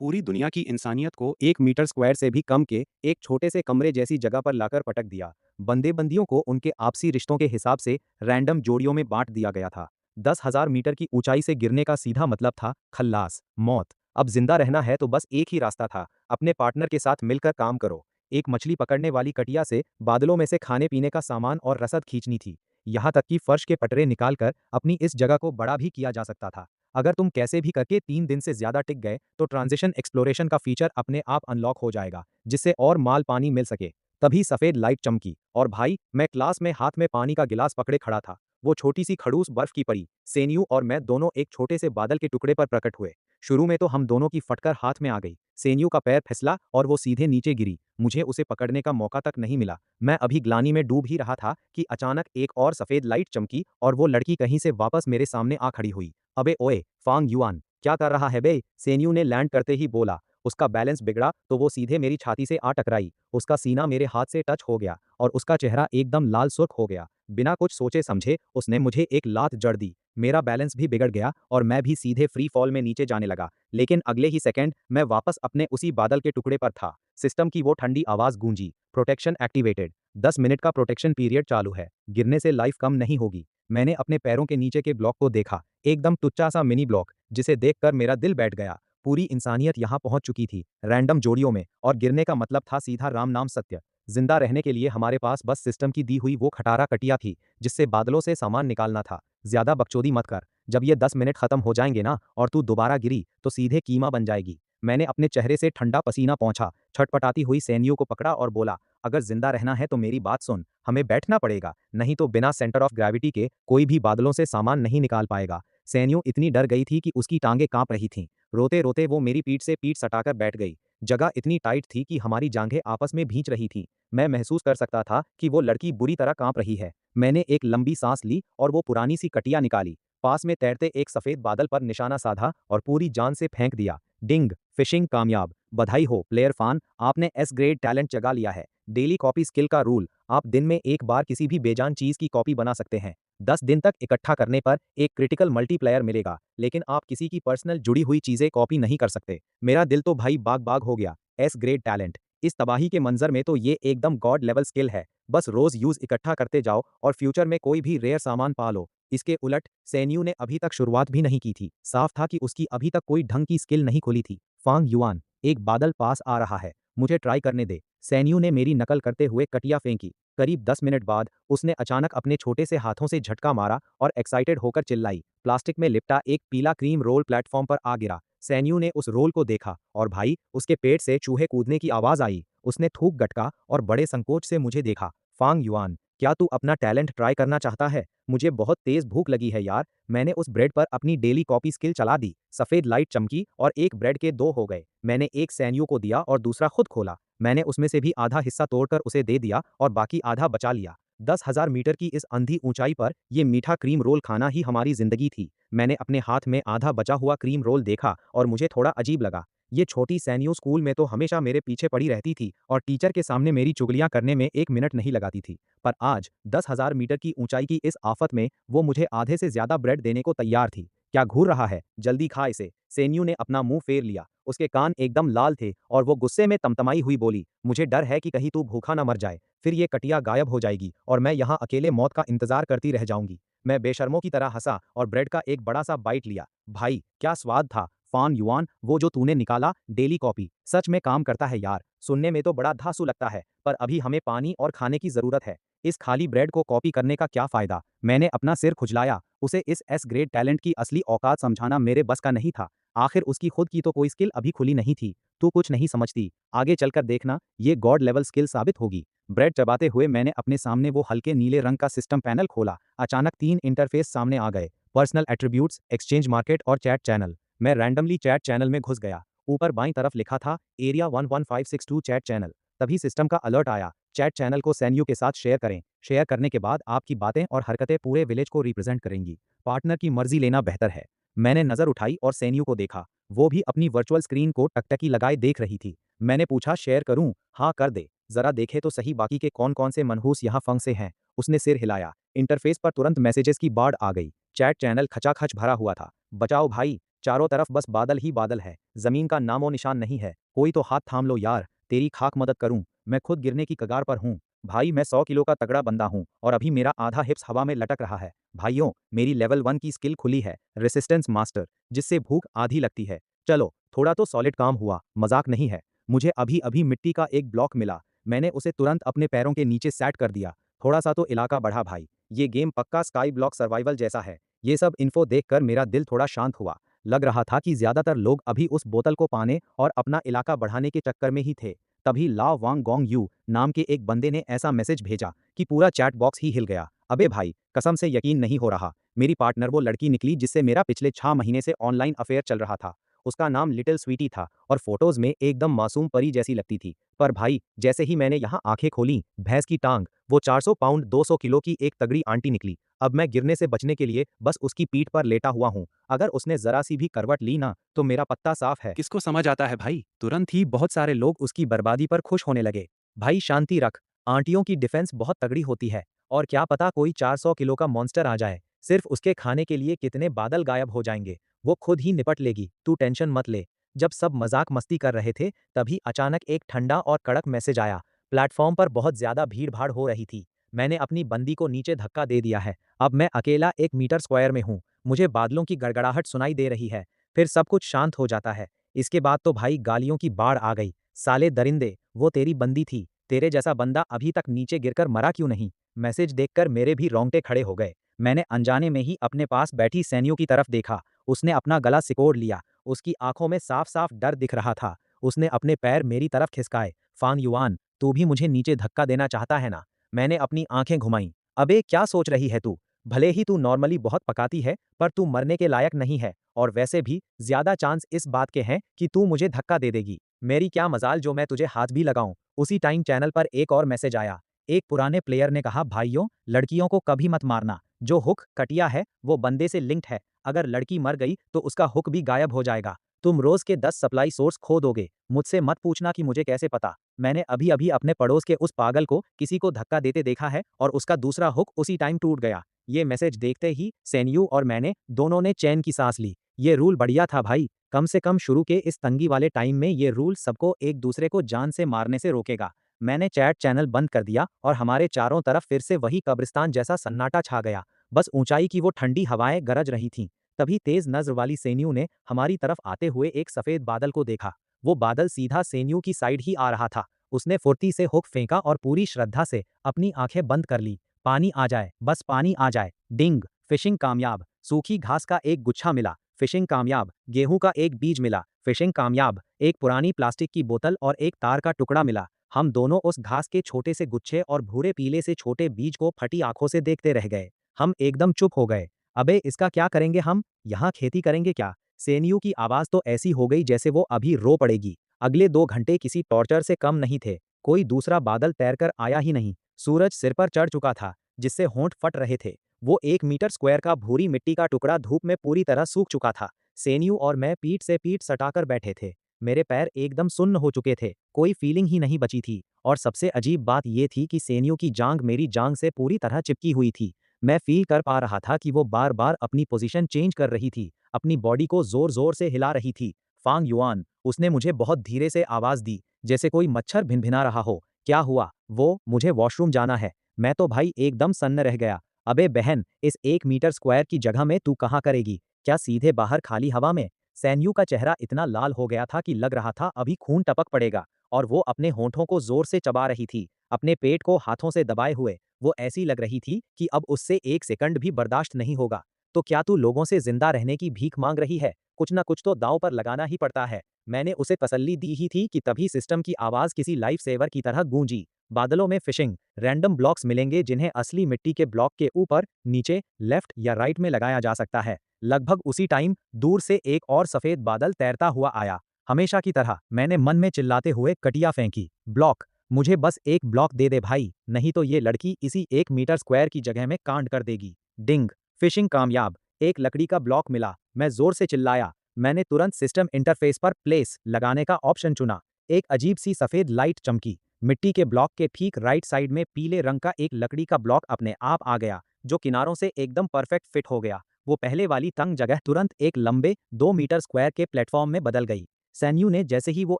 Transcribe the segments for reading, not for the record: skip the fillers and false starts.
पूरी दुनिया की इंसानियत को 1 मीटर स्क्वायर से भी कम के एक छोटे से कमरे जैसी जगह पर लाकर पटक दिया। बंदियों को उनके आपसी रिश्तों के हिसाब से रैंडम जोड़ियों में बांट दिया गया था। 10,000 मीटर की ऊंचाई से गिरने का सीधा मतलब था खल्लास, मौत। अब जिंदा रहना है तो बस एक ही रास्ता था, अपने पार्टनर के साथ मिलकर काम करो। एक मछली पकड़ने वाली कटिया से बादलों में से खाने पीने का सामान और रसद खींचनी थी। यहाँ तक कि फर्श के पटरे निकालकर अपनी इस जगह को बड़ा भी किया जा सकता था। अगर तुम कैसे भी करके 3 दिन से ज्यादा टिक गए तो ट्रांजिशन एक्सप्लोरेशन का फीचर अपने आप अनलॉक हो जाएगा, जिससे और माल पानी मिल सके। तभी सफेद लाइट चमकी और भाई, मैं क्लास में हाथ में पानी का गिलास पकड़े खड़ा था। वो छोटी सी खड़ूस बर्फ की पड़ी सेन्यू और मैं दोनों एक छोटे से बादल के टुकड़े पर प्रकट हुए। शुरू में तो हम दोनों की फटकर हाथ में आ गई। सेन्यू का पैर फिसला और वो सीधे नीचे गिरी। मुझे उसे पकड़ने का मौका तक नहीं मिला। मैं अभी ग्लानि में डूब ही रहा था कि अचानक एक और सफेद लाइट चमकी और वो लड़की कहीं से वापस मेरे सामने आ खड़ी हुई। अबे ओए, फांग युआन, क्या कर रहा है बे? सेन्यू ने लैंड करते ही बोला। उसका बैलेंस बिगड़ा तो वो सीधे मेरी छाती से आ टकराई। उसका सीना मेरे हाथ से टच हो गया और उसका चेहरा एकदम लाल सुर्ख हो गया। बिना कुछ सोचे समझे उसने मुझे एक लात जड़ दी। मेरा बैलेंस भी बिगड़ गया और मैं भी सीधे फ्री फॉल में नीचे जाने लगा। लेकिन अगले ही सेकंड मैं वापस अपने उसी बादल के टुकड़े पर था। सिस्टम की वो ठंडी आवाज गूंजी, प्रोटेक्शन एक्टिवेटेड। 10 मिनट का प्रोटेक्शन पीरियड चालू है, गिरने से लाइफ कम नहीं होगी। मैंने अपने पैरों के नीचे के ब्लॉक को देखा, एकदम टुच्चा सा मिनी ब्लॉक, जिसे देखकर मेरा दिल बैठ गया। पूरी इंसानियत यहाँ पहुंच चुकी थी, रैंडम जोड़ियों में, और गिरने का मतलब था सीधा राम नाम सत्य। जिंदा रहने के लिए हमारे पास बस सिस्टम की दी हुई वो खटारा कटिया थी, जिससे बादलों से सामान निकालना था। ज्यादा बकचोदी मत कर। जब ये 10 मिनट खत्म हो जाएंगे ना और तू दोबारा गिरी तो सीधे कीमा बन जाएगी। मैंने अपने चेहरे से ठंडा पसीना पहुंचा, छटपटाती हुई सैनियों को पकड़ा और बोला, अगर जिंदा रहना है तो मेरी बात सुन, हमें बैठना पड़ेगा, नहीं तो बिना सेंटर ऑफ ग्रेविटी के कोई भी बादलों से सामान नहीं निकाल पाएगा। सैनियों इतनी डर गई थी कि उसकी टांगें कांप रही थीं। रोते रोते वो मेरी पीठ से पीठ सटाकर बैठ गई। जगह इतनी टाइट थी कि हमारी जांघें आपस में भींच रही थीं। मैं महसूस कर सकता था कि वो लड़की बुरी तरह कांप रही है। मैंने एक लंबी सांस ली और वो पुरानी सी कटिया निकाली। पास में तैरते एक सफेद बादल पर निशाना साधा और पूरी जान से फेंक दिया। डिंग, फिशिंग कामयाब। बधाई हो प्लेयर फान, आपने एस ग्रेड टैलेंट जगा लिया है। डेली कॉपी स्किल का रूल, आप दिन में एक बार किसी भी बेजान चीज की कॉपी बना सकते हैं। 10 दिन तक इकट्ठा करने पर एक क्रिटिकल मल्टीप्लायर मिलेगा, लेकिन आप किसी की पर्सनल जुड़ी हुई चीजें कॉपी नहीं कर सकते। मेरा दिल तो भाई बाग बाग हो गया। एस ग्रेड टैलेंट, इस तबाही के मंजर में तो ये एकदम गॉड लेवल स्किल है। बस रोज यूज इकट्ठा करते जाओ और फ्यूचर में कोई भी रेयर सामान पा लो। इसके उलट सैन्यू ने अभी तक शुरुआत भी नहीं की थी। साफ था कि उसकी अभी तक कोई ढंग की स्किल नहीं खुली थी। फांग युआन, एक बादल पास आ रहा है, मुझे ट्राई करने दे। सैन्यू ने मेरी नकल करते हुए कटिया फेंकी। करीब 10 मिनट बाद उसने अचानक अपने छोटे से हाथों से झटका मारा और एक्साइटेड होकर चिल्लाई। प्लास्टिक में लिपटा एक पीला क्रीम रोल प्लेटफॉर्म पर आ गिरा। सैन्यू ने उस रोल को देखा और भाई, उसके पेट से चूहे कूदने की आवाज आई। उसने थूक गटका और बड़े संकोच से मुझे देखा। फांग युआन, क्या तू अपना टैलेंट ट्राई करना चाहता है? मुझे बहुत तेज भूख लगी है यार। मैंने उस ब्रेड पर अपनी डेली कॉपी स्किल चला दी। सफेद लाइट चमकी और एक ब्रेड के दो हो गए। मैंने एक सैन्यू को दिया और दूसरा खुद खोला। मैंने उसमें से भी आधा हिस्सा तोड़कर उसे दे दिया और बाकी आधा बचा लिया। 10,000 मीटर की इस अंधी ऊंचाई पर यह मीठा क्रीम रोल खाना ही हमारी जिंदगी थी। मैंने अपने हाथ में आधा बचा हुआ क्रीम रोल देखा और मुझे थोड़ा अजीब लगा। ये छोटी सैन्यू स्कूल में तो हमेशा मेरे पीछे पड़ी रहती थी और टीचर के सामने मेरी चुगलियां करने में 1 मिनट नहीं लगाती थी। पर आज 10,000 मीटर की ऊंचाई की इस आफत में वो मुझे आधे से ज्यादा ब्रेड देने को तैयार थी। क्या घूर रहा है? जल्दी खा इसे। सेन्यू ने अपना मुंह फेर लिया। उसके कान एकदम लाल थे और वो गुस्से में तमतमाई हुई बोली, मुझे डर है कि कहीं तू भूखा ना मर जाए, फिर ये कटिया गायब हो जाएगी और मैं यहाँ अकेले मौत का इंतजार करती रह जाऊंगी। मैं बेशर्मों की तरह हंसा और ब्रेड का एक बड़ा सा बाइट लिया। भाई, क्या स्वाद था। फान युआन, वो जो तूने निकाला, डेली कॉपी, सच में काम करता है यार। सुनने में तो बड़ा धांसू लगता है, पर अभी हमें पानी और खाने की जरूरत है। इस खाली ब्रेड को कॉपी करने का क्या फायदा? मैंने अपना सिर खुजलाया। उसे इस एस ग्रेड टैलेंट की असली औकात समझाना मेरे बस का नहीं था। आखिर उसकी खुद की तो कोई स्किल अभी खुली नहीं थी। तू कुछ नहीं समझती, आगे चलकर देखना, ये गॉड लेवल स्किल साबित होगी। ब्रेड चबाते हुए मैंने अपने सामने वो हल्के नीले रंग का सिस्टम पैनल खोला। अचानक 3 इंटरफेस सामने आ गए, पर्सनल एट्रीब्यूट्स, एक्सचेंज मार्केट और चैट चैनल। मैं रैंडमली चैट चैनल में घुस गया। ऊपर बाईं तरफ लिखा था एरिया 11562 चैट चैनल। तभी सिस्टम का अलर्ट आया, चैट चैनल को सैन्यू के साथ शेयर करें। शेयर करने के बाद आपकी बातें और हरकतें पूरे विलेज को रिप्रेजेंट करेंगी। पार्टनर की मर्जी लेना बेहतर है। मैंने नजर उठाई और सैन्यू को देखा। वो भी अपनी वर्चुअल स्क्रीन को टकटकी लगाए देख रही थी। मैंने पूछा, शेयर करूं? हाँ कर दे, जरा देखे तो सही बाकी के कौन कौन से मनहूस यहाँ फंसे हैं। उसने सिर हिलाया। इंटरफेस पर तुरंत मैसेजेस की बाढ़ आ गई। चैट चैनल खचाखच भरा हुआ था। बचाओ भाई, चारों तरफ बस बादल ही बादल है, जमीन का नामो निशान नहीं है। कोई तो हाथ थाम लो यार, तेरी खाक मदद करूं, मैं खुद गिरने की कगार पर हूं। भाई मैं 100 किलो का तगड़ा बंदा हूं और अभी मेरा आधा हिप्स हवा में लटक रहा है। भाइयों, मेरी लेवल 1 की स्किल खुली है, रेसिस्टेंस मास्टर, जिससे भूख आधी लगती है। चलो, थोड़ा तो सॉलिड काम हुआ, मजाक नहीं है। मुझे अभी अभी मिट्टी का एक ब्लॉक मिला, मैंने उसे तुरंत अपने पैरों के नीचे सेट कर दिया। थोड़ा सा तो इलाका बढ़ा भाई, ये गेम पक्का स्काई ब्लॉक सर्वाइवल जैसा है। ये सब इन्फो देखकर मेरा दिल थोड़ा शांत हुआ। लग रहा था कि ज्यादातर लोग अभी उस बोतल को पाने और अपना इलाका बढ़ाने के चक्कर में ही थे। तभी लाओ वांग गोंग यू नाम के एक बंदे ने ऐसा मैसेज भेजा कि पूरा चैट बॉक्स ही हिल गया। अबे भाई, कसम से यकीन नहीं हो रहा, मेरी पार्टनर वो लड़की निकली जिससे मेरा पिछले 6 महीने से ऑनलाइन अफेयर चल रहा था। उसका नाम लिटिल स्वीटी था और फोटोज में एकदम मासूम परी जैसी लगती थी। पर भाई, जैसे ही मैंने यहाँ आंखें खोली, भैंस की टांग, वो 400 पाउंड 200 किलो की एक तगड़ी आंटी निकली। अब मैं गिरने से बचने के लिए बस उसकी पीठ पर लेटा हुआ हूँ। अगर उसने जरा सी भी करवट ली ना, तो मेरा पत्ता साफ है। किसको समझ आता है भाई? तुरंत ही बहुत सारे लोग उसकी बर्बादी पर खुश होने लगे। भाई शांति रख, आंटियों की डिफेंस बहुत तगड़ी होती है और क्या पता कोई 400 किलो का मॉन्स्टर आ जाए, सिर्फ उसके खाने के लिए कितने बादल गायब हो जाएंगे। वो खुद ही निपट लेगी, तू टेंशन मत ले। जब सब मजाक मस्ती कर रहे थे, तभी अचानक एक ठंडा और कड़क मैसेज आया। प्लेटफॉर्म पर बहुत ज्यादा भीड़ भाड़ हो रही थी। मैंने अपनी बंदी को नीचे धक्का दे दिया है। अब मैं अकेला 1 मीटर स्क्वायर में हूँ। मुझे बादलों की गड़गड़ाहट सुनाई दे रही है। फिर सब कुछ शांत हो जाता है। इसके बाद तो भाई गालियों की बाढ़ आ गई। साले दरिंदे, वो तेरी बंदी थी, तेरे जैसा बंदा अभी तक नीचे गिरकर मरा क्यों नहीं? मैसेज देखकर मेरे भी रोंगटे खड़े हो गए। मैंने अनजाने में ही अपने पास बैठी सैनियों की तरफ देखा। उसने अपना गला सिकोड़ लिया। उसकी आंखों में साफ साफ डर दिख रहा था। उसने अपने पैर मेरी तरफ खिसकाए। फांग युआन, तू भी मुझे नीचे धक्का देना चाहता है ना? मैंने अपनी आंखें घुमाई। अबे क्या सोच रही है तू? भले ही तू नॉर्मली बहुत पकाती है, पर तू मरने के लायक नहीं है और वैसे भी ज्यादा चांस इस बात के हैं कि तू मुझे धक्का दे देगी। मेरी क्या मजाल जो मैं तुझे हाथ भी लगाऊं। उसी टाइम चैनल पर एक और मैसेज आया। एक पुराने प्लेयर ने कहा, भाइयों, लड़कियों को कभी मत मारना। जो हुक कटिया है वो बंदे से लिंक्ड है। अगर लड़की मर गई तो उसका हुक भी गायब हो जाएगा। तुम रोज के 10 सप्लाई सोर्स खो दोगे। मुझसे मत पूछना कि मुझे कैसे पता। मैंने अभी अभी अपने पड़ोस के उस पागल को किसी को धक्का देते देखा है और उसका दूसरा हुक उसी टाइम टूट गया। ये मैसेज देखते ही सेन्यू और मैंने दोनों ने चैन की सांस ली। ये रूल बढ़िया था भाई। कम से कम शुरू के इस तंगी वाले टाइम में ये रूल सबको एक दूसरे को जान से मारने से रोकेगा। मैंने चैट चैनल बंद कर दिया और हमारे चारों तरफ फिर से वही कब्रिस्तान जैसा सन्नाटा छा गया। बस ऊंचाई की वो ठंडी हवाएं गरज रही थीं। तभी तेज नज्र वाली सेन्यू ने हमारी तरफ आते हुए एक सफेद बादल को देखा। वो बादल सीधा सेन्यू की साइड ही आ रहा था। उसने फुर्ती से हुक फेंका और पूरी श्रद्धा से अपनी आंखें बंद कर ली। पानी आ जाए, बस पानी आ जाए। डिंग, फिशिंग कामयाब। सूखी घास का एक गुच्छा मिला, फिशिंग कामयाब। गेहूं का एक बीज मिला, फिशिंग कामयाब। एक पुरानी प्लास्टिक की बोतल और एक तार का टुकड़ा मिला। हम दोनों उस घास के छोटे से गुच्छे और भूरे पीले से छोटे बीज को फटी आंखों से देखते रह गए। हम एकदम चुप हो गए। अबे इसका क्या करेंगे हम? यहाँ खेती करेंगे क्या? सेनियू की आवाज तो ऐसी हो गई जैसे वो अभी रो पड़ेगी। अगले 2 घंटे किसी टॉर्चर से कम नहीं थे। कोई दूसरा बादल तैरकर आया ही नहीं। सूरज सिर पर चढ़ चुका था, जिससे होंठ फट रहे थे। वो 1 मीटर स्क्वायर का भूरी मिट्टी का टुकड़ा धूप में पूरी तरह सूख चुका था। सेनियू और मैं पीठ से पीठ सटाकर बैठे थे। मेरे पैर एकदम सुन्न हो चुके थे, कोई फीलिंग ही नहीं बची थी। और सबसे अजीब बात ये थी कि सेनियू की जांग मेरी जांग से पूरी तरह चिपकी हुई थी। मैं फील कर पा रहा था कि वो बार बार अपनी पोजीशन चेंज कर रही थी, अपनी बॉडी को जोर जोर से हिला रही थी। फांग युआन, उसने मुझे बहुत धीरे से आवाज दी, जैसे कोई मच्छर भिनभिना रहा हो। क्या हुआ? वो, मुझे वॉशरूम जाना है। मैं तो भाई एकदम सन्न रह गया। अबे बहन, इस 1 मीटर स्क्वायर की जगह में तू कहाँ करेगी? क्या सीधे बाहर खाली हवा में? सैन्यू का चेहरा इतना लाल हो गया था कि लग रहा था अभी खून टपक पड़ेगा और वो अपने होंठों को जोर से चबा रही थी, अपने पेट को हाथों से दबाए हुए। वो ऐसी लग रही थी कि अब उससे 1 सेकंड भी बर्दाश्त नहीं होगा। तो क्या तू लोगों से जिंदा रहने की भीख मांग रही है? कुछ ना कुछ तो दांव पर लगाना ही पड़ता है। मैंने उसे तसल्ली दी ही थी कि तभी सिस्टम की आवाज किसी लाइफ सेवर की तरह गूंजी। बादलों में फिशिंग, रैंडम ब्लॉक्स मिलेंगे जिन्हें असली मिट्टी के ब्लॉक के ऊपर, नीचे, लेफ्ट या राइट में लगाया जा सकता है। लगभग उसी टाइम दूर से एक और सफेद बादल तैरता हुआ आया। हमेशा की तरह मैंने मन में चिल्लाते हुए कटिया फेंकी, ब्लॉक, मुझे बस एक ब्लॉक दे दे भाई, नहीं तो ये लड़की इसी 1 मीटर स्क्वायर की जगह में कांड कर देगी। डिंग, फिशिंग कामयाब। एक लकड़ी का ब्लॉक मिला। मैं जोर से चिल्लाया। मैंने तुरंत सिस्टम इंटरफेस पर प्लेस लगाने का ऑप्शन चुना। एक अजीब सी सफेद लाइट चमकी। मिट्टी के ब्लॉक के ठीक राइट साइड में पीले रंग का एक लकड़ी का ब्लॉक अपने आप आ गया, जो किनारों से एकदम परफेक्ट फिट हो गया। वो पहले वाली तंग जगह तुरंत एक लंबे 2 मीटर स्क्वायर के प्लेटफॉर्म में बदल गई। सैन्यू ने जैसे ही वो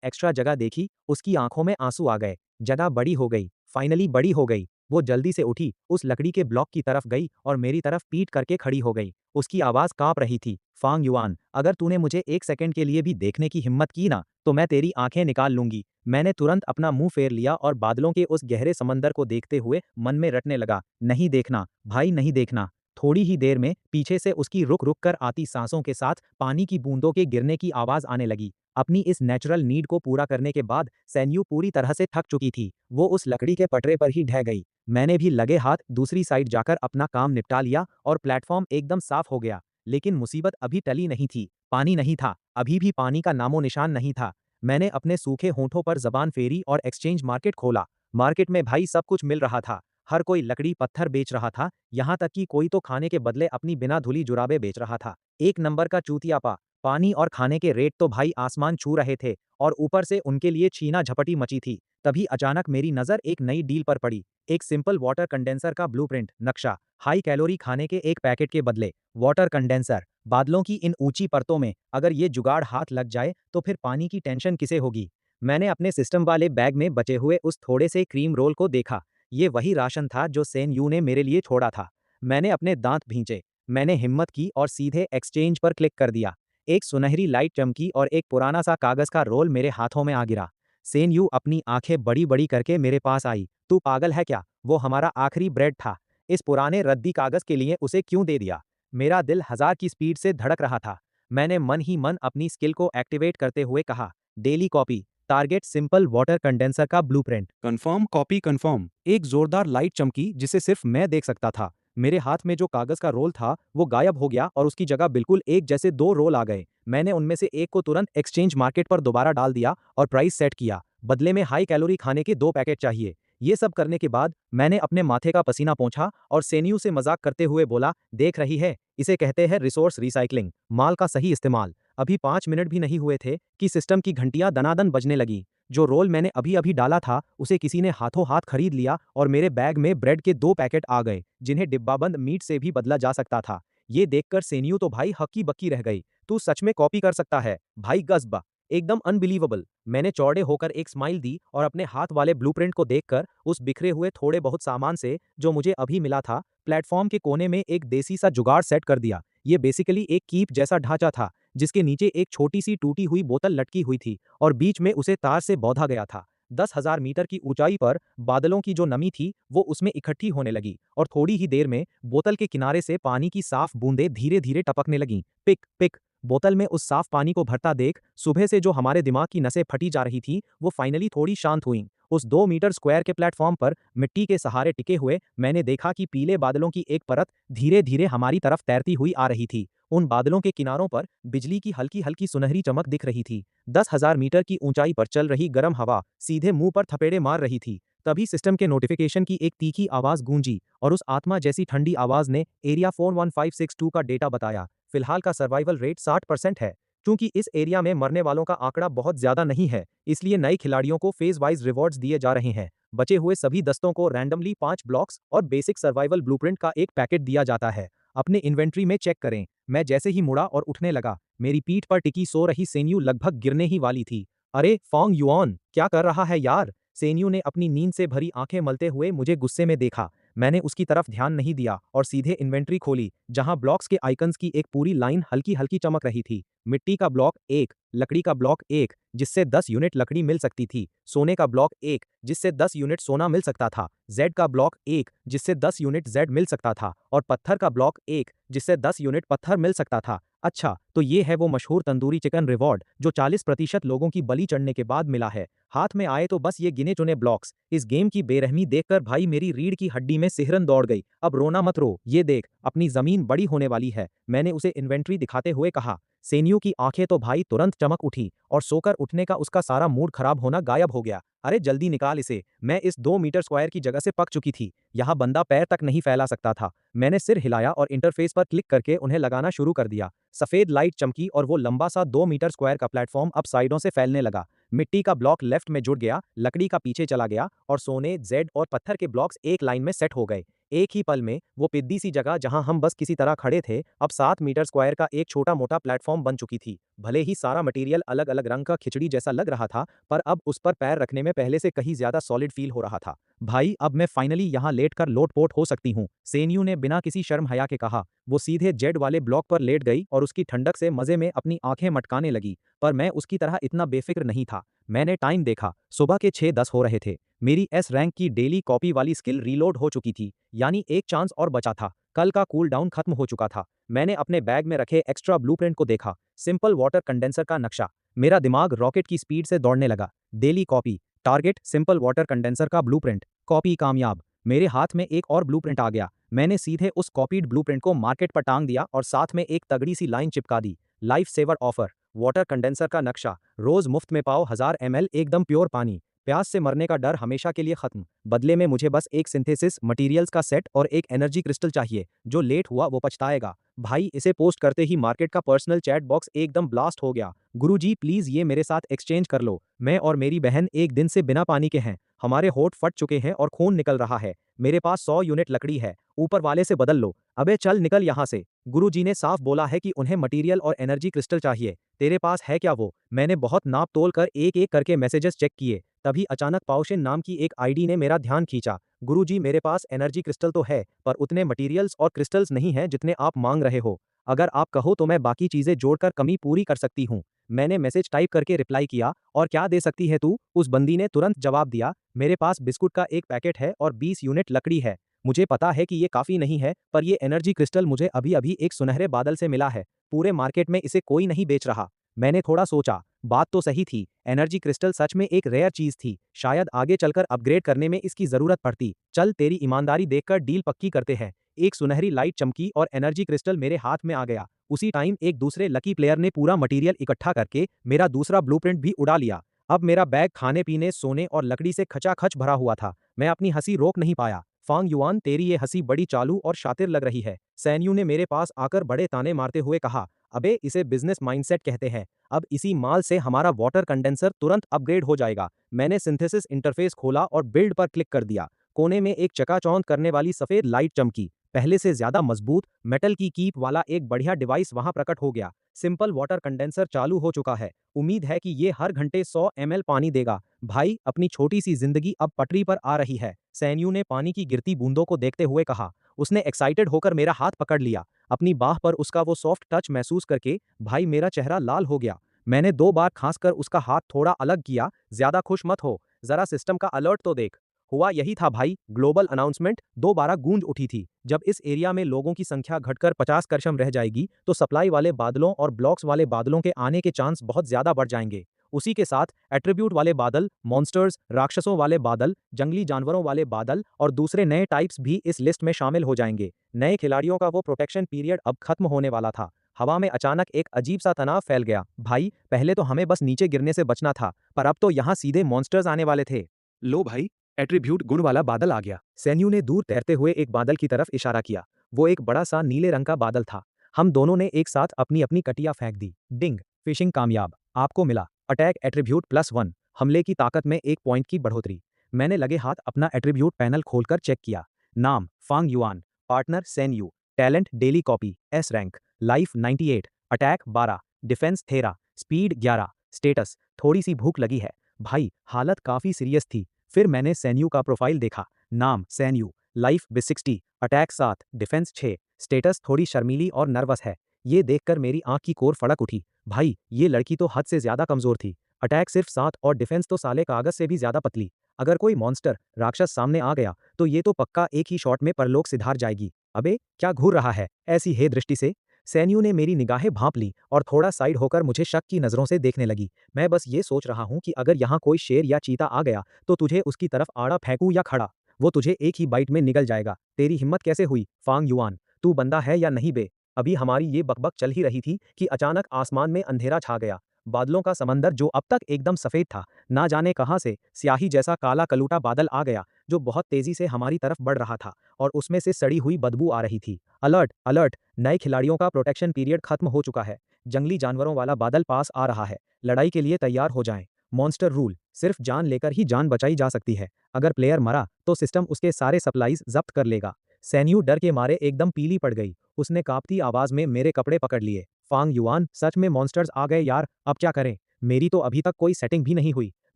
एक्स्ट्रा जगह देखी, उसकी आंखों में आंसू आ गए। जगह बड़ी हो गई, फाइनली बड़ी हो गई। वो जल्दी से उठी, उस लकड़ी के ब्लॉक की तरफ गई और मेरी तरफ पीठ करके खड़ी हो गई। उसकी आवाज कांप रही थी, फांग युआन, अगर तूने मुझे 1 सेकंड के लिए भी देखने की हिम्मत की ना, तो मैं तेरी आंखें निकाल लूंगी। मैंने तुरंत अपना मुंह फेर लिया और बादलों के उस गहरे समंदर को देखते हुए मन में रटने लगा, नहीं देखना भाई, नहीं देखना। थोड़ी ही देर में पीछे से उसकी रुक रुक कर आती सांसों के साथ पानी की बूंदों के गिरने की आवाज आने लगी। अपनी इस नेचुरल नीड को पूरा करने के बाद सैन्यू पूरी तरह से थक चुकी थी। वो उस लकड़ी के पटरे पर ही ढह गई। मैंने भी लगे हाथ दूसरी साइड जाकर अपना काम निपटा लिया और प्लेटफॉर्म एकदम साफ हो गया। लेकिन मुसीबत अभी टली नहीं थी। पानी नहीं था, अभी भी पानी का नामो निशान नहीं था। मैंने अपने सूखे होंठों पर जबान फेरी और एक्सचेंज मार्केट खोला। मार्केट में भाई सब कुछ मिल रहा था। हर कोई लकड़ी पत्थर बेच रहा था, यहाँ तक कि कोई तो खाने के बदले अपनी बिना धुली जुराबें बेच रहा था। एक नंबर का चूतियापा। पानी और खाने के रेट तो भाई आसमान छू रहे थे और ऊपर से उनके लिए छीना झपटी मची थी। तभी अचानक मेरी नज़र एक नई डील पर पड़ी। एक सिंपल वाटर कंडेंसर का ब्लूप्रिंट नक्शा, हाई कैलोरी खाने के एक पैकेट के बदले वाटर कंडेंसर। बादलों की इन ऊंची परतों में अगर ये जुगाड़ हाथ लग जाए तो फिर पानी की टेंशन किसे होगी। मैंने अपने सिस्टम वाले बैग में बचे हुए उस थोड़े से क्रीम रोल को देखा। ये वही राशन था जो सेन यू ने मेरे लिए छोड़ा था। मैंने अपने दांत भींचे। मैंने हिम्मत की और सीधे एक्सचेंज पर क्लिक कर दिया। एक सुनहरी लाइट चमकी और एक पुराना सा कागज का रोल मेरे हाथों में आ गिरा। सेन यू अपनी आंखें बड़ी बड़ी करके मेरे पास आई। तू पागल है क्या? वो हमारा आखिरी ब्रेड था। इस पुराने रद्दी कागज के लिए उसे क्यों दे दिया? मेरा दिल 1000 की स्पीड से धड़क रहा था। मैंने मन ही मन अपनी स्किल को एक्टिवेट करते हुए कहा, daily copy, target simple water condenser का ब्लूप्रिंट। Confirm copy confirm. एक जोरदार लाइट चमकी जिसे सिर्फ मैं देख सकता था। मेरे हाथ में जो कागज का रोल था वो गायब हो गया और उसकी जगह बिल्कुल एक जैसे दो रोल आ गए। मैंने उनमें से एक को तुरंत एक्सचेंज मार्केट पर दोबारा डाल दिया और प्राइस सेट किया। बदले में हाई कैलोरी खाने के 2 पैकेट चाहिए। ये सब करने के बाद मैंने अपने माथे का पसीना पोंछा और सेन्यू से मजाक करते हुए बोला, देख रही है, इसे कहते हैं रिसोर्स रिसाइकलिंग, माल का सही इस्तेमाल। अभी 5 मिनट भी नहीं हुए थे कि सिस्टम की घंटियां दनादन बजने लगी। जो रोल मैंने अभी अभी डाला था उसे किसी ने हाथों हाथ खरीद लिया और मेरे बैग में ब्रेड के 2 पैकेट आ गए, जिन्हें डिब्बाबंद मीट से भी बदला जा सकता था। ये देखकर सेन्यू तो भाई हक्की बक्की रह गई। तू सच में कॉपी कर सकता है भाई, गजब, एकदम अनबिलीवेबल। मैंने चौड़े होकर एक स्माइल दी और अपने हाथ वाले ब्लूप्रिंट को देखकर उस बिखरे हुए थोड़े बहुत सामान से जो मुझे अभी मिला था, प्लेटफॉर्म के कोने में एक देसी सा जुगाड़ सेट कर दिया। ये बेसिकली एक कीप जैसा ढांचा था, जिसके नीचे एक छोटी सी टूटी हुई बोतल लटकी हुई थी और बीच में उसे तार से बौधा गया था। 10,000 मीटर की ऊंचाई पर बादलों की जो नमी थी वो उसमें इकट्ठी होने लगी और थोड़ी ही देर में बोतल के किनारे से पानी की साफ बूंदें धीरे धीरे टपकने लगीं। पिक पिक। बोतल में उस साफ पानी को भरता देख सुबह से जो हमारे दिमाग की नसें फटी जा रही थी वो फाइनली थोड़ी शांत हुईं। उस 2 मीटर स्क्वायर के प्लेटफॉर्म पर मिट्टी के सहारे टिके हुए मैंने देखा कि पीले बादलों की एक परत धीरे धीरे हमारी तरफ तैरती हुई आ रही थी। उन बादलों के किनारों पर बिजली की हल्की हल्की सुनहरी चमक दिख रही थी। 10,000 मीटर की ऊंचाई पर चल रही गर्म हवा सीधे मुंह पर थपेड़े मार रही थी। तभी सिस्टम के नोटिफिकेशन की एक तीखी आवाज गूंजी और उस आत्मा जैसी ठंडी आवाज ने एरिया 41562 का डेटा बताया। फिलहाल का सर्वाइवल रेट 60% है। क्योंकि इस एरिया में मरने वालों का आंकड़ा बहुत ज्यादा नहीं है, इसलिए नए खिलाड़ियों को फेज वाइज रिवॉर्ड्स दिए जा रहे हैं। बचे हुए सभी दस्तों को रैंडमली 5 ब्लॉक्स और बेसिक सर्वाइवल ब्लूप्रिंट का एक पैकेट दिया जाता है। अपने इन्वेंट्री में चेक करें। मैं जैसे ही मुड़ा और उठने लगा, मेरी पीठ पर टिकी सो रही सेन्यू लगभग गिरने ही वाली थी। अरे फॉन्ग युआन, क्या कर रहा है यार? सेन्यू ने अपनी नींद से भरी आंखें मलते हुए मुझे गुस्से में देखा। मैंने उसकी तरफ ध्यान नहीं दिया और सीधे इन्वेंट्री खोली, जहां ब्लॉक्स के आइकन्स की एक पूरी लाइन हल्की हल्की चमक रही थी। मिट्टी का ब्लॉक 1, लकड़ी का ब्लॉक 1, जिससे 10 यूनिट लकड़ी मिल सकती थी, सोने का ब्लॉक 1, जिससे 10 यूनिट सोना मिल सकता था, जेड का ब्लॉक 1, जिससे 10 यूनिट जेड मिल सकता था, और पत्थर का ब्लॉक 1, जिससे 10 यूनिट पत्थर मिल सकता था। अच्छा, तो ये है वो मशहूर तंदूरी चिकन रिवॉर्ड जो 40% लोगों की बलि चढ़ने के बाद मिला है। हाथ में आए तो बस ये गिने चुने ब्लॉक्स। इस गेम की बेरहमी देखकर भाई मेरी रीढ़ की हड्डी में सिहरन दौड़ गई। अब रोना मत रो, ये देख, अपनी जमीन बड़ी होने वाली है, मैंने उसे इन्वेंट्री दिखाते हुए कहा। सेन्यू की आंखें तो भाई तुरंत चमक उठी और सोकर उठने का उसका सारा मूड खराब होना गायब हो गया। अरे जल्दी निकाल इसे। मैं इस 2 मीटर स्क्वायर की जगह से पक चुकी थी। यहाँ बंदा पैर तक नहीं फैला सकता था। मैंने सिर हिलाया और इंटरफेस पर क्लिक करके उन्हें लगाना शुरू कर दिया। सफेद लाइट चमकी और वो लंबा सा 2 मीटर स्क्वायर का प्लेटफॉर्म अब साइडों से फैलने लगा। मिट्टी का ब्लॉक लेफ्ट में जुड़ गया, लकड़ी का पीछे चला गया और सोने, जेड और पत्थर के ब्लॉक्स एक लाइन में सेट हो गए। एक ही पल में वो पिद्दी सी जगह जहां हम बस किसी तरह खड़े थे अब 7 मीटर स्क्वायर का एक छोटा मोटा प्लेटफॉर्म बन चुकी थी। भले ही सारा मटेरियल अलग अलग रंग का खिचड़ी जैसा लग रहा था, पर अब उस पर पैर रखने में पहले से कहीं ज्यादा सॉलिड फील हो रहा था। भाई अब मैं फाइनली यहाँ लेटकर लोटपोट हो सकती हूँ, सेन्यू ने बिना किसी शर्म हया के कहा। वो सीधे जेड वाले ब्लॉक पर लेट गई और उसकी ठंडक से मजे में अपनी आंखें मटकाने लगी। पर मैं उसकी तरह इतना बेफिक्र नहीं था। मैंने टाइम देखा, सुबह के 6:10 हो रहे थे। मेरी एस रैंक की डेली कॉपी वाली स्किल रीलोड हो चुकी थी, यानी एक चांस और बचा था। कल का कूल डाउन खत्म हो चुका था। मैंने अपने बैग में रखे एक्स्ट्रा ब्लूप्रिंट को देखा, सिंपल वाटर कंडेंसर का नक्शा। मेरा दिमाग रॉकेट की स्पीड से दौड़ने लगा। Daily copy, target simple water condenser का ब्लूप्रिंट, कॉपी कामयाब। मेरे हाथ में एक और ब्लूप्रिंट आ गया। मैंने सीधे उस कॉपीड ब्लूप्रिंट को मार्केट पर टांग दिया और साथ में एक तगड़ी सी लाइन चिपका दी, life saver offer, water condenser का नक्शा, रोज मुफ्त में पाओ 1000 ml एकदम प्योर पानी, प्यास से मरने का डर हमेशा के लिए खत्म। बदले में मुझे बस एक सिंथेसिस मटेरियल्स का सेट और एक एनर्जी क्रिस्टल चाहिए। जो लेट हुआ वो पछताएगा। भाई इसे पोस्ट करते ही मार्केट का पर्सनल चैट बॉक्स एकदम ब्लास्ट हो गया। गुरुजी प्लीज ये मेरे साथ एक्सचेंज कर लो। मैं और मेरी बहन एक दिन से बिना पानी के हैं। हमारे होठ फट चुके हैं और खून निकल रहा है। मेरे पास 100 यूनिट लकड़ी है, ऊपर वाले से बदल लो। अबे चल निकल यहाँ से। गुरुजी ने साफ बोला है कि उन्हें मटेरियल और एनर्जी क्रिस्टल चाहिए। तेरे पास है क्या वो? मैंने बहुत नाप तोल कर एक एक करके मैसेजेस चेक किए। तभी अचानक पाओशिन नाम की एक आईडी ने मेरा ध्यान खींचा। गुरुजी मेरे पास एनर्जी क्रिस्टल तो है, पर उतने मटेरियल्स और क्रिस्टल्स नहीं हैं जितने आप मांग रहे हो। अगर आप कहो तो मैं बाकी चीजें जोड़कर कमी पूरी कर सकती हूँ। मैंने मैसेज टाइप करके रिप्लाई किया, और क्या दे सकती है तू? उस बंदी ने तुरंत जवाब दिया, मेरे पास बिस्कुट का एक पैकेट है और 20 यूनिट लकड़ी है। मुझे पता है कि ये काफी नहीं है, पर ये एनर्जी क्रिस्टल मुझे अभी अभी एक सुनहरे बादल से मिला है। पूरे मार्केट में इसे कोई नहीं बेच रहा। मैंने थोड़ा सोचा, बात तो सही थी। एनर्जी क्रिस्टल सच में एक रेयर चीज थी। शायद आगे चलकर अपग्रेड करने में इसकी जरूरत पड़ती। चल तेरी ईमानदारी देखकर डील पक्की करते हैं। एक सुनहरी लाइट चमकी और एनर्जी क्रिस्टल मेरे हाथ में आ गया। उसी टाइम एक दूसरे लकी प्लेयर ने पूरा मटेरियल इकट्ठा करके मेरा दूसरा ब्लूप्रिंट भी उड़ा लिया। अब मेरा बैग खाने पीने सोने और लकड़ी से खचाखच भरा हुआ था। मैं अपनी हंसी रोक नहीं पाया। फांग युआन तेरी ये हंसी बड़ी चालू और शातिर लग रही है, सैन्यू ने मेरे पास आकर बड़े ताने मारते हुए कहा। अबे इसे बिजनेस माइंडसेट कहते हैं। अब इसी माल से हमारा वाटर कंडेंसर तुरंत अपग्रेड हो जाएगा। मैंने सिंथेसिस इंटरफेस खोला और बिल्ड पर क्लिक कर दिया। कोने में एक चकाचौंध करने वाली सफेद लाइट चमकी। पहले से ज्यादा मजबूत मेटल की कीप वाला एक बढ़िया डिवाइस वहां प्रकट हो गया। सिंपल वाटर कंडेंसर चालू हो चुका है। उम्मीद है कि ये हर घंटे 100 ml पानी देगा। भाई अपनी छोटी सी जिंदगी अब पटरी पर आ रही है, सैन्यू ने पानी की गिरती बूंदों को देखते हुए कहा। उसने एक्साइटेड होकर मेरा हाथ पकड़ लिया। अपनी बाह पर उसका वो सॉफ्ट टच महसूस करके भाई मेरा चेहरा लाल हो गया। मैंने 2 बार खांसकर उसका हाथ थोड़ा अलग किया। ज्यादा खुश मत हो, जरा सिस्टम का अलर्ट तो देख। हुआ यही था भाई, ग्लोबल अनाउंसमेंट दोबारा गूंज उठी थी। जब इस एरिया में लोगों की संख्या घटकर 50 करशम रह जाएगी तो सप्लाई वाले बादलों और ब्लॉक्स वाले बादलों के आने के चांस बहुत ज्यादा बढ़ जाएंगे। उसी के साथ एट्रीब्यूट वाले बादल, मॉन्स्टर्स, राक्षसों वाले बादल, जंगली जानवरों वाले बादल और दूसरे नए टाइप्स भी इस लिस्ट में शामिल हो जाएंगे। नए खिलाड़ियों का वो प्रोटेक्शन पीरियड अब खत्म होने वाला था। हवा में अचानक एक अजीब सा तनाव फैल गया। भाई पहले तो हमें बस नीचे गिरने से बचना था, पर अब तो यहाँ सीधे मॉन्स्टर्स आने वाले थे। लो भाई, एट्रीब्यूट गुण वाला बादल आ गया। सैन्यू ने दूर तैरते हुए एक बादल की तरफ इशारा किया। वो एक बड़ा सा नीले रंग का बादल था। हम दोनों ने एक साथ अपनी अपनी कटिया फेंक दी। डिंग, फिशिंग कामयाब, आपको मिला अटैक एट्रीब्यूट +1, हमले की ताकत में 1 पॉइंट की बढ़ोतरी। मैंने लगे हाथ अपना एट्रीब्यूट पैनल खोलकर चेक किया। नाम फांग युआन, पार्टनर सैन्यू, talent daily copy, S rank, life 98, attack 12, defence 13, speed 11, status थोड़ी सी भूख लगी है। भाई हालत काफी सीरियस थी। फिर मैंने सैन्यू का प्रोफाइल देखा। नाम सैन्यू, life B60, attack 7, defence 6, status थोड़ी शर्मीली और नर्वस है। ये देखकर मेरी आंख की कोर फड़क उठी। भाई ये लड़की तो हद से ज्यादा कमजोर थी। अटैक सिर्फ 7 और डिफेंस तो साले कागज से भी ज्यादा पतली। अगर कोई मॉन्स्टर राक्षस सामने आ गया तो ये तो पक्का एक ही शॉट में परलोक सिधार जाएगी। अबे क्या घूर रहा है ऐसी हे दृष्टि से? सैन्यू ने मेरी निगाहें भांप ली और थोड़ा साइड होकर मुझे शक की नजरों से देखने लगी। मैं बस ये सोच रहा हूँ कि अगर यहाँ कोई शेर या चीता आ गया तो तुझे उसकी तरफ आड़ा फेंकूं या खड़ा, वो तुझे एक ही बाइट में निगल जाएगा। तेरी हिम्मत कैसे हुई फांग युआन? तू बंदा है या नहीं बे? अभी हमारी ये बकबक चल ही रही थी कि अचानक आसमान में अंधेरा छा गया। बादलों का समंदर जो अब तक एकदम सफेद था, ना जाने कहां से स्याही जैसा काला कलूटा बादल आ गया जो बहुत तेजी से हमारी तरफ बढ़ रहा था और उसमें से सड़ी हुई बदबू आ रही थी। अलर्ट अलर्ट, नए खिलाड़ियों का प्रोटेक्शन पीरियड खत्म हो चुका है। जंगली जानवरों वाला बादल पास आ रहा है। लड़ाई के लिए तैयार हो जाएं। मॉन्स्टर रूल, सिर्फ जान लेकर ही जान बचाई जा सकती है। अगर प्लेयर मरा तो सिस्टम उसके सारे सप्लाईज जब्त कर लेगा। सैन्यू डर के मारे एकदम पीली पड़ गई। उसने कांपती आवाज में मेरे कपड़े पकड़ लिए। फांग युआन, सच में मॉन्स्टर्स आ गए यार, अब क्या करें? मेरी तो अभी तक कोई सेटिंग भी नहीं हुई।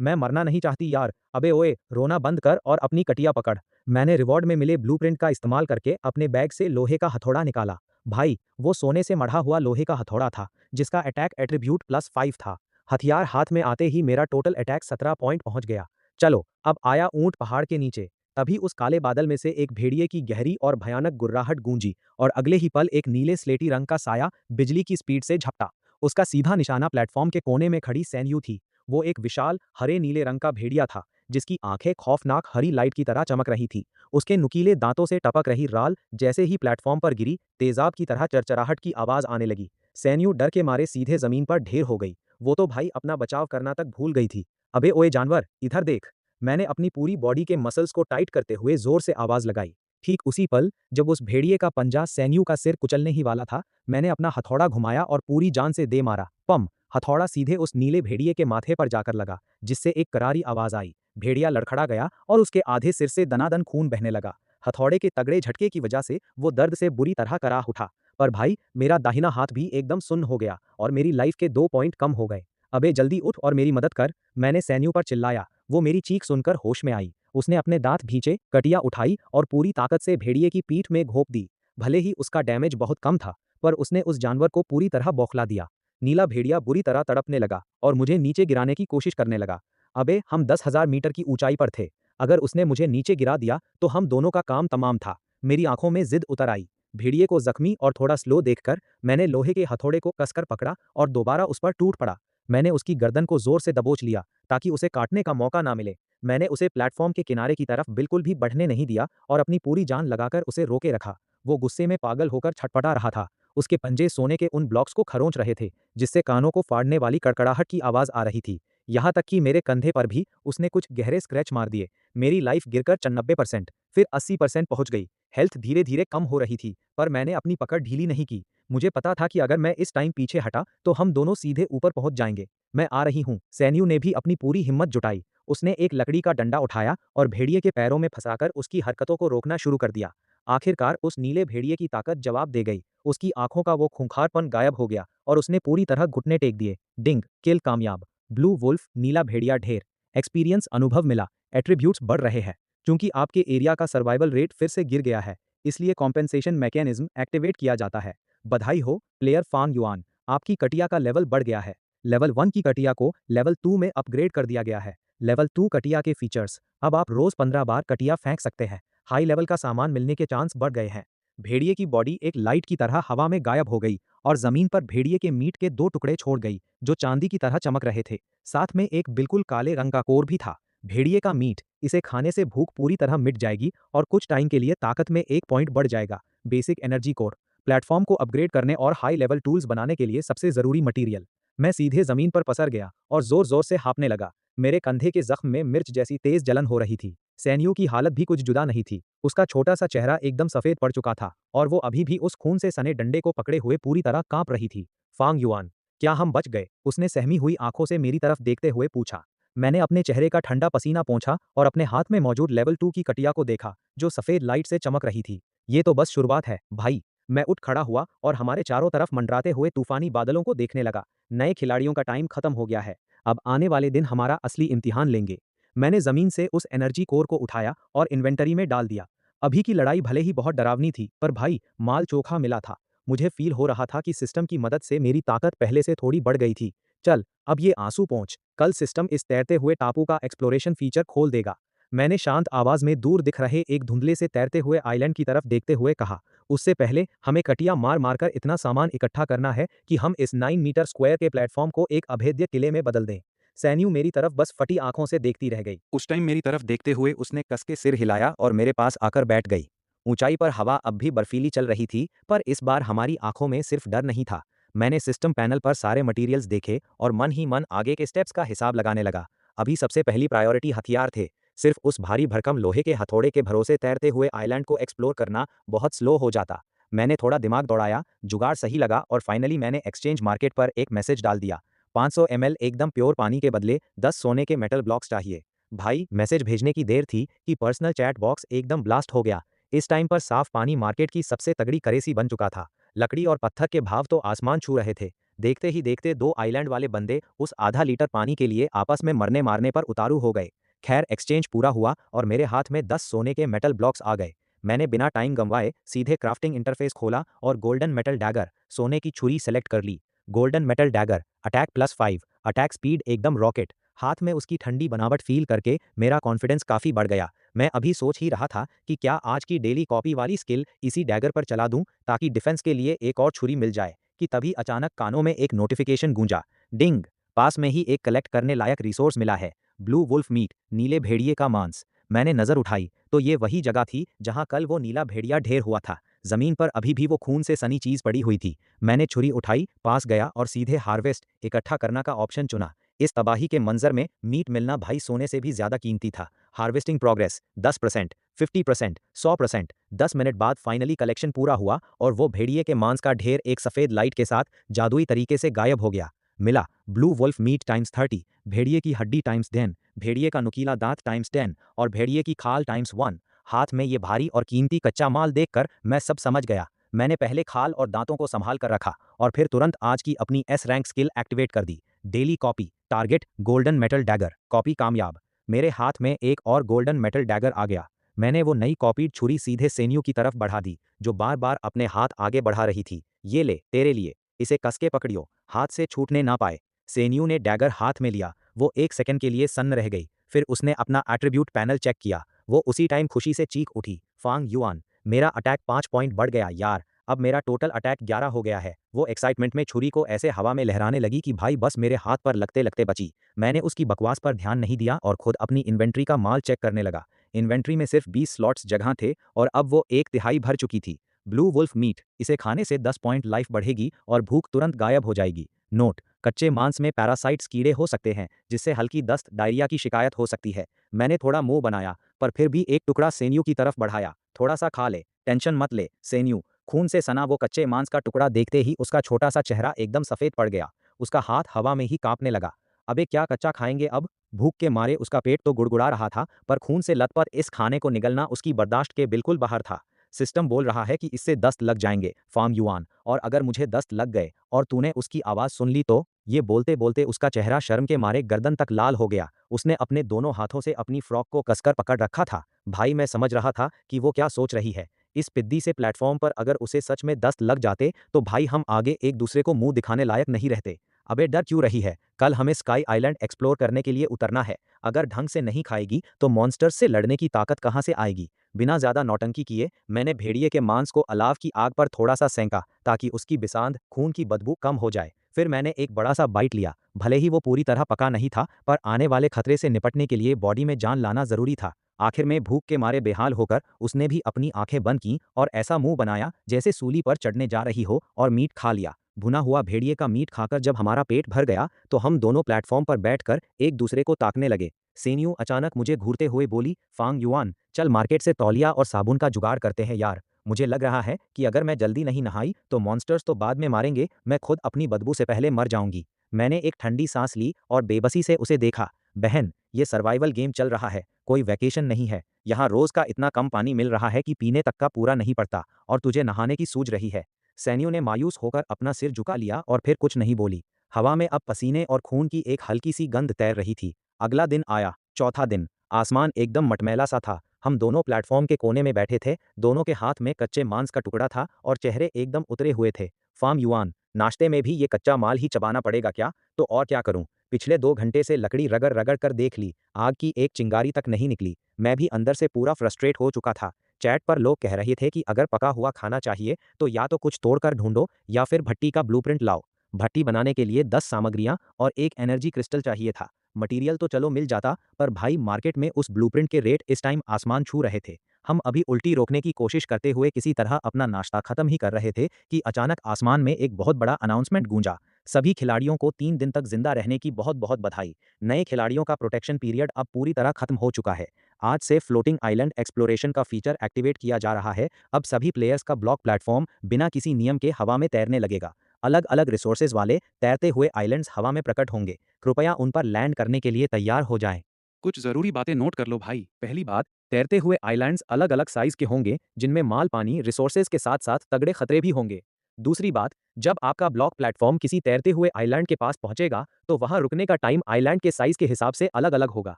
मैं मरना नहीं चाहती यार। अबे ओए, रोना बंद कर और अपनी कटिया पकड़। मैंने रिवॉर्ड में मिले ब्लूप्रिंट का इस्तेमाल करके अपने बैग से लोहे का हथौड़ा निकाला। भाई, वो सोने से मढ़ा हुआ लोहे का हथौड़ा था, जिसका अटैक एट्रीब्यूट +5 था। हथियार हाथ में आते ही मेरा टोटल अटैक 17 पॉइंट पहुंच गया। चलो, अब आया ऊंट पहाड़ के नीचे। तभी उस काले बादल में से एक भेड़िए की गहरी और भयानक गुर्राहट गूंजी, और अगले ही पल एक नीले स्लेटी रंग का साया बिजली की स्पीड से झपटा। उसका सीधा निशाना प्लेटफॉर्म के कोने में खड़ी सैन्यू थी। वो एक विशाल हरे नीले रंग का भेड़िया था, जिसकी आंखें खौफनाक हरी लाइट की तरह चमक रही थी। उसके नुकीले दांतों से टपक रही राल जैसे ही प्लेटफॉर्म पर गिरी, तेजाब की तरह चरचराहट की आवाज आने लगी। सैन्यू डर के मारे सीधे जमीन पर ढेर हो गई। वो तो भाई अपना बचाव करना तक भूल गई थी। अबे ओए जानवर, इधर देख। मैंने अपनी पूरी बॉडी के मसल्स को टाइट करते हुए जोर से आवाज लगाई। ठीक उसी पल, जब उस भेड़िए का पंजा सैन्यू का सिर कुचलने ही वाला था, मैंने अपना हथौड़ा घुमाया और पूरी जान से दे मारा। पम! हथौड़ा सीधे उस नीले भेड़िए के माथे पर जाकर लगा, जिससे एक करारी आवाज आई। भेड़िया लड़खड़ा गया और उसके आधे सिर से दनादन खून बहने लगा। हथौड़े के तगड़े झटके की वजह से वो दर्द से बुरी तरह कराह उठा। पर भाई, मेरा दाहिना हाथ भी एकदम सुन्न हो गया और मेरी लाइफ के 2 पॉइंट कम हो गए। अबे जल्दी उठ और मेरी मदद कर, मैंने सैन्यू पर चिल्लाया। वो मेरी चीख सुनकर होश में आई। उसने अपने दांत भींचे, कटिया उठाई और पूरी ताकत से भेड़िए की पीठ में घोंप दी। भले ही उसका डैमेज बहुत कम था, पर उसने उस जानवर को पूरी तरह बौखला दिया। नीला भेड़िया बुरी तरह तड़पने लगा और मुझे नीचे गिराने की कोशिश करने लगा। अबे, हम 10,000 मीटर की ऊंचाई पर थे। अगर उसने मुझे नीचे गिरा दिया तो हम दोनों का काम तमाम था। मेरी आंखों में जिद उतर आई। भेड़िए को जख्मी और थोड़ा स्लो देखकर मैंने लोहे के हथौड़े को कसकर पकड़ा और दोबारा उस पर टूट पड़ा। मैंने उसकी गर्दन को जोर से दबोच लिया, ताकि उसे काटने का मौका ना मिले। मैंने उसे प्लेटफॉर्म के किनारे की तरफ बिल्कुल भी बढ़ने नहीं दिया और अपनी पूरी जान लगाकर उसे रोके रखा। वो गुस्से में पागल होकर छटपटा रहा था। उसके पंजे सोने के उन ब्लॉक्स को खरोंच रहे थे, जिससे कानों को फाड़ने वाली कड़कड़ाहट की आवाज आ रही थी। यहाँ तक कि मेरे कंधे पर भी उसने कुछ गहरे स्क्रैच मार दिए। मेरी लाइफ गिरकर 94%, फिर 80% पहुंच गई। हेल्थ धीरे धीरे कम हो रही थी, पर मैंने अपनी पकड़ ढीली नहीं की। मुझे पता था कि अगर मैं इस टाइम पीछे हटा तो हम दोनों सीधे ऊपर पहुंच जाएंगे। मैं आ रही हूँ। सैन्यू ने भी अपनी पूरी हिम्मत जुटाई। उसने एक लकड़ी का डंडा उठाया और भेड़िए के पैरों में फंसाकर उसकी हरकतों को रोकना शुरू कर दिया। आखिरकार उस नीले भेड़िए की ताकत जवाब दे गई। उसकी आंखों का वो खूंखारपन गायब हो गया और उसने पूरी तरह घुटने टेक दिए। डिंग! किल कामयाब। ब्लू वुल्फ, नीला भेड़िया ढेर। एक्सपीरियंस अनुभव मिला। एट्रीब्यूट्स बढ़ रहे हैं। चूंकि आपके एरिया का सर्वाइवल रेट फिर से गिर गया है, इसलिए कॉम्पेंसेशन मैकेनिज्म एक्टिवेट किया जाता है। बधाई हो, प्लेयर फांग युआन। आपकी कटिया का लेवल बढ़ गया है। लेवल 1 की कटिया को लेवल 2 में अपग्रेड कर दिया गया है। लेवल 2 कटिया के फीचर्स: अब आप रोज 15 बार कटिया फेंक सकते हैं। हाई लेवल का सामान मिलने के चांस बढ़ गए हैं। भेड़िए की बॉडी एक लाइट की तरह हवा में गायब हो गई और जमीन पर भेड़िए के मीट के 2 टुकड़े छोड़ गई, जो चांदी की तरह चमक रहे थे। साथ में एक बिल्कुल काले रंग का कोर भी था। भेड़िए का मीट, इसे खाने से भूख पूरी तरह मिट जाएगी और कुछ टाइम के लिए ताकत में 1 पॉइंट बढ़ जाएगा। Basic energy core. प्लेटफॉर्म को अपग्रेड करने और हाई लेवल टूल्स बनाने के लिए सबसे जरूरी मटेरियल। मैं सीधे जमीन पर पसर गया और जोर जोर से हाँफने लगा। मेरे कंधे के जख्म में मिर्च जैसी तेज जलन हो रही थी। सैन्यू की हालत भी कुछ जुदा नहीं थी। उसका छोटा सा चेहरा एकदम सफेद पड़ चुका था और वो अभी भी उस खून से सने डंडे को पकड़े हुए पूरी तरह कांप रही थी। फांग युआन, क्या हम बच गए? उसने सहमी हुई आंखों से मेरी तरफ देखते हुए पूछा। मैंने अपने चेहरे का ठंडा पसीना पोंछा और अपने हाथ में मौजूद लेवल 2 की कटिया को देखा, जो सफेद लाइट से चमक रही थी। ये तो बस शुरुआत है भाई। मैं उठ खड़ा हुआ और हमारे चारों तरफ मंडराते हुए तूफानी बादलों को देखने लगा। नए खिलाड़ियों का टाइम खत्म हो गया है। अब आने वाले दिन हमारा असली इम्तिहान लेंगे। मैंने जमीन से उस एनर्जी कोर को उठाया और इन्वेंटरी में डाल दिया। अभी की लड़ाई भले ही बहुत डरावनी थी, पर भाई, माल चोखा मिला था। मुझे फील हो रहा था कि सिस्टम की मदद से मेरी ताकत पहले से थोड़ी बढ़ गई थी। चल, अब ये आंसू पोंछ। कल सिस्टम इस तैरते हुए टापू का एक्सप्लोरेशन फीचर खोल देगा। मैंने शांत आवाज में दूर दिख रहे एक धुंधले से तैरते हुए आइलैंड की तरफ देखते हुए कहा। उससे पहले हमें कटिया मार मारकर इतना सामान इकट्ठा करना है कि हम इस 9 मीटर स्क्वायर के प्लेटफॉर्म को एक अभेद्य किले में बदल दें। सैन्यू मेरी तरफ बस फटी आंखों से देखती रह गई। उस टाइम मेरी तरफ देखते हुए उसने कस के सिर हिलाया और मेरे पास आकर बैठ गई। ऊंचाई पर हवा अब भी बर्फीली चल रही थी, पर इस बार हमारी आंखों में सिर्फ डर नहीं था। मैंने सिस्टम पैनल पर सारे मटेरियल्स देखे और मन ही मन आगे के स्टेप्स का हिसाब लगाने लगा। अभी सबसे पहली प्रायोरिटी हथियार थे। सिर्फ उस भारी भरकम लोहे के हथौड़े के भरोसे तैरते हुए आइलैंड को एक्सप्लोर करना बहुत स्लो हो जाता। मैंने थोड़ा दिमाग दौड़ाया, जुगाड़ सही लगा और फाइनली मैंने एक्सचेंज मार्केट पर एक मैसेज डाल दिया। 500 ml एकदम प्योर पानी के बदले 10 सोने के मेटल ब्लॉक्स चाहिए। भाई, मैसेज भेजने की देर थी कि पर्सनल चैट बॉक्स एकदम ब्लास्ट हो गया। इस टाइम पर साफ पानी मार्केट की सबसे तगड़ी करेंसी बन चुका था। लकड़ी और पत्थर के भाव तो आसमान छू रहे थे। देखते ही देखते दो आइलैंड वाले बंदे उस आधा लीटर पानी के लिए आपस में मरने मारने पर उतारू हो गए। खैर एक्सचेंज पूरा हुआ और मेरे हाथ में 10 सोने के मेटल ब्लॉक्स आ गए। मैंने बिना टाइम गंवाए सीधे क्राफ्टिंग इंटरफेस खोला और गोल्डन मेटल डैगर, सोने की छुरी सेलेक्ट कर ली। Golden metal dagger, attack +5, attack speed एकदम रॉकेट। हाथ में उसकी ठंडी बनावट फील करके मेरा कॉन्फिडेंस काफ़ी बढ़ गया। मैं अभी सोच ही रहा था कि क्या आज की डेली कॉपी वाली स्किल इसी डैगर पर चला दूं ताकि डिफेंस के लिए एक और छुरी मिल जाए, कि तभी अचानक कानों में एक नोटिफिकेशन गूंजा। डिंग! पास में ही एक कलेक्ट करने लायक रिसोर्स मिला है। ब्लू वुल्फ मीट, नीले भेड़िए का मांस। मैंने नज़र उठाई तो ये वही जगह थी जहां कल वो नीला भेड़िया ढेर हुआ था। जमीन पर अभी भी वो खून से सनी चीज पड़ी हुई थी। मैंने छुरी उठाई, पास गया और सीधे हार्वेस्ट इकट्ठा करना का ऑप्शन चुना। इस तबाही के मंजर में मीट मिलना भाई सोने से भी ज्यादा कीमती था। Harvesting progress 10%, 50%, 100%। 10 मिनट बाद फाइनली कलेक्शन पूरा हुआ और वो भेड़िए के मांस का ढेर एक सफेद लाइट के साथ जादुई तरीके से गायब हो गया। मिला ब्लू वुल्फ मीट टाइम्स 30, भेड़िए की हड्डी टाइम्स 10, भेड़िए का नुकीला दांत टाइम्स 10 और भेड़िए की खाल टाइम्स 1। हाथ में ये भारी और कीमती कच्चा माल देखकर मैं सब समझ गया। मैंने पहले खाल और दांतों को संभाल कर रखा और फिर तुरंत आज की अपनी एस रैंक स्किल एक्टिवेट कर दी। Daily copy, target golden metal dagger, copy कामयाब। मेरे हाथ में एक और गोल्डन मेटल डैगर आ गया। मैंने वो नई कॉपीड छुरी सीधे सेन्यू की तरफ बढ़ा दी, जो बार बार अपने हाथ आगे बढ़ा रही थी। ये ले तेरे लिए, इसे कस के पकड़ियो, हाथ से छूटने ना पाए। सेन्यू ने डैगर हाथ में लिया। वो 1 सेकंड के लिए सन्न रह गई, फिर उसने अपना एट्रीब्यूट पैनल चेक किया। वो उसी टाइम खुशी से चीख उठी, फांग युआन, मेरा अटैक 5 पॉइंट बढ़ गया यार। अब मेरा टोटल अटैक 11 हो गया है। वो एक्साइटमेंट में छुरी को ऐसे हवा में लहराने लगी कि भाई बस मेरे हाथ पर लगते लगते बची। मैंने उसकी बकवास पर ध्यान नहीं दिया और खुद अपनी इन्वेंट्री का माल चेक करने लगा। इन्वेंट्री में सिर्फ 20 स्लॉट्स जगह थे और अब वो 1/3 भर चुकी थी। ब्लू वुल्फ मीट, इसे खाने से 10 पॉइंट लाइफ बढ़ेगी और भूख तुरंत गायब हो जाएगी। नोट: कच्चे मांस में पैरासाइट्स कीड़े हो सकते हैं, जिससे हल्की दस्त डायरिया की शिकायत हो सकती है। मैंने थोड़ा मुंह बनाया पर फिर भी एक टुकड़ा सेन्यू की तरफ बढ़ाया। थोड़ा सा खा ले, टेंशन मत ले सेन्यू। खून से सना वो कच्चे मांस का टुकड़ा देखते ही उसका छोटा सा चेहरा एकदम सफेद पड़ गया। उसका हाथ हवा में ही कांपने लगा। अबे क्या कच्चा खाएंगे अब? भूख के मारे उसका पेट तो गुड़गुड़ा रहा था, पर खून से लथपथ इस खाने को निगलना उसकी बर्दाश्त के बिल्कुल बाहर था। सिस्टम बोल रहा है कि इससे दस्त लग जाएंगे फार्म युआन, और अगर मुझे दस्त लग गए और तूने उसकी आवाज़ सुन ली तो। ये बोलते बोलते उसका चेहरा शर्म के मारे गर्दन तक लाल हो गया। उसने अपने दोनों हाथों से अपनी फ्रॉक को कसकर पकड़ रखा था। भाई मैं समझ रहा था कि वो क्या सोच रही है। इस पिद्दी से प्लेटफॉर्म पर अगर उसे सच में दस्त लग जाते तो भाई हम आगे एक दूसरे को मुंह दिखाने लायक नहीं रहते। अबे डर क्यों रही है? कल हमें स्काई आइलैंड एक्सप्लोर करने के लिए उतरना है। अगर ढंग से नहीं खाएगी तो मॉन्स्टर्स से लड़ने की ताकत कहाँ से आएगी? बिना ज्यादा नौटंकी किए मैंने भेड़िए के मांस को अलाव की आग पर थोड़ा सा सेंका ताकि उसकी बिसांध, खून की बदबू कम हो जाए। फिर मैंने एक बड़ा सा बाइट लिया। भले ही वो पूरी तरह पका नहीं था, पर आने वाले खतरे से निपटने के लिए बॉडी में जान लाना जरूरी था। आखिर में भूख के मारे बेहाल होकर उसने भी अपनी आंखें बंद की और ऐसा मुंह बनाया जैसे सूली पर चढ़ने जा रही हो, और मीट खा लिया। भुना हुआ भेड़िए का मीट खाकर जब हमारा पेट भर गया तो हम दोनों प्लेटफॉर्म पर बैठकर एक दूसरे को ताकने लगे। सेन्यू अचानक मुझे घूरते हुए बोली, फांग युआन, चल मार्केट से तौलिया और साबुन का जुगाड़ करते हैं यार। मुझे लग रहा है कि अगर मैं जल्दी नहीं नहाई तो मॉन्स्टर्स तो बाद में मारेंगे, मैं खुद अपनी बदबू से पहले मर जाऊंगी। मैंने एक ठंडी सांस ली और बेबसी से उसे देखा। बहन, ये सर्वाइवल गेम चल रहा है, कोई वैकेशन नहीं है। यहाँ रोज का इतना कम पानी मिल रहा है कि पीने तक का पूरा नहीं पड़ता, और तुझे नहाने की सूझ रही है। सैन्यू ने मायूस होकर अपना सिर झुका लिया और फिर कुछ नहीं बोली। हवा में अब पसीने और खून की एक हल्की सी गंध तैर रही थी। अगला दिन आया, चौथा दिन। आसमान एकदम मटमैला सा था। हम दोनों प्लेटफॉर्म के कोने में बैठे थे। दोनों के हाथ में कच्चे मांस का टुकड़ा था और चेहरे एकदम उतरे हुए थे। फार्म युआन, नाश्ते में भी ये कच्चा माल ही चबाना पड़ेगा क्या? तो और क्या करूं? पिछले 2 घंटे से लकड़ी रगड़ रगड़ कर देख ली, आग की एक चिंगारी तक नहीं निकली। मैं भी अंदर से पूरा फ्रस्ट्रेट हो चुका था। चैट पर लोग कह रहे थे कि अगर पका हुआ खाना चाहिए तो या तो कुछ तोड़कर ढूंढो या फिर भट्टी का ब्लूप्रिंट लाओ। भट्टी बनाने के लिए 10 सामग्रियां और एक एनर्जी क्रिस्टल चाहिए था। मटेरियल तो चलो मिल जाता, पर भाई मार्केट में उस ब्लूप्रिंट के रेट इस टाइम आसमान छू रहे थे। हम अभी उल्टी रोकने की कोशिश करते हुए किसी तरह अपना नाश्ता खत्म ही कर रहे थे कि अचानक आसमान में एक बहुत बड़ा अनाउंसमेंट गूंजा। सभी खिलाड़ियों को 3 दिन तक जिंदा रहने की बहुत बहुत बधाई। नए खिलाड़ियों का प्रोटेक्शन पीरियड अब पूरी तरह खत्म हो चुका है। आज से फ्लोटिंग आइलैंड एक्सप्लोरेशन का फीचर एक्टिवेट किया जा रहा है। अब सभी प्लेयर्स का ब्लॉक प्लेटफॉर्म बिना किसी नियम के हवा में तैरने लगेगा। अलग अलग रिसोर्सेज वाले तैरते हुए आइलैंड्स हवा में प्रकट होंगे। कृपया उन पर लैंड करने के लिए तैयार हो जाएं। कुछ ज़रूरी बातें नोट कर लो भाई। पहली बात, तैरते हुए आइलैंड्स अलग अलग साइज के होंगे, जिनमें माल पानी रिसोर्सेज के साथ साथ तगड़े खतरे भी होंगे। दूसरी बात, जब आपका ब्लॉक प्लेटफॉर्म किसी तैरते हुए आइलैंड के पास पहुंचेगा तो वहां रुकने का टाइम आइलैंड के साइज के हिसाब से अलग अलग होगा।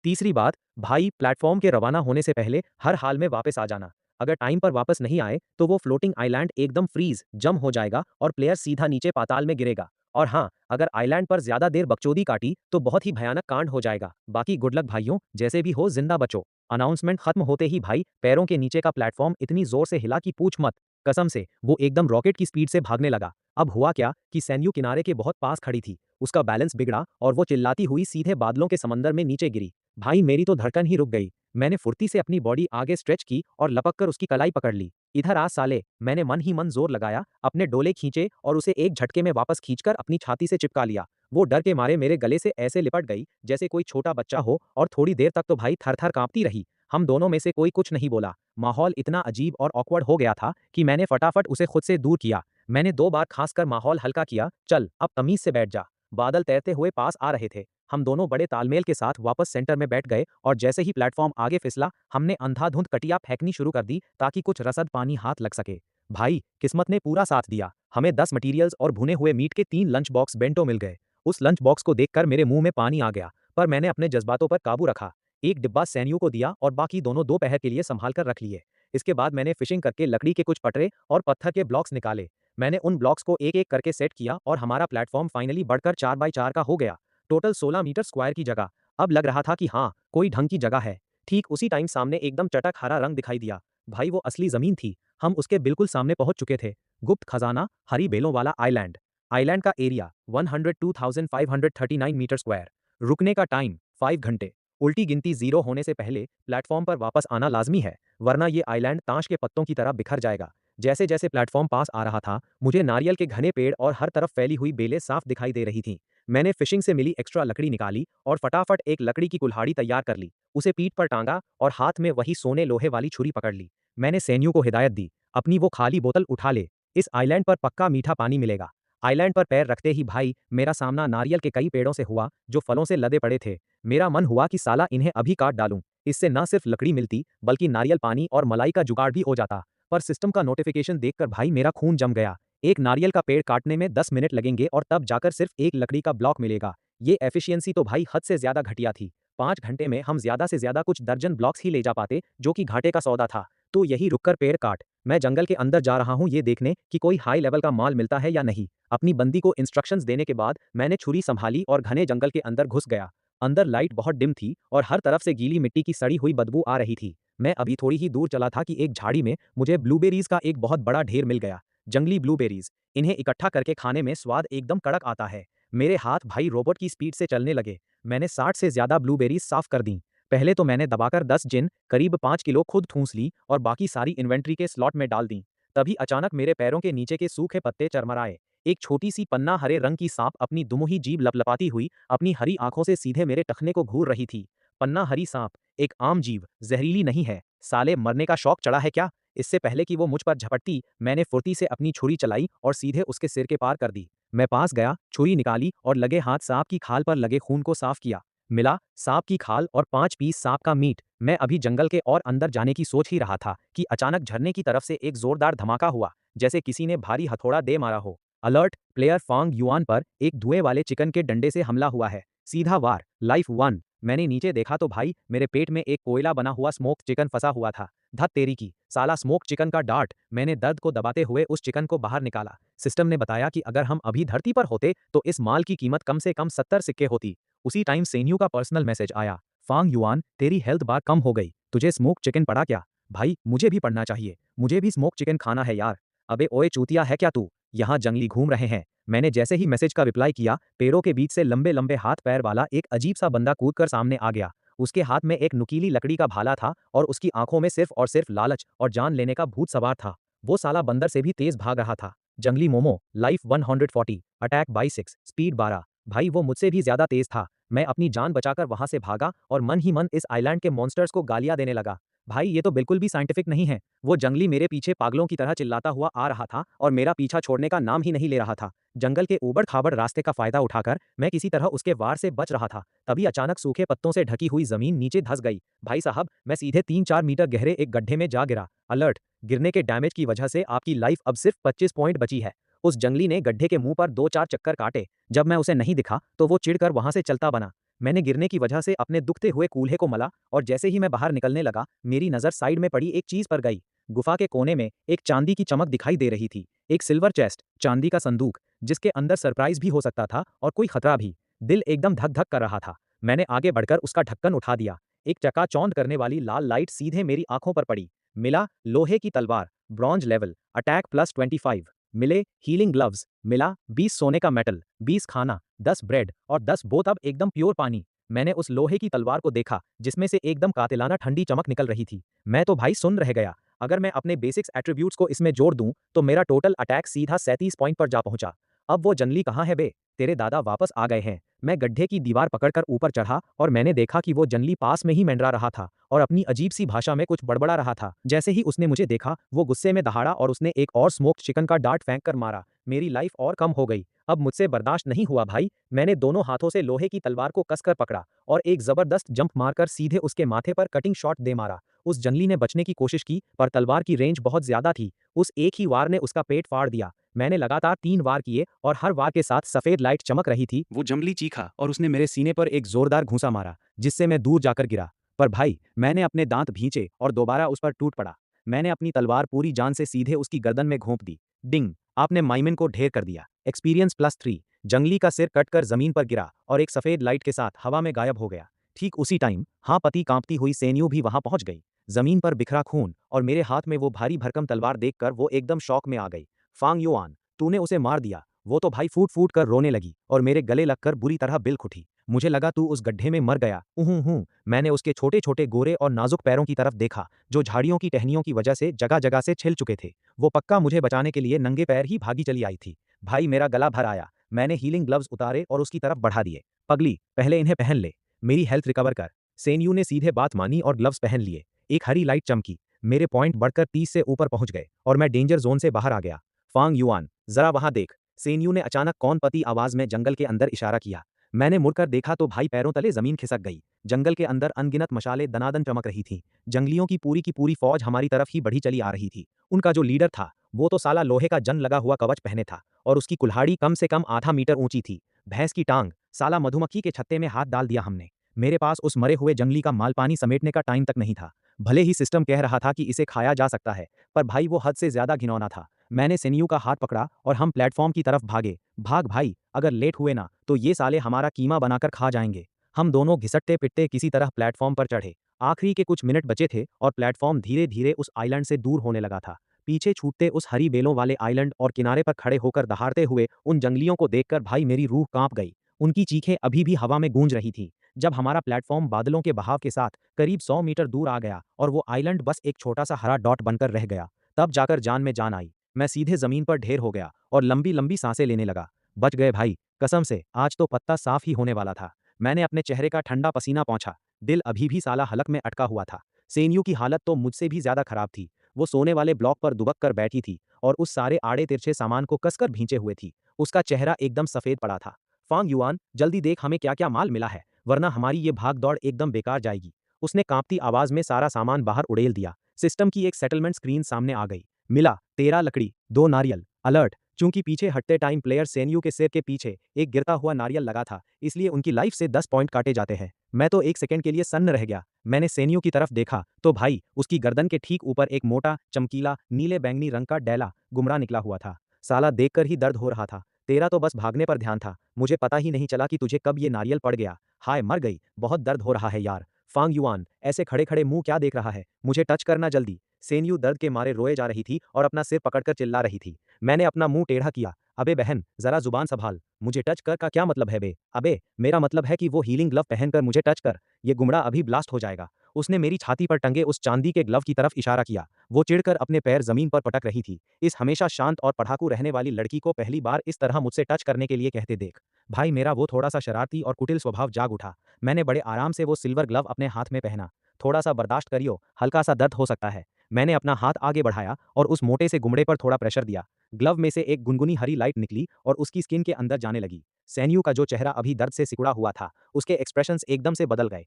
तीसरी बात, भाई प्लेटफॉर्म के रवाना होने से पहले हर हाल में वापस आ जाना। अगर टाइम पर वापस नहीं आए तो वो फ्लोटिंग आइलैंड एकदम फ्रीज जम हो जाएगा और प्लेयर सीधा नीचे पाताल में गिरेगा। और हाँ, अगर आइलैंड पर ज्यादा देर बकचोदी काटी तो बहुत ही भयानक कांड हो जाएगा। बाकी गुड लक भाइयों, जैसे भी हो जिंदा बचो। अनाउंसमेंट खत्म होते ही भाई पैरों के नीचे का प्लेटफॉर्म इतनी जोर से हिला कि पूछ मत। कसम से वो एकदम रॉकेट की स्पीड से भागने लगा। अब हुआ क्या कि सैन्यू किनारे के बहुत पास खड़ी थी, उसका बैलेंस बिगड़ा और वो चिल्लाती हुई सीधे बादलों के समंदर में नीचे गिरी। भाई मेरी तो धड़कन ही रुक गई। मैंने फुर्ती से अपनी बॉडी आगे स्ट्रेच की और लपक कर उसकी कलाई पकड़ ली। इधर आ साले, मैंने मन ही मन जोर लगाया, अपने डोले खींचे और उसे एक झटके में वापस खींचकर अपनी छाती से चिपका लिया। वो डर के मारे मेरे गले से ऐसे लिपट गई जैसे कोई छोटा बच्चा हो और थोड़ी देर तक तो भाई थर थर कांपती रही। हम दोनों में से कोई कुछ नहीं बोला। माहौल इतना अजीब और ऑकवर्ड हो गया था कि मैंने फटाफट उसे खुद से दूर किया। मैंने 2 बार खांस कर माहौल हल्का किया, चल अब तमीज से बैठ जा। बादल तैरते हुए पास आ रहे थे। हम दोनों बड़े तालमेल के साथ वापस सेंटर में बैठ गए और जैसे ही प्लेटफॉर्म आगे फिसला हमने अंधाधुंध कटिया फेंकनी शुरू कर दी ताकि कुछ रसद पानी हाथ लग सके। भाई किस्मत ने पूरा साथ दिया। हमें 10 मटेरियल्स और भुने हुए मीट के 3 लंच बॉक्स बेंटो मिल गए। उस लंच बॉक्स को देखकर मेरे मुंह में पानी आ गया, पर मैंने अपने जज्बातों पर काबू रखा। एक डिब्बा सैनियों को दिया और बाकी दोनों दोपहर के लिए संभाल कर रख लिए। इसके बाद मैंने फिशिंग करके लकड़ी के कुछ पटरे और पत्थर के ब्लॉक्स निकाले। मैंने उन ब्लॉक्स को एक एक करके सेट किया और हमारा प्लेटफॉर्म फाइनली बढ़कर 4x4 का हो गया। टोटल 16 मीटर स्क्वायर की जगह। अब लग रहा था कि हाँ, कोई ढंग की जगह है। ठीक उसी टाइम सामने एकदम चटक हरा रंग दिखाई दिया। भाई वो असली जमीन थी। हम उसके बिल्कुल सामने पहुंच चुके थे। गुप्त खजाना, हरी बेलों वाला आइलैंड। आइलैंड का एरिया 102,539 मीटर स्क्वायर। रुकने का टाइम 5 घंटे। उल्टी गिनती 0 होने से पहले प्लेटफॉर्म पर वापस आना लाजमी है, वरना ये आइलैंड ताश के पत्तों की तरह बिखर जाएगा। जैसे जैसे प्लेटफॉर्म पास आ रहा था, मुझे नारियल के घने पेड़ और हर तरफ फैली हुई बेलें साफ दिखाई दे रही थीं। मैंने फिशिंग से मिली एक्स्ट्रा लकड़ी निकाली और फटाफट एक लकड़ी की कुल्हाड़ी तैयार कर ली। उसे पीठ पर टांगा और हाथ में वही सोने लोहे वाली छुरी पकड़ ली। मैंने सैन्यू को हिदायत दी, अपनी वो खाली बोतल उठा ले। इस आइलैंड पर पक्का मीठा पानी मिलेगा। आइलैंड पर पैर रखते ही भाई मेरा सामना नारियल के कई पेड़ों से हुआ जो फलों से लदे पड़े थे। मेरा मन हुआ कि साला इन्हें अभी काट डालूं। इससे न सिर्फ लकड़ी मिलती बल्कि नारियल पानी और मलाई का जुगाड़ भी हो जाता। पर सिस्टम का नोटिफिकेशन देखकर भाई मेरा खून जम गया। एक नारियल का पेड़ काटने में 10 मिनट लगेंगे और तब जाकर सिर्फ एक लकड़ी का ब्लॉक मिलेगा। ये एफिशिएंसी तो भाई हद से ज्यादा घटिया थी। 5 घंटे में हम ज्यादा से ज्यादा कुछ दर्जन ब्लॉक्स ही ले जा पाते, जो कि घाटे का सौदा था। तो यही रुककर पेड़ काट। मैं जंगल के अंदर जा रहा हूँ ये देखने कि कोई हाई लेवल का माल मिलता है या नहीं। अपनी बंदी को इंस्ट्रक्शंस देने के बाद मैंने छुरी संभाली और घने जंगल के अंदर घुस गया। अंदर लाइट बहुत डिम थी और हर तरफ से गीली मिट्टी की सड़ी हुई बदबू आ रही थी। मैं अभी थोड़ी ही दूर चला था कि एक झाड़ी में मुझे ब्लूबेरीज का एक बहुत बड़ा ढेर मिल गया। जंगली ब्लूबेरीज, इन्हें इकट्ठा करके खाने में स्वाद एकदम कड़क आता है। मेरे हाथ भाई रोबोट की स्पीड से चलने लगे। मैंने 60 से ज्यादा ब्लूबेरीज साफ कर दी। पहले तो मैंने दबाकर 10 जिन करीब 5 किलो खुद ठूंस ली और बाकी सारी इन्वेंट्री के स्लॉट में डाल दी। तभी अचानक मेरे पैरों के नीचे के सूखे पत्ते चरमराए। एक छोटी सी पन्ना हरे रंग की सांप अपनी दुमुही जीभ लपलपाती हुई अपनी हरी आंखों से सीधे मेरे टखने को घूर रही थी। पन्ना हरी सांप, एक आम जीव, जहरीली नहीं है। साले मरने का शौक चढ़ा है क्या? इससे पहले कि वो मुझ पर झपटती, मैंने फुर्ती से अपनी छुरी चलाई और सीधे उसके सिर के पार कर दी। मैं पास गया, छुरी निकाली और लगे हाथ सांप की खाल पर लगे खून को साफ किया। मिला सांप की खाल और 5 पीस सांप का मीट। मैं अभी जंगल के और अंदर जाने की सोच ही रहा था कि अचानक झरने की तरफ से एक जोरदार धमाका हुआ, जैसे किसी ने भारी हथौड़ा दे मारा हो। अलर्ट, प्लेयर फांग युआन पर एक धुएं वाले चिकन के डंडे से हमला हुआ है। सीधा वार, लाइफ 1। मैंने नीचे देखा तो भाई मेरे पेट में एक कोयला बना हुआ स्मोक चिकन फंसा हुआ था। धत तेरी की, साला स्मोक चिकन का डार्ट। मैंने दर्द को दबाते हुए उस चिकन को बाहर निकाला। सिस्टम ने बताया कि अगर हम अभी धरती पर होते तो इस माल की कीमत कम से कम 70 सिक्के होती। उसी टाइम सेन्यू का पर्सनल मैसेज आया, फांग युआन तेरी हेल्थ बार कम हो गई, तुझे स्मोक चिकन पड़ा क्या? भाई मुझे भी पड़ना चाहिए, मुझे भी स्मोक चिकन खाना है यार। अबे ओए चूतिया है क्या तू? यहाँ जंगली घूम रहे हैं। मैंने जैसे ही मैसेज का रिप्लाई किया, पेड़ों के बीच से लंबे लंबे हाथ पैर वाला एक अजीब सा बंदा कूदकर सामने आ गया। उसके हाथ में एक नुकीली लकड़ी का भाला था और उसकी आंखों में सिर्फ और सिर्फ लालच और जान लेने का भूत सवार था। वो साला बंदर से भी तेज भाग रहा था। जंगली momo, life 140, attack by 6, speed 12। भाई वो मुझसे भी ज्यादा तेज था। मैं अपनी जान बचाकर वहां से भागा और मन ही मन इस आइलैंड के मॉन्स्टर्स को गालियां देने लगा। भाई ये तो बिल्कुल भी साइंटिफिक नहीं है। वो जंगली मेरे पीछे पागलों की तरह चिल्लाता हुआ आ रहा था और मेरा पीछा छोड़ने का नाम ही नहीं ले रहा था। जंगल के ऊबड़-खाबड़ रास्ते का फायदा उठाकर मैं किसी तरह उसके वार से बच रहा था। तभी अचानक सूखे पत्तों से ढकी हुई जमीन नीचे धंस गई। भाई साहब, मैं सीधे 3-4 मीटर गहरे एक गड्ढे में जा गिरा। अलर्ट! गिरने के डैमेज की वजह से आपकी लाइफ अब सिर्फ 25 पॉइंट बची है। उस जंगली ने गड्ढे के मुंह पर 2-4 चक्कर काटे। जब मैं उसे नहीं दिखा तो वो चिढ़कर वहां से चलता बना। मैंने गिरने की वजह से अपने दुखते हुए कूल्हे को मला और जैसे ही मैं बाहर निकलने लगा, मेरी नज़र साइड में पड़ी एक चीज़ पर गई। गुफा के कोने में एक चांदी की चमक दिखाई दे रही थी। एक सिल्वर चेस्ट, चांदी का संदूक, जिसके अंदर सरप्राइज भी हो सकता था और कोई खतरा भी। दिल एकदम धक-धक कर रहा था। मैंने आगे बढ़कर उसका ढक्कन उठा दिया। एक चकाचौंध करने वाली लाल लाइट सीधे मेरी आंखों पर पड़ी। मिला लोहे की तलवार, ब्रॉन्ज लेवल, अटैक प्लस 25। मिले हीलिंग ग्लव्स, मिला 20 सोने का मेटल, 20 खाना, 10 ब्रेड और 10 बोतब एकदम प्योर पानी। मैंने उस लोहे की तलवार को देखा जिसमें से एकदम कातिलाना ठंडी चमक निकल रही थी। मैं तो भाई सुन रह गया। अगर मैं अपने बेसिक्स एट्रीब्यूट्स को इसमें जोड़ दूं तो मेरा टोटल अटैक सीधा 37 पॉइंट पर जा पहुंचा। अब वो जंगली कहाँ है बे? तेरे दादा वापस आ गए हैं। मैं गड्ढे की दीवार पकड़कर ऊपर चढ़ा और मैंने देखा कि वो जंगली पास में ही मंडरा रहा था और अपनी अजीब सी भाषा में कुछ बड़बड़ा रहा था। जैसे ही उसने मुझे देखा, वो गुस्से में दहाड़ा और उसने एक और स्मोक्ड चिकन का डार्ट फेंक कर मारा। मेरी लाइफ और कम हो गई। अब मुझसे बर्दाश्त नहीं हुआ भाई। मैंने दोनों हाथों से लोहे की तलवार को कसकर पकड़ा और एक जबरदस्त जंप मारकर सीधे उसके माथे पर कटिंग शॉट दे मारा। उस जंगली ने बचने की कोशिश की पर तलवार की रेंज बहुत ज्यादा थी। उस एक ही वार ने उसका पेट फाड़ दिया। मैंने लगातार 3 वार किए और हर वार के साथ सफेद लाइट चमक रही थी। वो जंगली चीखा और उसने मेरे सीने पर एक जोरदार घूंसा मारा, जिससे मैं दूर जाकर गिरा। पर भाई, मैंने अपने दांत भींचे और दोबारा उस पर टूट पड़ा। मैंने अपनी तलवार पूरी जान से सीधे उसकी गर्दन में घोंप दी। डिंग! आपने माइमिन को ढेर कर दिया। Experience plus 3। जंगली का सिर कटकर जमीन पर गिरा और एक सफेद लाइट के साथ हवा में गायब हो गया। ठीक उसी टाइम हाँ पति कांपती हुई सेन्यू भी वहां पहुंच गई। जमीन पर बिखरा खून और मेरे हाथ में वो भारी भरकम तलवार देखकर वो एकदम शौक में आ गई। फांग युआन, तूने उसे मार दिया। वो तो भाई फूट फूट कर रोने लगी और मेरे गले लगकर बुरी तरह बिल्क उठी। मुझे लगा तू उस गड्ढे में मर गया। हूँ। मैंने उसके छोटे छोटे गोरे और नाजुक पैरों की तरफ देखा जो झाड़ियों की टहनियों की वजह से जगह जगह से छिल चुके थे। वो पक्का मुझे बचाने के लिए नंगे पैर ही भागी चली आई थी। भाई मेरा गला भर आया। मैंने हीलिंग ग्लव्स उतारे और उसकी तरफ बढ़ा दिए। पगली, पहले इन्हें पहन ले। मेरी हेल्थ रिकवर कर। सेनयू ने सीधे बात मानी और ग्लव्स पहन लिए। एक हरी लाइट चमकी। मेरे पॉइंट बढ़कर 30 से ऊपर पहुंच गए और मैं डेंजर जोन से बाहर आ गया। फांग युआन, जरा वहां देख। सेनयू ने अचानक कौन पति आवाज में जंगल के अंदर इशारा किया। मैंने मुड़कर देखा तो भाई पैरों तले जमीन खिसक गई। जंगल के अंदर अनगिनत मशाले दनादन चमक रही थीं। जंगलियों की पूरी फौज हमारी तरफ ही बढ़ी चली आ रही थी। उनका जो लीडर था वो तो साला लोहे का जंग लगा हुआ कवच पहने था और उसकी कुल्हाड़ी कम से कम आधा मीटर ऊंची थी। भैंस की टांग, साला मधुमक्खी के छत्ते में हाथ डाल दिया हमने। मेरे पास उस मरे हुए जंगली का माल पानी समेटने का टाइम तक नहीं था। भले ही सिस्टम कह रहा था कि इसे खाया जा सकता है, पर भाई वो हद से ज्यादा घिनौना था। मैंने सेनियू का हाथ पकड़ा और हम प्लेटफॉर्म की तरफ भागे। भाग भाई, अगर लेट हुए ना तो ये साले हमारा कीमा बनाकर खा जाएंगे। हम दोनों घिसटते पिटते किसी तरह प्लेटफॉर्म पर चढ़े। आखिरी के कुछ मिनट बचे थे और प्लेटफॉर्म धीरे धीरे उस आइलैंड से दूर होने लगा था। पीछे छूटते उस हरी बेलों वाले आइलैंड और किनारे पर खड़े होकर दहाड़ते हुए उन जंगलियों को देखकर भाई मेरी रूह कांप गई। उनकी चीखें अभी भी हवा में गूंज रही थी। जब हमारा प्लेटफॉर्म बादलों के बहाव के साथ करीब 100 मीटर दूर आ गया और वो आइलैंड बस एक छोटा सा हरा डॉट बनकर रह गया, तब जाकर जान में जान आई। मैं सीधे जमीन पर ढेर हो गया और लंबी लंबी सांसें लेने लगा। बच गए भाई, कसम से आज तो पत्ता साफ ही होने वाला था। मैंने अपने चेहरे का ठंडा पसीना पोंछा। दिल अभी भी साला हलक में अटका हुआ था। सेनयू की हालत तो मुझसे भी ज्यादा खराब थी। वो सोने वाले ब्लॉक पर दुबक कर बैठी थी और उस सारे आड़े तिरछे सामान को कसकर भींचे हुए थी। उसका चेहरा एकदम सफेद पड़ा था। फांग युआन, जल्दी देख हमें क्या क्या माल मिला है, वरना हमारी ये भाग दौड़ एकदम बेकार जाएगी। उसने कांपती आवाज में सारा सामान बाहर उड़ेल दिया। सिस्टम की एक सेटलमेंट स्क्रीन सामने आ गई। मिला 13 लकड़ी, 2 नारियल। अलर्ट! चूंकि पीछे हटते टाइम प्लेयर सेनयू के सिर के पीछे एक गिरता हुआ नारियल लगा था, इसलिए उनकी लाइफ से 10 पॉइंट काटे जाते हैं। मैं तो एक सेकंड के लिए सन्न रह गया। मैंने सेनयू की तरफ देखा तो भाई उसकी गर्दन के ठीक ऊपर एक मोटा चमकीला नीले बैंगनी रंग का डैला गुमरा निकला हुआ था। साला देखकर ही दर्द हो रहा था। तेरा तो बस भागने पर ध्यान था, मुझे पता ही नहीं चला कि तुझे कब ये नारियल पड़ गया। हाय मर गई, बहुत दर्द हो रहा है यार। फांग युआन, ऐसे खड़े खड़े मुंह क्या देख रहा है, मुझे टच करना जल्दी। सेनयू दर्द के मारे रोए जा रही थी और अपना सिर पकड़कर चिल्ला रही थी। मैंने अपना मुंह टेढ़ा किया। अबे बहन, जरा जुबान संभाल। मुझे टच कर का क्या मतलब है बे? अबे, मेरा मतलब है कि वो हीलिंग ग्लव पहनकर मुझे टच कर। ये गुमड़ा अभी ब्लास्ट हो जाएगा। उसने मेरी छाती पर टंगे उस चांदी के ग्लव की तरफ इशारा किया। वो चिढ़कर अपने पैर जमीन पर पटक रही थी। इस हमेशा शांत और पढ़ाकू रहने वाली लड़की को पहली बार इस तरह मुझसे टच करने के लिए कहते देख, भाई मेरा वो थोड़ा सा शरारती और कुटिल स्वभाव जाग उठा। मैंने बड़े आराम से वो सिल्वर ग्लव अपने हाथ में पहना। थोड़ा सा बर्दाश्त करियो, हल्का सा दर्द हो सकता है। मैंने अपना हाथ आगे बढ़ाया और उस मोटे से गुमड़े पर थोड़ा प्रेशर दिया। ग्लव में से एक गुनगुनी हरी लाइट निकली और उसकी स्किन के अंदर जाने लगी। सैन्यू का जो चेहरा अभी दर्द से सिकुड़ा हुआ था, उसके एक्सप्रेशंस एकदम से बदल गए।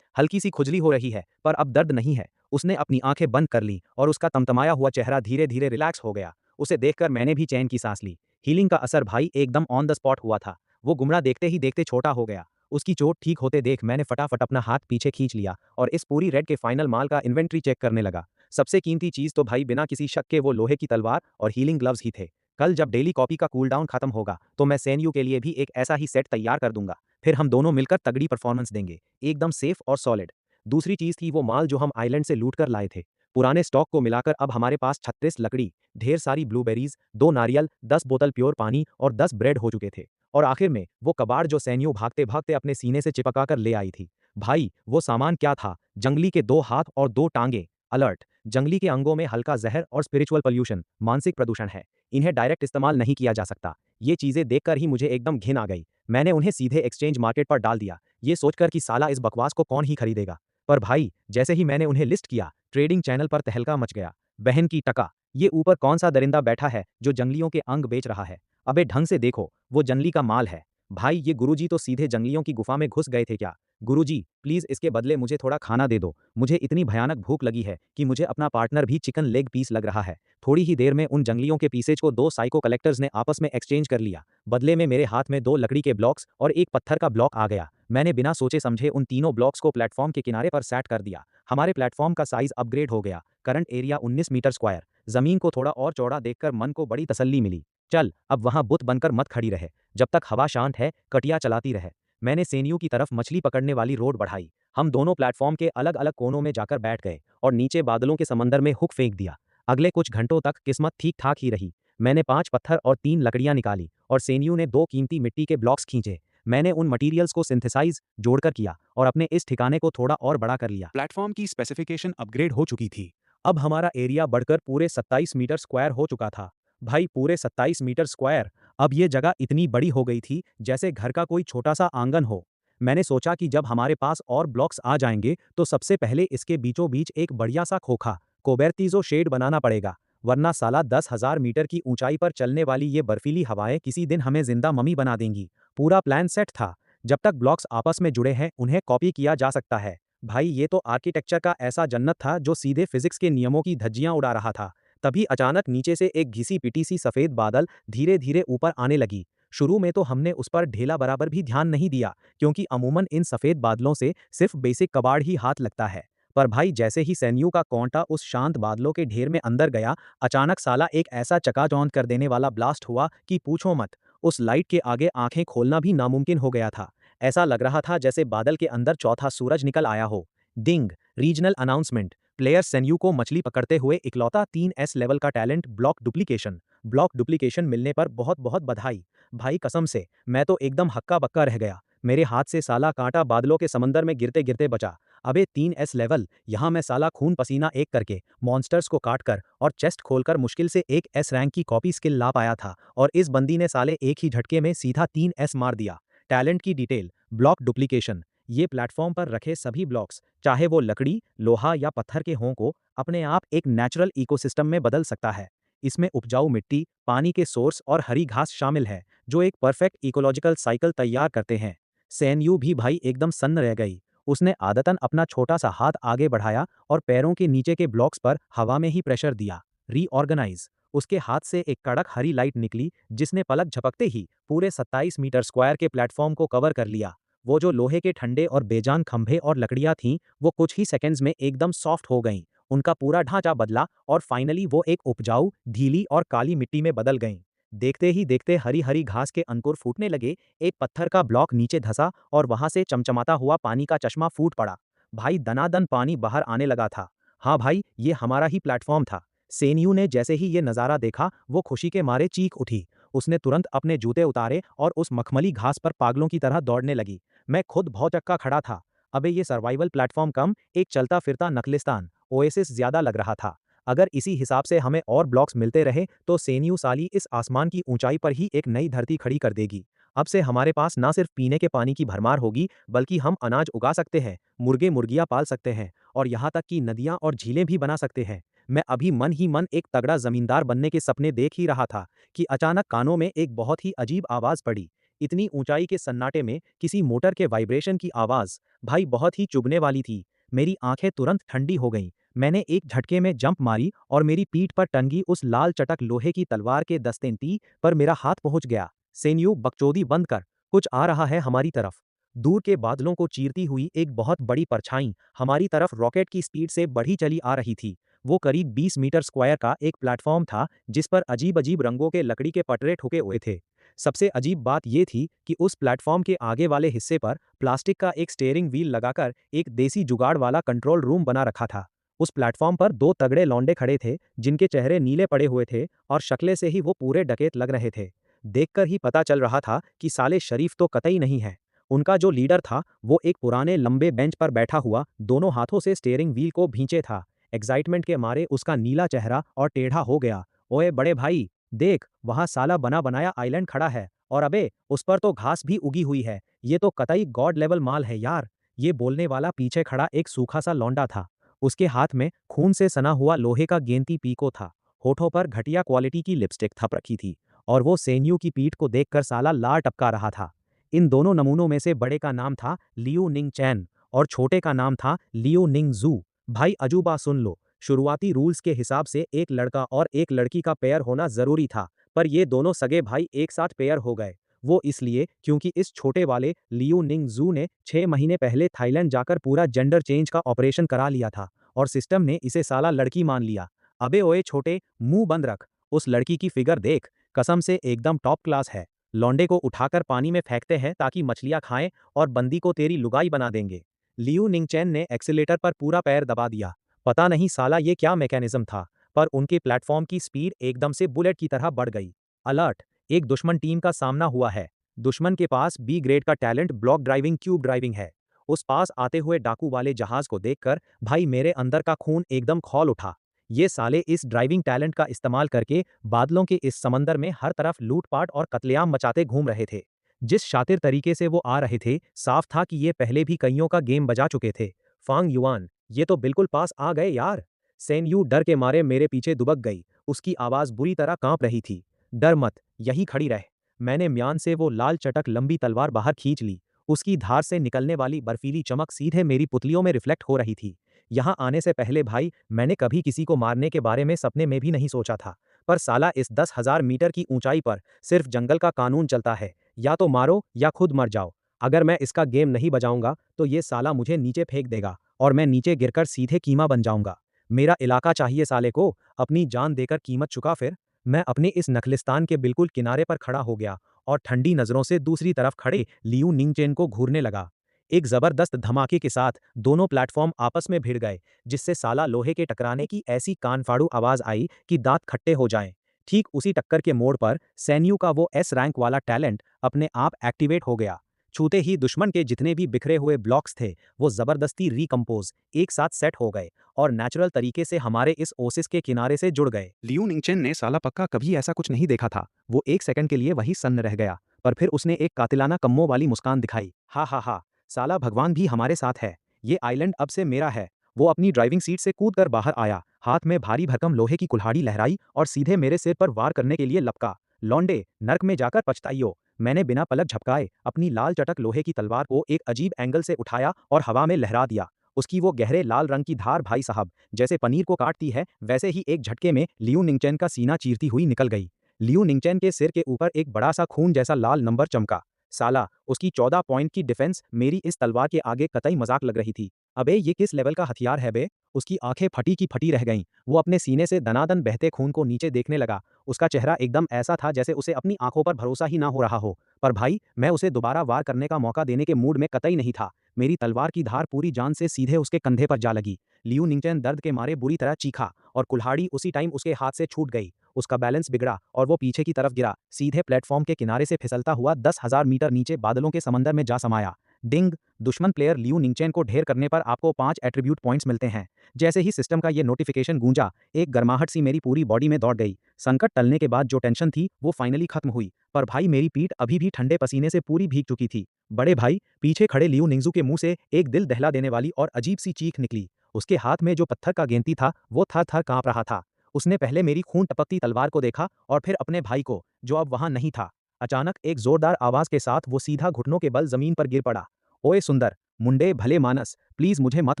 हल्की सी खुजली हो रही है, पर अब दर्द नहीं है। उसने अपनी आंखें बंद कर ली और उसका तमतमाया हुआ चेहरा धीरे धीरे रिलैक्स हो गया। उसे देखकर मैंने भी चैन की सांस ली। हीलिंग का असर भाई एकदम ऑन द स्पॉट हुआ था। वो गुमड़ा देखते ही देखते छोटा हो गया। उसकी चोट ठीक होते देख मैंने फटाफट अपना हाथ पीछे खींच लिया और इस पूरी रेड के फाइनल माल का इन्वेंट्री चेक करने लगा। सबसे कीमती चीज तो भाई बिना किसी शक के वो लोहे की तलवार और हीलिंग ग्लव्स ही थे। कल जब डेली कॉपी का कूलडाउन खत्म होगा तो मैं सैन्यू के लिए भी एक ऐसा ही सेट तैयार कर दूंगा। फिर हम दोनों मिलकर तगड़ी परफॉर्मेंस देंगे, एकदम सेफ और सॉलिड। दूसरी चीज थी वो माल जो हम आइलैंड से लूट कर लाए थे। पुराने स्टॉक को मिलाकर अब हमारे पास 36 लकड़ी, ढेर सारी ब्लूबेरीज, 2 नारियल, 10 बोतल प्योर पानी और 10 ब्रेड हो चुके थे। और आखिर में वो कबाड़ जो सैन्यू भागते भागते अपने सीने से चिपका कर ले आई थी। भाई वो सामान क्या था? जंगली के 2 हाथ और 2 टांगे। अलर्ट, जंगली के अंगों में हल्का जहर और स्पिरिचुअल पॉल्यूशन, मानसिक प्रदूषण है। इन्हें डायरेक्ट इस्तेमाल नहीं किया जा सकता। ये चीजें देखकर ही मुझे एकदम घिन आ गई। मैंने उन्हें सीधे एक्सचेंज मार्केट पर डाल दिया, ये सोचकर कि साला इस बकवास को कौन ही खरीदेगा। पर भाई जैसे ही मैंने उन्हें लिस्ट किया, ट्रेडिंग चैनल पर तहलका मच गया। बहन की टका, ये ऊपर कौन सा दरिंदा बैठा है जो जंगलियों के अंग बेच रहा है? अबे ढंग से देखो, वो जंगली का माल है। भाई ये गुरुजी तो सीधे जंगलियों की गुफा में घुस गए थे क्या? गुरुजी प्लीज इसके बदले मुझे थोड़ा खाना दे दो। मुझे इतनी भयानक भूख लगी है कि मुझे अपना पार्टनर भी चिकन लेग पीस लग रहा है। थोड़ी ही देर में उन जंगलियों के पीसेज को 2 साइको कलेक्टर्स ने आपस में एक्सचेंज कर लिया। बदले में मेरे हाथ में 2 लकड़ी के ब्लॉक्स और एक पत्थर का ब्लॉक आ गया। मैंने बिना सोचे समझे उन तीनों ब्लॉक्स को प्लेटफॉर्म के किनारे पर सेट कर दिया। हमारे प्लेटफॉर्म का साइज अपग्रेड हो गया। Current area 19 metre square. जमीन को थोड़ा और चौड़ा देखकर मन को बड़ी तसल्ली मिली। चल अब वहां बुत बनकर मत खड़ी रहे। जब तक हवा शांत है कटिया चलाती रहे। मैंने सेनियू की तरफ मछली पकड़ने वाली रोड बढ़ाई। हम दोनों प्लेटफॉर्म के अलग अलग कोनों में जाकर बैठ गए और नीचे बादलों के समंदर में हुक फेंक दिया। अगले कुछ घंटों तक किस्मत ठीक ठाक ही रही। मैंने 5 पत्थर और 3 लकड़ियां निकाली और सेनियू ने 2 कीमती मिट्टी के ब्लॉक्स खींचे। मैंने उन मटेरियल्स को सिंथेसाइज जोड़कर किया और अपने इस ठिकाने को थोड़ा और बड़ा कर लिया। प्लेटफॉर्म की स्पेसिफिकेशन अपग्रेड हो चुकी थी। अब हमारा एरिया बढ़कर पूरे 27 मीटर स्क्वायर हो चुका था। भाई पूरे 27 मीटर स्क्वायर। अब ये जगह इतनी बड़ी हो गई थी जैसे घर का कोई छोटा सा आंगन हो। मैंने सोचा कि जब हमारे पास और ब्लॉक्स आ जाएंगे तो सबसे पहले इसके बीचों बीच एक बढ़िया सा खोखा कोबेर्तिज़ो शेड बनाना पड़ेगा, वरना साला 10,000 मीटर की ऊंचाई पर चलने वाली ये बर्फीली हवाएं किसी दिन हमें जिंदा मम्मी बना देंगी। पूरा प्लान सेट था। जब तक ब्लॉक्स आपस में जुड़े हैं उन्हें कॉपी किया जा सकता है। भाई ये तो आर्किटेक्चर का ऐसा जन्नत था जो सीधे फिजिक्स के नियमों की धज्जियां उड़ा रहा था। तभी अचानक नीचे से एक घिसी पिटी सी सफेद बादल धीरे धीरे ऊपर आने लगी। शुरू में तो हमने उस पर ढेला बराबर भी ध्यान नहीं दिया, क्योंकि अमूमन इन सफेद बादलों से सिर्फ बेसिक कबाड़ ही हाथ लगता है। पर भाई जैसे ही सैन्यू का कौंटा उस शांत बादलों के ढेर में अंदर गया, अचानक साला एक ऐसा चकाचौंध कर देने वाला ब्लास्ट हुआ कि पूछो मत। उस लाइट के आगे आंखें खोलना भी नामुमकिन हो गया था। ऐसा लग रहा था जैसे बादल के अंदर चौथा सूरज निकल आया हो। डिंग, रीजनल अनाउंसमेंट। प्लेयर सेन्यू को मछली पकड़ते हुए इकलौता 3S लेवल का talent block duplication. Block duplication मिलने पर बहुत बहुत बधाई। भाई कसम से मैं तो एकदम हक्का बक्का रह गया। मेरे हाथ से साला कांटा बादलों के समंदर में गिरते गिरते बचा। अबे 3S लेवल, यहाँ मैं साला खून पसीना एक करके मॉन्स्टर्स को काटकर और चेस्ट खोलकर मुश्किल से एक S रैंक की कॉपी स्किल ला पाया था, और इस बंदी ने साले एक ही झटके में सीधा 3S मार दिया। टैलेंट की डिटेल, ब्लॉक डुप्लीकेशन। ये प्लेटफॉर्म पर रखे सभी ब्लॉक्स, चाहे वो लकड़ी, लोहा या पत्थर के हों, को अपने आप एक नेचुरल इकोसिस्टम में बदल सकता है। इसमें उपजाऊ मिट्टी, पानी के सोर्स और हरी घास शामिल है, जो एक परफेक्ट इकोलॉजिकल साइकिल तैयार करते हैं। सैनयू भी भाई एकदम सन्न रह गई। उसने आदतन अपना छोटा सा हाथ आगे बढ़ाया और पैरों के नीचे के ब्लॉक्स पर हवा में ही प्रेशर दिया। रीऑर्गेनाइज। उसके हाथ से एक कड़क हरी लाइट निकली जिसने पलक झपकते ही पूरे 27 मीटर स्क्वायर के प्लेटफॉर्म को कवर कर लिया। वो जो लोहे के ठंडे और बेजान खंभे और लकड़ियां थीं, वो कुछ ही सेकंड्स में एकदम सॉफ्ट हो गईं। उनका पूरा ढांचा बदला और फाइनली वो एक उपजाऊ, ढीली और काली मिट्टी में बदल गईं। देखते ही देखते हरी हरी घास के अंकुर फूटने लगे, एक पत्थर का ब्लॉक नीचे धंसा और वहां से चमचमाता हुआ पानी का चश्मा फूट पड़ा। भाई दनादन पानी बाहर आने लगा था। हाँ भाई, ये हमारा ही प्लेटफॉर्म था। सेनयू ने जैसे ही ये नज़ारा देखा, वो खुशी के मारे चीख उठी। उसने तुरंत अपने जूते उतारे और उस मखमली घास पर पागलों की तरह दौड़ने लगी। मैं खुद भौचक्का खड़ा था। अबे ये सर्वाइवल प्लेटफॉर्म कम एक चलता फिरता नखलिस्तान, ओएसिस ज्यादा लग रहा था। अगर इसी हिसाब से हमें और ब्लॉक्स मिलते रहे तो सेनयू साली इस आसमान की ऊंचाई पर ही एक नई धरती खड़ी कर देगी। अब से हमारे पास ना सिर्फ पीने के पानी की भरमार होगी, बल्कि हम अनाज उगा सकते हैं, मुर्गे मुर्गियां पाल सकते हैं और यहाँ तक कि नदियाँ और झीलें भी बना सकते हैं। मैं अभी मन ही मन एक तगड़ा जमींदार बनने के सपने देख ही रहा था कि अचानक कानों में एक बहुत ही अजीब आवाज़ पड़ी। इतनी ऊंचाई के सन्नाटे में किसी मोटर के वाइब्रेशन की आवाज़, भाई बहुत ही चुभने वाली थी। मेरी आंखें तुरंत ठंडी हो गईं। मैंने एक झटके में जंप मारी और मेरी पीठ पर टंगी उस लाल चटक लोहे की तलवार के दस्तेंती पर मेरा हाथ पहुंच गया। सेन्यू, बकचोदी बंद कर, कुछ आ रहा है हमारी तरफ। दूर के बादलों को चीरती हुई एक बहुत बड़ी परछाई हमारी तरफ रॉकेट की स्पीड से बढ़ी चली आ रही थी। वो करीब 20 मीटर स्क्वायर का एक प्लेटफॉर्म था जिस पर अजीब अजीब रंगों के लकड़ी के पटरे ठुके हुए थे। सबसे अजीब बात यह थी कि उस प्लेटफॉर्म के आगे वाले हिस्से पर प्लास्टिक का एक स्टीयरिंग व्हील लगाकर एक देसी जुगाड़ वाला कंट्रोल रूम बना रखा था। उस प्लेटफॉर्म पर दो तगड़े लौंडे खड़े थे जिनके चेहरे नीले पड़े हुए थे और शक्ले से ही वो पूरे डकैत लग रहे थे। देखकर ही पता चल रहा था कि साले शरीफ तो कतई नहीं है। उनका जो लीडर था वो एक पुराने लंबे बेंच पर बैठा हुआ दोनों हाथों से स्टीयरिंग व्हील को भींचे था। एक्साइटमेंट के मारे उसका नीला चेहरा और टेढ़ा हो गया। ओए बड़े भाई, देख वहां साला बना बनाया आइलैंड खड़ा है और अबे उस पर तो घास भी उगी हुई है। ये तो कतई गॉड लेवल माल है यार। ये बोलने वाला पीछे खड़ा एक सूखा सा लौंडा था। उसके हाथ में खून से सना हुआ लोहे का गेंती पीको था। होठों पर घटिया क्वालिटी की लिपस्टिक थप रखी थी और वो सेन्यू की पीठ को देखकर साला लार टपका रहा था। इन दोनों नमूनों में से बड़े का नाम था लियू निंग चैन और छोटे का नाम था लियू निंग जू। भाई अजूबा सुन लो, शुरुआती रूल्स के हिसाब से एक लड़का और एक लड़की का पेयर होना जरूरी था, पर ये दोनों सगे भाई एक साथ पेयर हो गए। वो इसलिए क्योंकि इस छोटे वाले लियू निंग जू ने 6 महीने पहले थाईलैंड जाकर पूरा जेंडर चेंज का ऑपरेशन करा लिया था और सिस्टम ने इसे साला लड़की मान लिया। अबे ओए छोटे, मुंह बंद रख। उस लड़की की फिगर देख, कसम से एकदम टॉप क्लास है। लौंडे को उठाकर पानी में फेंकते हैं ताकि मछलियां खाएं और बंदी को तेरी लुगाई बना देंगे। लियू निंगचैन ने एक्सीलेटर पर पूरा पैर दबा दिया। पता नहीं साला ये क्या मैकेनिज्म था, पर उनके प्लेटफॉर्म की स्पीड एकदम से बुलेट की तरह बढ़ गई। अलर्ट, एक दुश्मन टीम का सामना हुआ है। दुश्मन के पास बी ग्रेड का talent block driving cube driving है। उस पास आते हुए डाकू वाले जहाज को देखकर भाई मेरे अंदर का खून एकदम खौल उठा। ये साले इस ड्राइविंग टैलेंट का इस्तेमाल करके बादलों के इस समंदर में हर तरफ लूटपाट और कत्लेआम मचाते घूम रहे थे। जिस शातिर तरीके से वो आ रहे थे, साफ था कि ये पहले भी कईयों का गेम बजा चुके थे। फांग युआन, ये तो बिल्कुल पास आ गए यार। सेन यू डर के मारे मेरे पीछे दुबक गई। उसकी आवाज बुरी तरह कांप रही थी। डर मत, यही खड़ी रह। मैंने म्यान से वो लाल चटक लंबी तलवार बाहर खींच ली। उसकी धार से निकलने वाली बर्फीली चमक सीधे मेरी पुतलियों में रिफ्लेक्ट हो रही थी। यहाँ आने से पहले भाई मैंने कभी किसी को मारने के बारे में सपने में भी नहीं सोचा था, पर साला इस 10,000 मीटर की ऊंचाई पर सिर्फ जंगल का कानून चलता है, या तो मारो या खुद मर जाओ। अगर मैं इसका गेम नहीं बजाऊंगा तो ये साला मुझे नीचे फेंक देगा और मैं नीचे गिरकर सीधे कीमा बन जाऊंगा। मेरा इलाका चाहिए साले को, अपनी जान देकर कीमत चुका फिर। मैं अपने इस नखलिस्तान के बिल्कुल किनारे पर खड़ा हो गया और ठंडी नजरों से दूसरी तरफ खड़े लियू निंगचेन को घूरने लगा। एक जबरदस्त धमाके के साथ दोनों प्लेटफॉर्म आपस में भिड़ गए, जिससे साला लोहे के टकराने की ऐसी कानफाड़ू आवाज आई कि दांत खट्टे हो जाएं। ठीक उसी टक्कर के मोड़ पर सैन्यू का वो एस रैंक वाला टैलेंट अपने आप एक्टिवेट हो गया। छूते ही दुश्मन के जितने भी बिखरे हुए ब्लॉक्स थे वो जबरदस्ती रिकम्पोज एक साथ सेट हो गए और नेचुरल तरीके से हमारे इस ओसिस के किनारे से जुड़ गए। लियू निंगचेन ने साला पक्का कभी ऐसा कुछ नहीं देखा था। वो एक सेकंड के लिए वही सन्न रह गया, पर फिर उसने एक कातिलाना कम्मों वाली मुस्कान दिखाई। हा हा हा, साला भगवान भी हमारे साथ है। ये आइलैंड अब से मेरा है। वो अपनी ड्राइविंग सीट से कूदकर बाहर आया, हाथ में भारी भरकम लोहे की कुल्हाड़ी लहराई और सीधे मेरे सिर पर वार करने के लिए लपका। लौंडे, नर्क में जाकर पछताइयो। मैंने बिना पलक झपकाए अपनी लाल चटक लोहे की तलवार को एक अजीब एंगल से उठाया और हवा में लहरा दिया। उसकी वो गहरे लाल रंग की धार भाई साहब जैसे पनीर को काटती है, वैसे ही एक झटके में लियू निंगचैन का सीना चीरती हुई निकल गई। लियू निंगचैन के सिर के ऊपर एक बड़ा सा खून जैसा लाल नंबर चमका। साला, उसकी 14 पॉइंट की डिफेंस मेरी इस तलवार के आगे कतई मजाक लग रही थी। अबे ये किस लेवल का हथियार है बे? उसकी आंखें फटी की फटी रह गईं। वो अपने सीने से दनादन बहते खून को नीचे देखने लगा। उसका चेहरा एकदम ऐसा था जैसे उसे अपनी आंखों पर भरोसा ही ना हो रहा हो। पर भाई मैं उसे दोबारा वार करने का मौका देने के मूड में कतई नहीं था। मेरी तलवार की धार पूरी जान से सीधे उसके कंधे पर जा लगी। लियू निंगचैन दर्द के मारे बुरी तरह चीखा और कुल्हाड़ी उसी टाइम उसके हाथ से छूट गई। उसका बैलेंस बिगड़ा और वो पीछे की तरफ गिरा, सीधे प्लेटफॉर्म के किनारे से फिसलता हुआ 10,000 मीटर नीचे बादलों के समंदर में जा समाया। डिंग, दुश्मन प्लेयर लियू निंगचैन को ढेर करने पर आपको 5 एट्रीब्यूट पॉइंट्स मिलते हैं। जैसे ही सिस्टम का ये नोटिफिकेशन गूंजा, एक गर्माहट सी मेरी पूरी बॉडी में दौड़ गई। संकट टलने के बाद जो टेंशन थी वो फाइनली खत्म हुई, पर भाई मेरी पीठ अभी भी ठंडे पसीने से पूरी भीग चुकी थी। बड़े भाई, पीछे खड़े लियू निंगजू के मुंह से एक दिल दहला देने वाली और अजीब सी चीख निकली। उसके हाथ में जो पत्थर का गेंती था वो थर-थर काँप रहा था। उसने पहले मेरी खून टपकती तलवार को देखा और फिर अपने भाई को, जो अब वहाँ नहीं था। अचानक एक जोरदार आवाज़ के साथ वो सीधा घुटनों के बल ज़मीन पर गिर पड़ा। ओए सुंदर, मुंडे भले मानस, प्लीज़ मुझे मत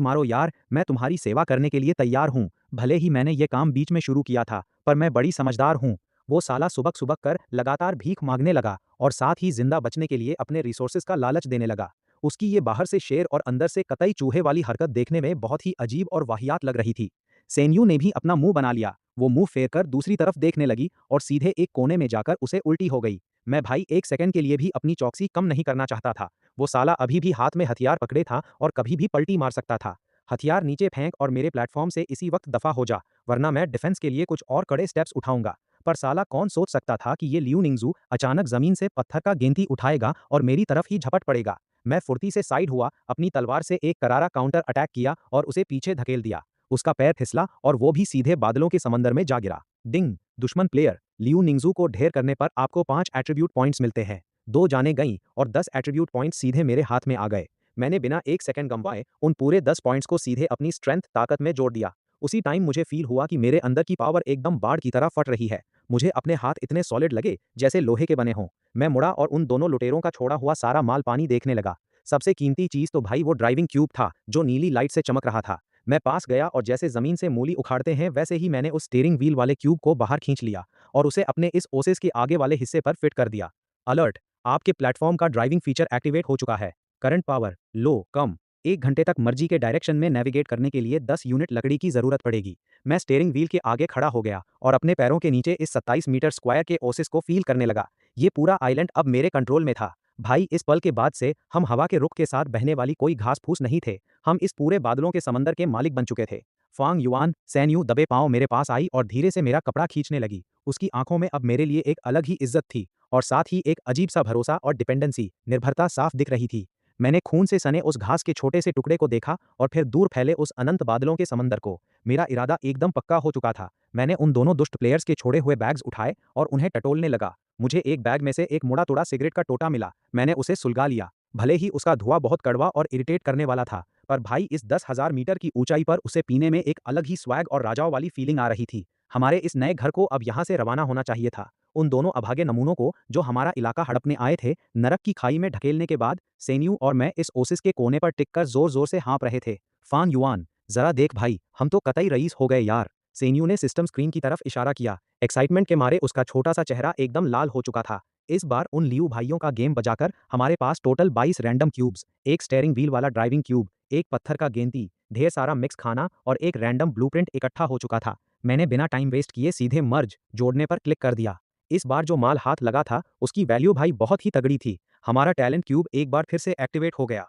मारो यार, मैं तुम्हारी सेवा करने के लिए तैयार हूँ। भले ही मैंने ये काम बीच में शुरू किया था, पर मैं बड़ी समझदार हूँ। वो साला सुबक-सुबक कर लगातार भीख माँगने लगा और साथ ही ज़िंदा बचने के लिए अपने रिसोर्सेज़ का लालच देने लगा। उसकी ये बाहर से शेर और अंदर से कतई चूहे वाली हरकत देखने में बहुत ही अजीब और वाहियात लग रही थी। सेनयू ने भी अपना मुंह बना लिया। वो मुंह फेर कर दूसरी तरफ देखने लगी और सीधे एक कोने में जाकर उसे उल्टी हो गई। मैं भाई एक सेकंड के लिए भी अपनी चौकसी कम नहीं करना चाहता था। वो साला अभी भी हाथ में हथियार पकड़े था और कभी भी पलटी मार सकता था। हथियार नीचे फेंक और मेरे प्लेटफॉर्म से इसी वक्त दफा हो जा, वरना मैं डिफेंस के लिए कुछ और कड़े स्टेप्स उठाऊंगा। पर साला कौन सोच सकता था कि ये लियू निंगजू अचानक जमीन से पत्थर का गेंती उठाएगा और मेरी तरफ ही झपट पड़ेगा। मैं फुर्ती से साइड हुआ, अपनी तलवार से एक करारा काउंटर अटैक किया और उसे पीछे धकेल दिया। उसका पैर फिसला और वो भी सीधे बादलों के समंदर में जा गिरा। डिंग, दुश्मन प्लेयर, लियू निंगजू को ढेर करने पर आपको 5 एट्रीब्यूट पॉइंट्स मिलते हैं। 2 जाने गईं और 10 एट्रीब्यूट पॉइंट्स सीधे मेरे हाथ में आ गए। मैंने बिना एक सेकंड गंवाए उन पूरे 10 पॉइंट्स को सीधे अपनी स्ट्रेंथ ताकत में जोड़ दिया। उसी टाइम मुझे फील हुआ कि मेरे अंदर की पावर एकदम बाढ़ की तरह फट रही है। मुझे अपने हाथ इतने सॉलिड लगे जैसे लोहे के बने हों। मैं मुड़ा और उन दोनों लुटेरों का छोड़ा हुआ सारा माल पानी देखने लगा। सबसे कीमती चीज़ तो भाई वो ड्राइविंग क्यूब था जो नीली लाइट से चमक रहा था। मैं पास गया और जैसे ज़मीन से मूली उखाड़ते हैं वैसे ही मैंने उस स्टीयरिंग व्हील वाले क्यूब को बाहर खींच लिया और उसे अपने इस ओसिस के आगे वाले हिस्से पर फिट कर दिया। अलर्ट! आपके प्लेटफॉर्म का ड्राइविंग फीचर एक्टिवेट हो चुका है। करंट पावर लो कम। 1 घंटे तक मर्जी के डायरेक्शन में नेविगेट करने के लिए 10 यूनिट लकड़ी की ज़रूरत पड़ेगी। मैं स्टीयरिंग व्हील के आगे खड़ा हो गया और अपने पैरों के नीचे इस 27 मीटर स्क्वायर के ओसिस को फील करने लगा। ये पूरा आइलैंड अब मेरे कंट्रोल में था। भाई इस पल के बाद से हम हवा के रुख के साथ बहने वाली कोई घास-फूस नहीं थे। हम इस पूरे बादलों के समंदर के मालिक बन चुके थे। फांग युआन सैन्यू दबे पांव मेरे पास आई और धीरे से मेरा कपड़ा खींचने लगी। उसकी आंखों में अब मेरे लिए एक अलग ही इज्जत थी और साथ ही एक अजीब सा भरोसा और डिपेंडेंसी, निर्भरता साफ दिख रही थी। मैंने खून से सने उस घास के छोटे से टुकड़े को देखा और फिर दूर फैले उस अनंत बादलों के समंदर को। मेरा इरादा एकदम पक्का हो चुका था। मैंने उन दोनों दुष्ट प्लेयर्स के छोड़े हुए बैग्स उठाए और उन्हें टटोलने लगा। मुझे एक बैग में से एक मुड़ा-तुड़ा सिगरेट का टोटा मिला। मैंने उसे सुलगा लिया। भले ही उसका धुआं बहुत कड़वा और इरिटेट करने वाला था, पर भाई इस 10,000 मीटर की ऊंचाई पर उसे पीने में एक अलग ही स्वैग और राजाओं वाली फीलिंग आ रही थी। हमारे इस नए घर को अब यहाँ से रवाना होना चाहिए था। उन दोनों अभागे नमूनों को, जो हमारा इलाका हड़पने आए थे, नरक की खाई में ढकेलने के बाद सेन्यू और मैं इस ओसिस के कोने पर टिककर जोर-जोर से हाँफ रहे थे। फान युआन, जरा देख भाई, हम तो कतई रईस हो गए यार। सेन्यू ने सिस्टम स्क्रीन की तरफ इशारा किया। एक्साइटमेंट के मारे उसका छोटा सा चेहरा एकदम लाल हो चुका था। इस बार उन लियू भाइयों का गेम बजाकर हमारे पास टोटल 22 रैंडम क्यूब्स, एक स्टीयरिंग व्हील वाला ड्राइविंग क्यूब, एक पत्थर का गेंती, ढेर सारा मिक्स खाना और एक रैंडम ब्लूप्रिंट इकट्ठा हो चुका था। मैंने बिना टाइम वेस्ट किए सीधे मर्ज जोड़ने पर क्लिक कर दिया। इस बार जो माल हाथ लगा था उसकी वैल्यू भाई बहुत ही तगड़ी थी। हमारा टैलेंट क्यूब एक बार फिर से एक्टिवेट हो गया।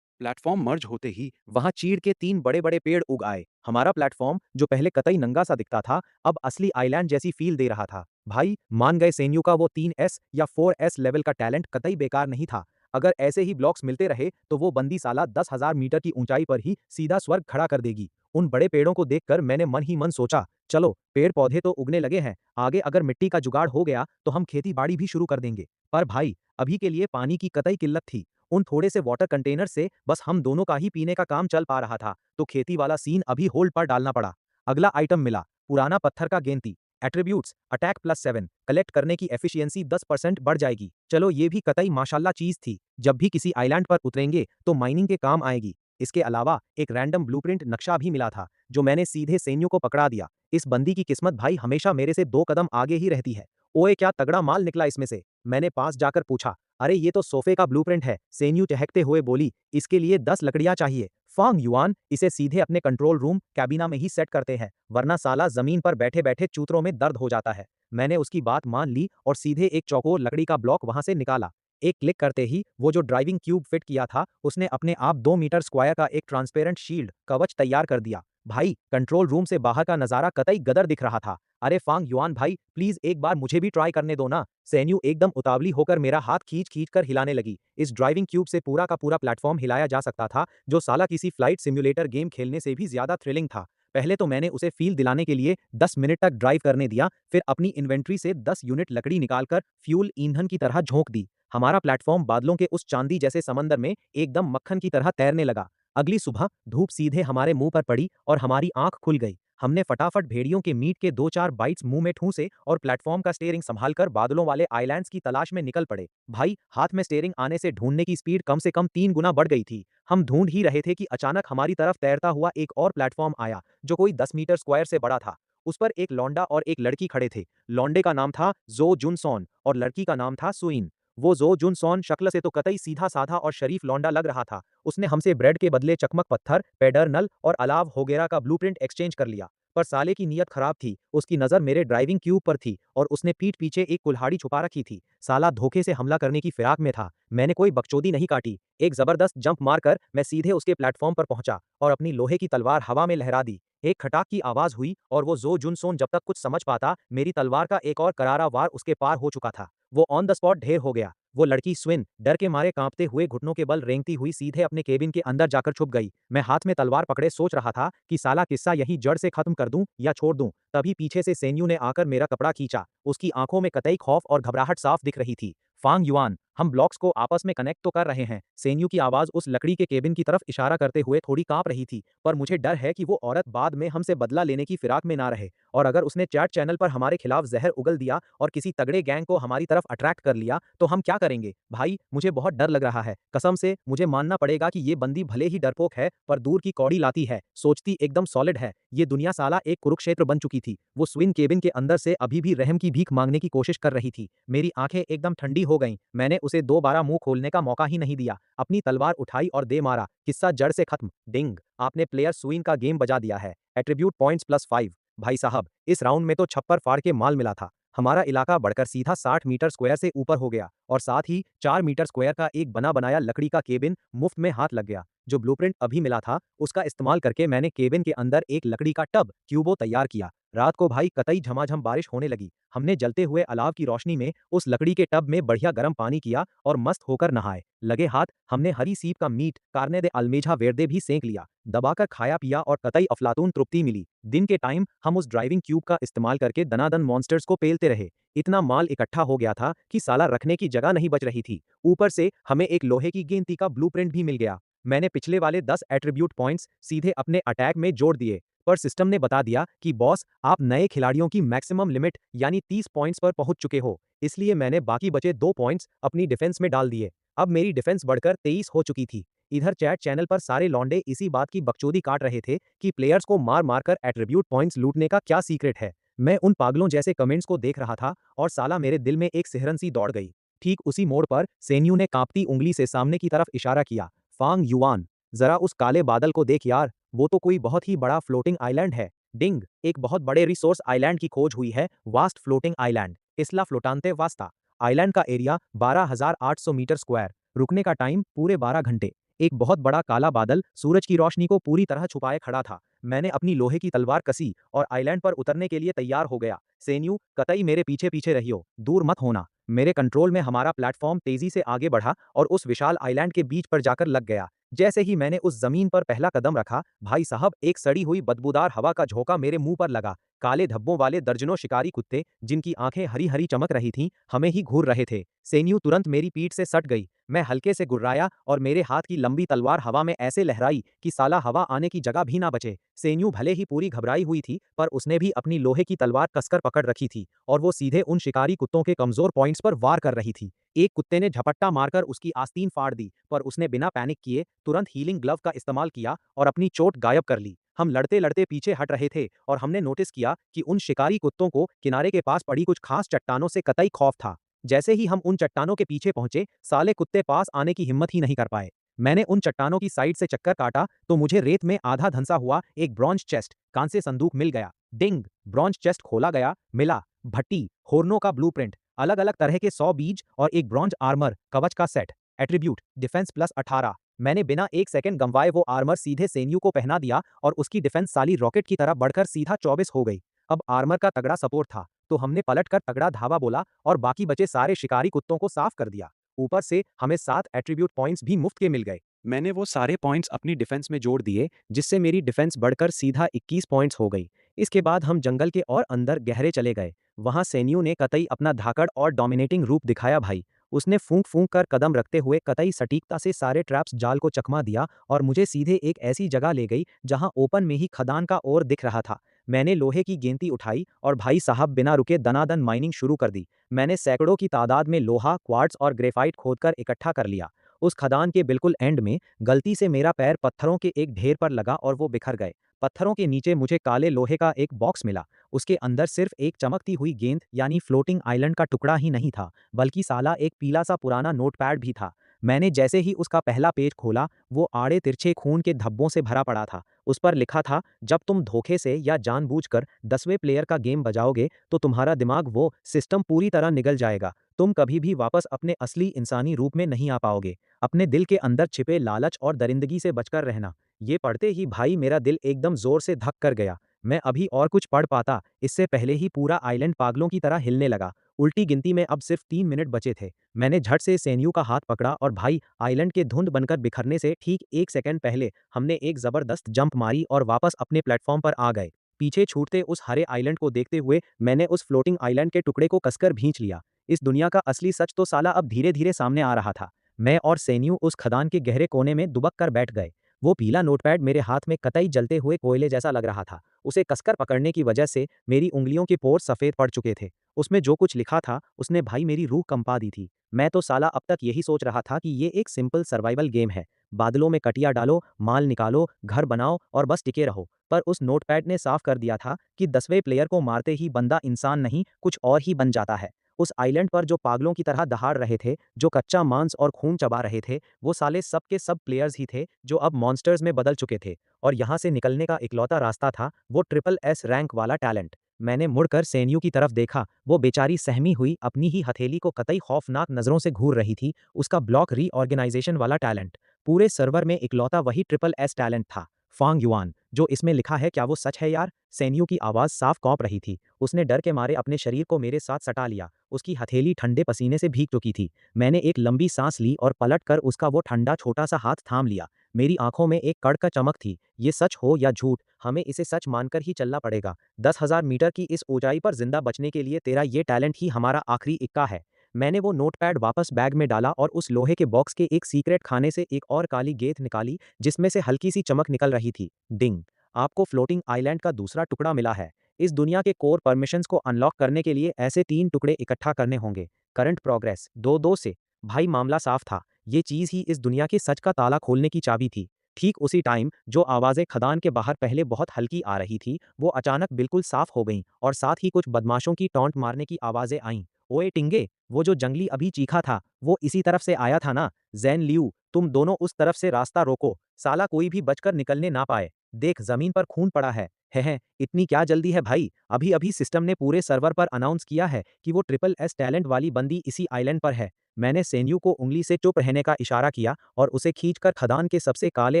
प्लेटफॉर्म मर्ज होते ही वहां चीड़ के 3 बड़े-बड़े पेड़ उग आए। हमारा प्लेटफॉर्म, जो पहले कतई नंगा सा दिखता था, अब असली आइलैंड जैसी फील दे रहा था। भाई मान गए सेन्यू का वो 3S या 4S लेवल का टैलेंट कतई बेकार नहीं था। अगर ऐसे ही ब्लॉक्स मिलते रहे तो वो बंदी साला 10,000 मीटर की ऊंचाई पर ही सीधा स्वर्ग खड़ा कर देगी। उन बड़े पेड़ों को देखकर मैंने मन ही मन सोचा, चलो पेड़ पौधे तो उगने लगे हैं, आगे अगर मिट्टी का जुगाड़ हो गया तो हम खेती बाड़ी भी शुरू कर देंगे। पर भाई अभी के लिए पानी की कतई किल्लत थी। उन थोड़े से वाटर कंटेनर से बस हम दोनों का ही पीने का काम चल पा रहा था, तो खेती वाला सीन अभी होल्ड पर डालना पड़ा। अगला आइटम मिला, पुराना पत्थर का गेंती। एट्रीब्यूट्स अटैक +7, कलेक्ट करने की एफिशिएंसी 10% बढ़ जाएगी। चलो ये भी कतई माशाल्लाह चीज थी, जब भी किसी आइलैंड पर उतरेंगे तो माइनिंग के काम आएगी। इसके अलावा एक रैंडम ब्लूप्रिंट नक्शा भी मिला था, जो मैंने सीधे सेन्यू को पकड़ा दिया। इस बंदी की किस्मत भाई हमेशा मेरे से 2 कदम आगे ही रहती है। ओए क्या तगड़ा माल निकला इसमें से, मैंने पास जाकर पूछा। अरे ये तो सोफे का ब्लूप्रिंट है, सेन्यू चहकते हुए बोली। इसके लिए 10 लकड़ियां चाहिए। फांग युआन, इसे सीधे अपने कंट्रोल रूम कैबिना में ही सेट करते हैं, वरना साला जमीन पर बैठे बैठे चूतरों में दर्द हो जाता है। मैंने उसकी बात मान ली और सीधे एक चौकोर लकड़ी का ब्लॉक वहां से निकाला। एक क्लिक करते ही वो जो ड्राइविंग क्यूब फिट किया था उसने अपने आप 2 मीटर स्क्वायर का एक ट्रांसपेरेंट शील्ड कवच तैयार कर दिया। भाई कंट्रोल रूम से बाहर का नजारा कतई गदर दिख रहा था। अरे फांग युआन भाई, प्लीज एक बार मुझे भी ट्राई करने दो ना। सेन्यू एकदम उतावली होकर मेरा हाथ खींच खींच कर हिलाने लगी। इस ड्राइविंग क्यूब से पूरा का पूरा प्लेटफॉर्म हिलाया जा सकता था, जो साला किसी फ्लाइट सिम्युलेटर गेम खेलने से भी ज्यादा थ्रिलिंग था। पहले तो मैंने उसे फील दिलाने के लिए 10 मिनट तक ड्राइव करने दिया, फिर अपनी इन्वेंट्री से 10 यूनिट लकड़ी निकालकर फ्यूल ईंधन की तरह झोंक दी। हमारा प्लेटफॉर्म बादलों के उस चांदी जैसे समंदर में एकदम मक्खन की तरह तैरने लगा। अगली सुबह धूप सीधे हमारे मुंह पर पड़ी और हमारी आंख खुल गई। हमने फटाफट भेड़ियों के मीट के 2-4 बाइट्स मुंह में ठूंसे और प्लेटफॉर्म का स्टीयरिंग संभालकर बादलों वाले आइलैंड्स की तलाश में निकल पड़े। भाई, हाथ में स्टीयरिंग आने से ढूंढने की स्पीड कम से कम 3 गुना बढ़ गई थी। हम ढूंढ ही रहे थे कि अचानक हमारी तरफ तैरता हुआ एक और प्लेटफॉर्म आया, जो कोई 10 मीटर स्क्वायर से बड़ा था। उस पर एक लौंडा और एक लड़की खड़े थे। लौंडे का नाम था जो जुनसॉन और लड़की का नाम था सुइन। वो जो जुनसॉन शक्ल से तो कतई सीधा साधा और शरीफ लौंडा लग रहा था। उसने हमसे ब्रेड के बदले चकमक पत्थर, पैडर नल और अलाव वगैरह का ब्लूप्रिंट एक्सचेंज कर लिया। पर साले की नीयत खराब थी। उसकी नज़र मेरे ड्राइविंग क्यूब पर थी और उसने पीठ पीछे एक कुल्हाड़ी छुपा रखी थी। साला धोखे से हमला करने की फिराक में था। मैंने कोई बकचोदी नहीं काटी। एक जबरदस्त जंप मारकर मैं सीधे उसके प्लेटफॉर्म पर पहुंचा और अपनी लोहे की तलवार हवा में लहरा दी। एक खटाक की आवाज हुई और वो जो जुनसोन जब तक कुछ समझ पाता, मेरी तलवार का एक और करारा वार उसके पार हो चुका था। वो ऑन द स्पॉट ढेर हो गया। वो लड़की स्विन डर के मारे कांपते हुए घुटनों के बल रेंगती हुई सीधे अपने केबिन के अंदर जाकर छुप गई। मैं हाथ में तलवार पकड़े सोच रहा था कि साला किस्सा यहीं जड़ से खत्म कर दूं या छोड़ दूं। तभी पीछे से सेन्यू ने आकर मेरा कपड़ा खींचा। उसकी आंखों में कतई खौफ और घबराहट साफ दिख रही थी। फांग युआन, हम ब्लॉक्स को आपस में कनेक्ट तो कर रहे हैं। सेन्यू की आवाज उस लकड़ी के केबिन की तरफ इशारा करते हुए थोड़ी कांप रही थी, पर मुझे डर है कि वो औरत बाद में हमसे बदला लेने की फिराक में ना रहे, और अगर उसने चैट चैनल पर हमारे खिलाफ जहर उगल दिया और किसी तगड़े गैंग को हमारी तरफ अट्रैक्ट कर लिया तो हम क्या करेंगे। भाई, मुझे बहुत डर लग रहा है। कसम से मुझे मानना पड़ेगा कि ये बंदी भले ही डरपोक है पर दूर की कौड़ी लाती है, सोचती एकदम सॉलिड है। ये दुनिया साला एक कुरुक्षेत्र बन चुकी थी। वो स्विन केबिन के अंदर से अभी भी रहम की भीख मांगने की कोशिश कर रही थी। मेरी आंखें एकदम ठंडी हो गईं। मैंने उसे दोबारा मुंह खोलने का मौका ही नहीं दिया। अपनी तलवार उठाई और दे मारा। किस्सा जड़ से खत्म। डिंग, आपने प्लेयर स्विन का गेम बजा दिया है। Attribute points +5। भाई साहब, इस राउंड में तो छप्पर फाड़ के माल मिला था। हमारा इलाका बढ़कर सीधा 60 मीटर स्क्वायर से ऊपर हो गया और साथ ही 4 मीटर स्क्वायर का एक बना बनाया लकड़ी का केबिन मुफ्त में हाथ लग गया। जो ब्लूप्रिंट अभी मिला था उसका इस्तेमाल करके मैंने केबिन के अंदर एक लकड़ी का टब क्यूबो तैयार किया। रात को भाई कतई झमाझम बारिश होने लगी। हमने जलते हुए अलाव की रोशनी में उस लकड़ी के टब में बढ़िया गर्म पानी किया और मस्त होकर नहाए। लगे हाथ हमने हरी सीप का मीट कार्ने दे अल्मेजा वेर्दे भी सेंक लिया। दबाकर खाया पिया और कतई अफलातून तृप्ति मिली। दिन के टाइम हम उस ड्राइविंग क्यूब का इस्तेमाल करके दनादन मॉन्स्टर्स को पेलते रहे। इतना माल इकट्ठा हो गया था कि साला रखने की जगह नहीं बच रही थी। ऊपर से हमें एक लोहे की गेंती का ब्लूप्रिंट भी मिल गया। मैंने पिछले वाले 10 एट्रीब्यूट पॉइंट्स सीधे अपने अटैक में जोड़ दिए, पर सिस्टम ने बता दिया कि बॉस, आप नए खिलाड़ियों की मैक्सिमम लिमिट यानी 30 पॉइंट्स पर पहुंच चुके हो। इसलिए मैंने बाकी बचे 2 पॉइंट्स अपनी डिफेंस में डाल दिए। अब मेरी डिफेंस बढ़कर 23 हो चुकी थी। इधर चैट चैनल पर सारे लौंडे इसी बात की बकचोदी काट रहे थे कि प्लेयर्स को मार मार कर एट्रीब्यूट पॉइंट्स लूटने का क्या सीक्रेट है। मैं उन पागलों जैसे कमेंट्स को देख रहा था और साला मेरे दिल में एक सिहरन सी दौड़ गई। ठीक उसी मोड़ पर सेन्यू ने कांपती उंगली से सामने की तरफ इशारा किया। फांग युआन, जरा उस काले बादल को देख यार, वो तो कोई बहुत ही बड़ा फ्लोटिंग आइलैंड है। डिंग, एक बहुत बड़े रिसोर्स आइलैंड की खोज हुई है। वास्ट फ्लोटिंग आइलैंड, इसला फ्लोटांते वास्ता। आइलैंड का एरिया 12,800 मीटर स्क्वायर। रुकने का टाइम पूरे 12 घंटे। एक बहुत बड़ा काला बादल सूरज की रोशनी को पूरी तरह छुपाए खड़ा था। मैंने अपनी लोहे की तलवार कसी और आइलैंड पर उतरने के लिए तैयार हो गया। सेन्यू, कतई मेरे पीछे पीछे रहियो, दूर मत होना। मेरे कंट्रोल में हमारा प्लेटफॉर्म तेजी से आगे बढ़ा और उस विशाल आइलैंड के बीच पर जाकर लग गया। जैसे ही मैंने उस जमीन पर पहला कदम रखा, भाई साहब, एक सड़ी हुई बदबूदार हवा का झोंका मेरे मुंह पर लगा। काले धब्बों वाले दर्जनों शिकारी कुत्ते, जिनकी आंखें हरी हरी चमक रही थीं, हमें ही घूर रहे थे। सेन्यू तुरंत मेरी पीठ से सट गई। मैं हल्के से गुर्राया और मेरे हाथ की लंबी तलवार हवा में ऐसे लहराई कि साला हवा आने की जगह भी ना बचे। सेन्यू भले ही पूरी घबराई हुई थी, पर उसने भी अपनी लोहे की तलवार कसकर पकड़ रखी थी और वो सीधे उन शिकारी कुत्तों के कमजोर पॉइंट्स पर वार कर रही थी। एक कुत्ते ने झपट्टा मारकर उसकी आस्तीन फाड़ दी, पर उसने बिना पैनिक किए तुरंत हीलिंग ग्लव का इस्तेमाल किया और अपनी चोट गायब कर ली। हम लड़ते लड़ते पीछे हट रहे थे और हमने नोटिस किया कि उन शिकारी कुत्तों को किनारे के पास पड़ी कुछ खास चट्टानों से कतई खौफ था। जैसे ही हम उन चट्टानों के पीछे पहुंचे, साले कुत्ते पास आने की हिम्मत ही नहीं कर पाए। मैंने उन चट्टानों की साइड से चक्कर काटा तो मुझे रेत में आधा धंसा हुआ एक ब्रॉन्ज चेस्ट कांस्य संदूक मिल गया। डिंग, ब्रॉन्ज चेस्ट खोला गया। मिला भट्टी, होर्नो का ब्लूप्रिंट, अलग अलग तरह के 100 बीज और एक ब्रॉन्ज आर्मर कवच का सेट। Attribute defence +18। मैंने बिना एक सेकंड गंवाए वो आर्मर सीधे सेन्यू को पहना दिया और उसकी डिफेंस साली रॉकेट की तरह बढ़कर सीधा 24 हो गई। अब आर्मर का तगड़ा सपोर्ट था तो हमने पलट कर तगड़ा धावा बोला और बाकी बचे सारे शिकारी कुत्तों को साफ कर दिया। ऊपर से हमें 7 एट्रीब्यूट पॉइंट्स भी मुफ्त के मिल गए। मैंने वो सारे पॉइंट्स अपनी डिफेंस में जोड़ दिए, जिससे मेरी डिफेंस बढ़कर सीधा 21 पॉइंट्स हो गई। इसके बाद हम जंगल के और अंदर गहरे चले गए। वहां सेन्यू ने कतई अपना धाकड़ और डोमिनेटिंग रूप दिखाया भाई। उसने फूंक फूंक कर कदम रखते हुए कतई सटीकता से सारे ट्रैप्स जाल को चकमा दिया और मुझे सीधे एक ऐसी जगह ले गई जहां ओपन में ही खदान का ओर दिख रहा था। मैंने लोहे की गेंती उठाई और भाई साहब बिना रुके दनादन माइनिंग शुरू कर दी। मैंने सैकड़ों की तादाद में लोहा, क्वार्ट्ज और ग्रेफाइट खोदकर इकट्ठा कर लिया। उस खदान के बिल्कुल एंड में गलती से मेरा पैर पत्थरों के एक ढेर पर लगा और वो बिखर गए। पत्थरों के नीचे मुझे काले लोहे का एक बॉक्स मिला। उसके अंदर सिर्फ एक चमकती हुई गेंद यानी फ्लोटिंग आइलैंड का टुकड़ा ही नहीं था, बल्कि साला एक पीला सा पुराना नोटपैड भी था। मैंने जैसे ही उसका पहला पेज खोला, वो आड़े तिरछे खून के धब्बों से भरा पड़ा था। उस पर लिखा था, जब तुम धोखे से या जानबूझकर 10वें प्लेयर का गेम बजाओगे तो तुम्हारा दिमाग वो सिस्टम पूरी तरह निगल जाएगा। तुम कभी भी वापस अपने असली इंसानी रूप में नहीं आ पाओगे। अपने दिल के अंदर छिपे लालच और दरिंदगी से बचकर रहना। ये पढ़ते ही भाई मेरा दिल एकदम जोर से धक कर गया। मैं अभी और कुछ पढ़ पाता, इससे पहले ही पूरा आइलैंड पागलों की तरह हिलने लगा। उल्टी गिनती में अब सिर्फ 3 मिनट बचे थे। मैंने झट से सेन्यू का हाथ पकड़ा और भाई, आइलैंड के धुंध बनकर बिखरने से ठीक 1 सेकंड पहले हमने एक जबरदस्त जंप मारी और वापस अपने प्लेटफॉर्म पर आ गए। पीछे छूटते उस हरे आइलैंड को देखते हुए मैंने उस फ्लोटिंग आइलैंड के टुकड़े को कसकर भींच लिया। इस दुनिया का असली सच तो साला अब धीरे धीरे सामने आ रहा था। मैं और सेन्यू उस खदान के गहरे कोने में दुबक कर बैठ गए। वो पीला नोटपैड मेरे हाथ में कतई जलते हुए कोयले जैसा लग रहा था। उसे कसकर पकड़ने की वजह से मेरी उंगलियों के पोर सफ़ेद पड़ चुके थे। उसमें जो कुछ लिखा था उसने भाई मेरी रूह कंपा दी थी। मैं तो साला अब तक यही सोच रहा था कि ये एक सिंपल सर्वाइवल गेम है। बादलों में कटिया डालो, माल निकालो, घर बनाओ और बस टिके रहो। पर उस नोटपैड ने साफ कर दिया था कि 10वें प्लेयर को मारते ही बंदा इंसान नहीं, कुछ और ही बन जाता है। उस आइलैंड पर जो पागलों की तरह दहाड़ रहे थे, जो कच्चा मांस और खून चबा रहे थे, वो साले सब के सब प्लेयर्स ही थे जो अब मॉन्स्टर्स में बदल चुके थे। और यहाँ से निकलने का इकलौता रास्ता था वो ट्रिपल एस रैंक वाला टैलेंट। मैंने मुड़कर सेन्यू की तरफ देखा। वो बेचारी सहमी हुई अपनी ही हथेली को कतई खौफनाक नजरों से घूर रही थी। उसका ब्लॉक रीऑर्गेनाइजेशन वाला टैलेंट। पूरे सर्वर में इकलौता वही ट्रिपल एस टैलेंट था। फांग युआन, जो इसमें लिखा है क्या वो सच है यार? सेन्यू की आवाज़ साफ कौंप रही थी। उसने डर के मारे अपने शरीर को मेरे साथ सटा लिया। उसकी हथेली ठंडे पसीने से भीग चुकी थी। मैंने एक लंबी सांस ली और पलटकर उसका वो ठंडा छोटा सा हाथ थाम लिया। मेरी आंखों में एक कड़क चमक थी। ये सच हो या झूठ, हमें इसे सच मानकर ही चलना पड़ेगा। 10,000 मीटर की इस ऊंचाई पर जिंदा बचने के लिए तेरा ये टैलेंट ही हमारा आखिरी इक्का है। मैंने वो नोटपैड वापस बैग में डाला और उस लोहे के बॉक्स के एक सीक्रेट खाने से एक और काली गेंद निकाली जिसमें से हल्की सी चमक निकल रही थी। डिंग! आपको फ्लोटिंग आइलैंड का दूसरा टुकड़ा मिला है। इस दुनिया के कोर परमिशंस को अनलॉक करने के लिए ऐसे 3 टुकड़े इकट्ठा करने होंगे। करंट प्रोग्रेस 2-2 से। भाई मामला साफ था। ये चीज ही इस दुनिया के सच का ताला खोलने की चाबी थी। ठीक उसी टाइम जो आवाजें खदान के बाहर पहले बहुत हल्की आ रही थी, वो अचानक बिल्कुल साफ हो गईं और साथ ही कुछ बदमाशों की टॉन्ट मारने की आवाजें आईं। ओए टिंगे, वो जो जंगली अभी चीखा था, वो इसी तरफ से आया था ना? ज़ैन लियू, तुम दोनों उस तरफ से रास्ता रोको, साला कोई भी बचकर निकलने ना पाए। देख जमीन पर खून पड़ा है। हैं, इतनी क्या जल्दी है भाई? अभी अभी सिस्टम ने पूरे सर्वर पर अनाउंस किया है कि वो ट्रिपल एस टैलेंट वाली बंदी इसी आइलैंड पर है। मैंने सेन्यू को उंगली से चुप रहने का इशारा किया और उसे खींचकर खदान के सबसे काले